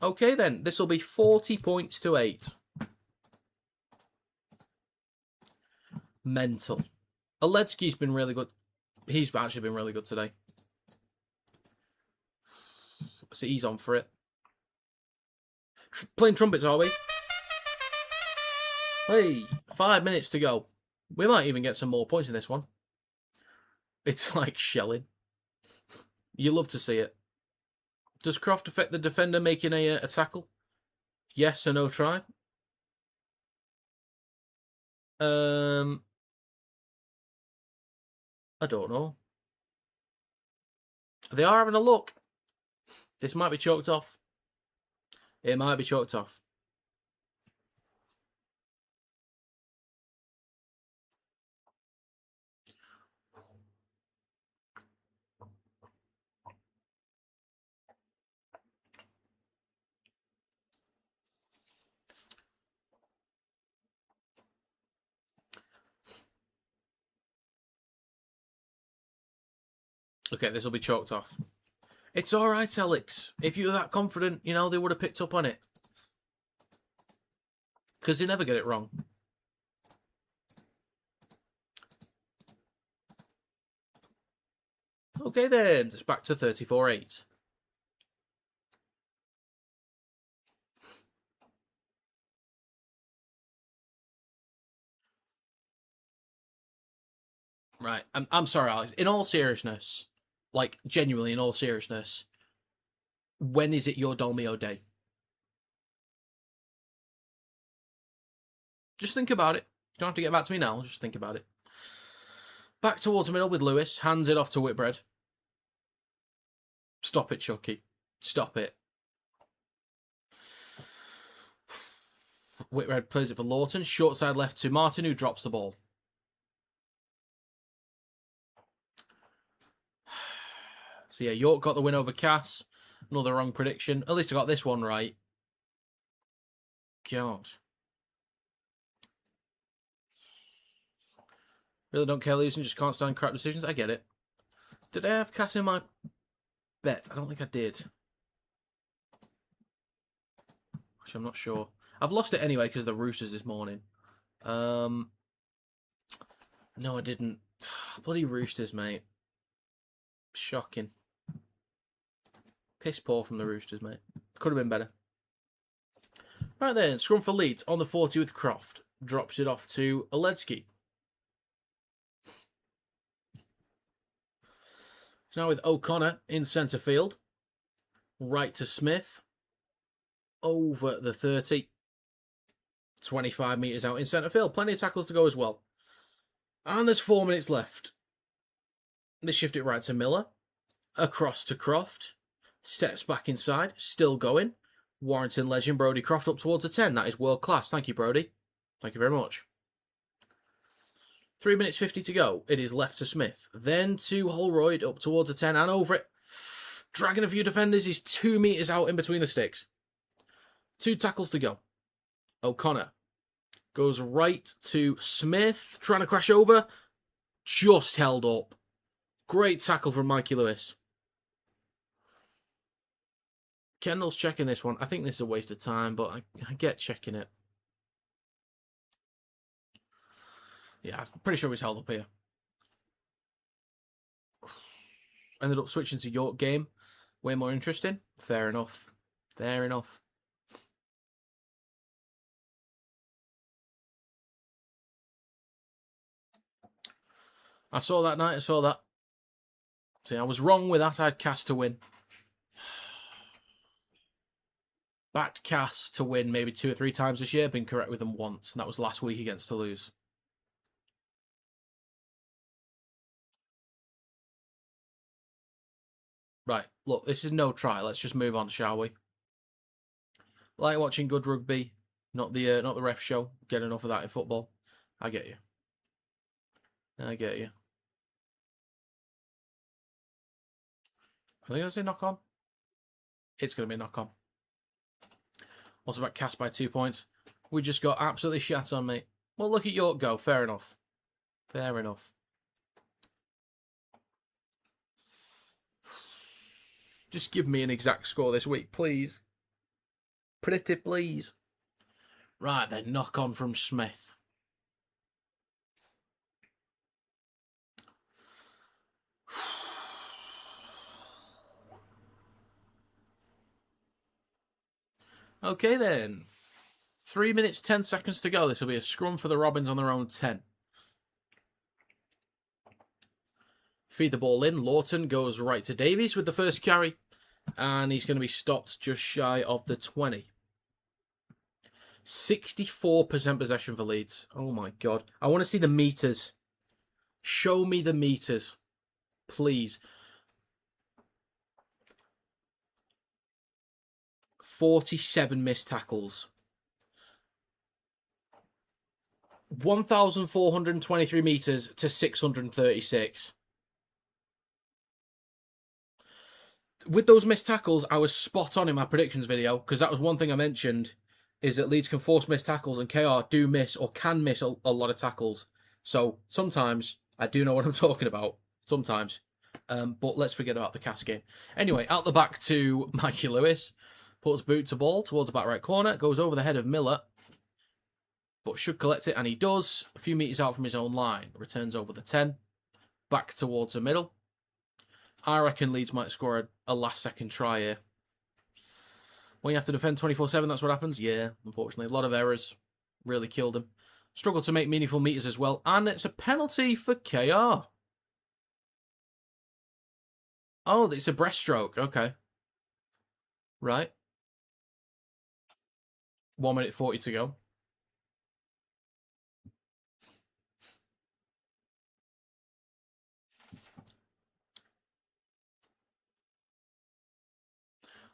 Okay then, this will be 40 points to 8. Mental. Oledsky's been really good. He's actually been really good today. So he's on for it. Playing trumpets, are we? Hey, 5 minutes to go. We might even get some more points in this one. It's like shelling. You love to see it. Does Croft affect the defender making a tackle? Yes or no try? I don't know. They are having a look. This might be chalked off. It might be chalked off. Okay, this will be chalked off. It's all right, Alex. If you were that confident, you know, they would have picked up on it. Because they never get it wrong. Okay then, it's back to 34-8. Right, I'm sorry, Alex. In all seriousness, like genuinely in all seriousness, when is it your Dolmio day? Just think about it. You don't have to get back to me now. Just think about it. Back towards the middle with Lewis. Hands it off to Whitbread. Stop it, Chucky. Stop it. Whitbread plays it for Lawton. Short side left to Martin, who drops the ball. So yeah, York got the win over Cass. Another wrong prediction. At least I got this one right. God. Really don't care losing, just can't stand crap decisions. I get it. Did I have Cass in my bet? I don't think I did. Actually, I'm not sure. I've lost it anyway because of the Roosters this morning. No, I didn't. Bloody Roosters, mate. Shocking. Piss poor from the Roosters, mate. Could have been better. Right then, scrum for Leeds on the 40 with Croft. Drops it off to Oledsky. Now with O'Connor in centre field. Right to Smith. Over the 30. 25 metres out in centre field. Plenty of tackles to go as well. And there's 4 minutes left. They shift it right to Miller. Across to Croft. Steps back inside. Still going. Warrington legend Brodie Croft up towards the 10. That is world class. Thank you, Brodie. Thank you very much. 3 minutes 50 to go. It is left to Smith. Then to Holroyd up towards the 10 and over it. Dragging a few defenders. He's 2 metres out in between the sticks. 2 tackles to go. O'Connor. Goes right to Smith. Trying to crash over. Just held up. Great tackle from Mikey Lewis. Kendall's checking this one. I think this is a waste of time, but I get checking it. Yeah, I'm pretty sure he's held up here. Ended up switching to York game. Way more interesting. Fair enough. Fair enough. I saw that night. I saw that. See, I was wrong with that. I had Cass to win. Backed Cass to win maybe 2 or 3 times this year. Been correct with them once. And that was last week against Toulouse. Right, look, this is no try. Let's just move on, shall we? Like watching good rugby, not the ref show. Get enough of that in football. I get you. I get you. Are they going to say knock on? It's going to be knock on. Also back cast by 2 points. We just got absolutely shat on, mate. Well, look at York go. Fair enough. Fair enough. Just give me an exact score this week, please. Pretty please. Right then, knock on from Smith. Okay then. 3 minutes, 10 seconds to go. This will be a scrum for the Robins on their own 10. Feed the ball in. Lawton goes right to Davies with the first carry. And he's going to be stopped just shy of the 20. 64% possession for Leeds. Oh my God. I want to see the meters. Show me the meters. Please. 47 missed tackles. 1,423 meters to 636. With those missed tackles, I was spot on in my predictions video, because that was one thing I mentioned, is that Leeds can force missed tackles, and KR do miss, or can miss, a lot of tackles. So, sometimes, I do know what I'm talking about. Sometimes. But let's forget about the cast game. Anyway, out the back to Mikey Lewis. Puts boot to ball towards the back right corner. Goes over the head of Miller. But should collect it, and he does. A few metres out from his own line. Returns over the 10. Back towards the middle. I reckon Leeds might score a last-second try here. When you have to defend 24/7, that's what happens. Yeah, unfortunately. A lot of errors. Really killed him. Struggled to make meaningful meters as well. And it's a penalty for KR. Oh, it's a breaststroke. Okay. Right. 1 minute 40 to go.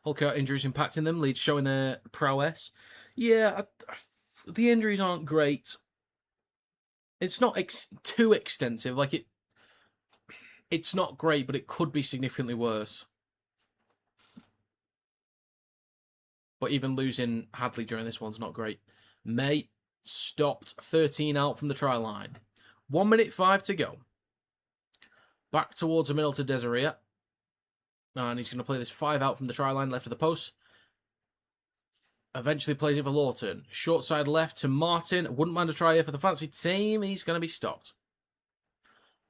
Hulk-out injuries impacting them. Leeds showing their prowess. Yeah, the injuries aren't great. It's not too extensive. Like, it's not great, but it could be significantly worse. But even losing Hadley during this one's not great. May stopped 13 out from the try line. 1 minute 5 to go. Back towards the middle to Desiree. And he's going to play this 5 out from the try line left of the post. Eventually plays it for Lawton. Short side left to Martin. Wouldn't mind a try here for the fancy team. He's going to be stopped.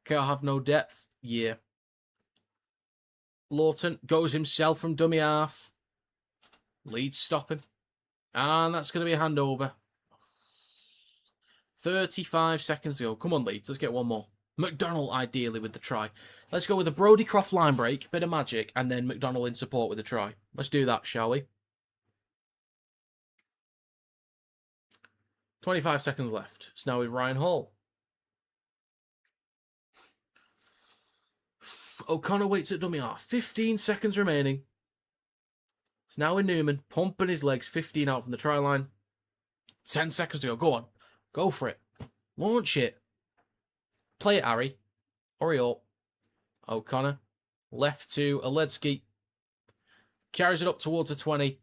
Okay, I'll have no depth. Yeah. Lawton goes himself from dummy half. Leeds stop him. And that's going to be a handover. 35 seconds to go. Come on, Leeds. Let's get one more. McDonald ideally with the try. Let's go with a Brodie Croft line break, bit of magic, and then McDonald in support with a try. Let's do that, shall we? 25 seconds left. It's now with Ryan Hall. O'Connor waits at dummy half. 15 seconds remaining. It's now with Newman, pumping his legs, 15 out from the try line. 10 seconds to go. Go on. Go for it. Launch it. Play it, Harry. Hurry up. O'Connor. Left to Aledzki. Carries it up towards the 20.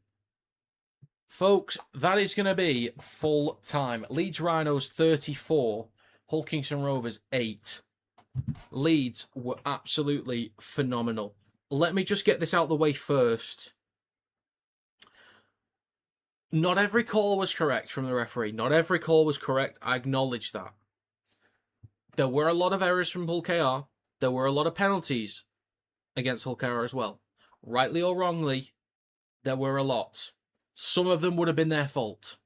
Folks, that is going to be full time. Leeds Rhinos 34, Hull Kingston Rovers 8. Leeds were absolutely phenomenal. Let me just get this out of the way first. Not every call was correct from the referee. Not every call was correct. I acknowledge that. There were a lot of errors from Hull KR. There were a lot of penalties against Hull KR as well. Rightly or wrongly, there were a lot. Some of them would have been their fault.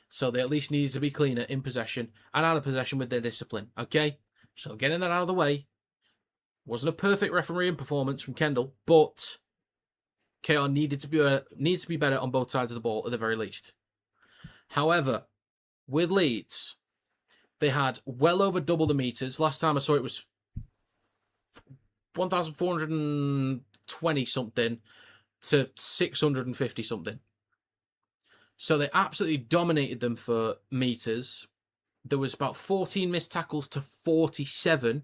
So they at least needed to be cleaner in possession and out of possession with their discipline. Okay? So getting that out of the way. Wasn't a perfect refereeing performance from Kendall, but KR needs to be better on both sides of the ball at the very least. However, with Leeds, they had well over double the meters. Last time I saw it was 1,420 something to 650 something. So they absolutely dominated them for meters. There was about 14 missed tackles to 47,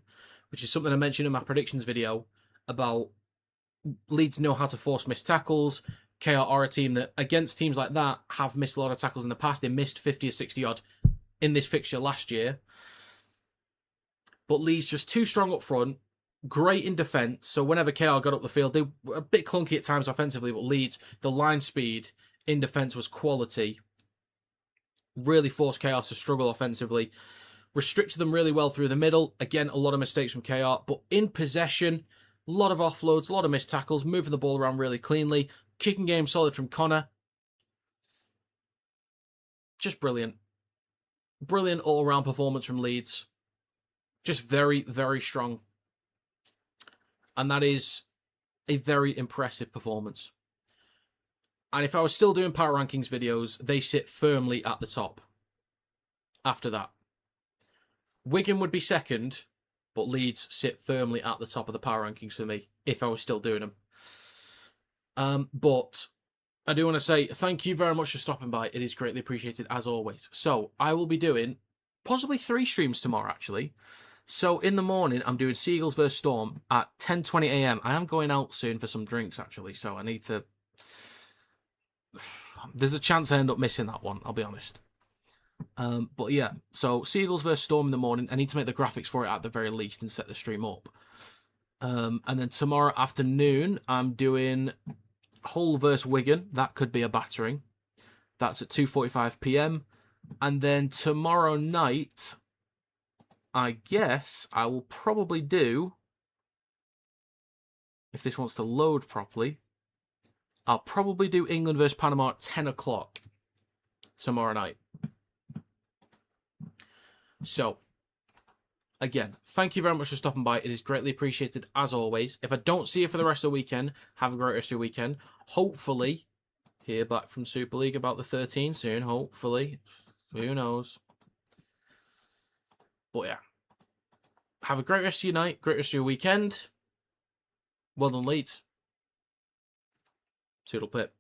which is something I mentioned in my predictions video about Leeds know how to force missed tackles. KR are a team that, against teams like that, have missed a lot of tackles in the past. They missed 50 or 60 odd in this fixture last year. But Leeds just too strong up front, great in defence. So whenever KR got up the field, they were a bit clunky at times offensively, but Leeds, the line speed in defence was quality. Really forced KR to struggle offensively. Restricted them really well through the middle. Again, a lot of mistakes from KR, but in possession, a lot of offloads, a lot of missed tackles, moving the ball around really cleanly. Kicking game solid from Connor. Just brilliant. Brilliant all-around performance from Leeds. Just very, very strong. And that is a very impressive performance. And if I was still doing power rankings videos, they sit firmly at the top. After that. Wigan would be second, but Leeds sit firmly at the top of the power rankings for me, if I was still doing them. But I do want to say thank you very much for stopping by. It is greatly appreciated, as always. So, I will be doing possibly 3 streams tomorrow, actually. So, in the morning, I'm doing Seagulls vs Storm at 10:20 a.m. I am going out soon for some drinks, actually, so I need to... There's a chance I end up missing that one, I'll be honest. But yeah, so Seagulls vs Storm in the morning. I need to make the graphics for it at the very least and set the stream up. And then tomorrow afternoon, I'm doing Hull vs Wigan. That could be a battering. That's at 2:45 p.m. And then tomorrow night, I guess I will probably do, if this wants to load properly, I'll probably do England vs Panama at 10 o'clock tomorrow night. So, again, thank you very much for stopping by. It is greatly appreciated, as always. If I don't see you for the rest of the weekend, have a great rest of your weekend. Hopefully, hear back from Super League about the 13 soon. Hopefully. Who knows? But yeah. Have a great rest of your night. Great rest of your weekend. Well done, Leeds. Toodle pip.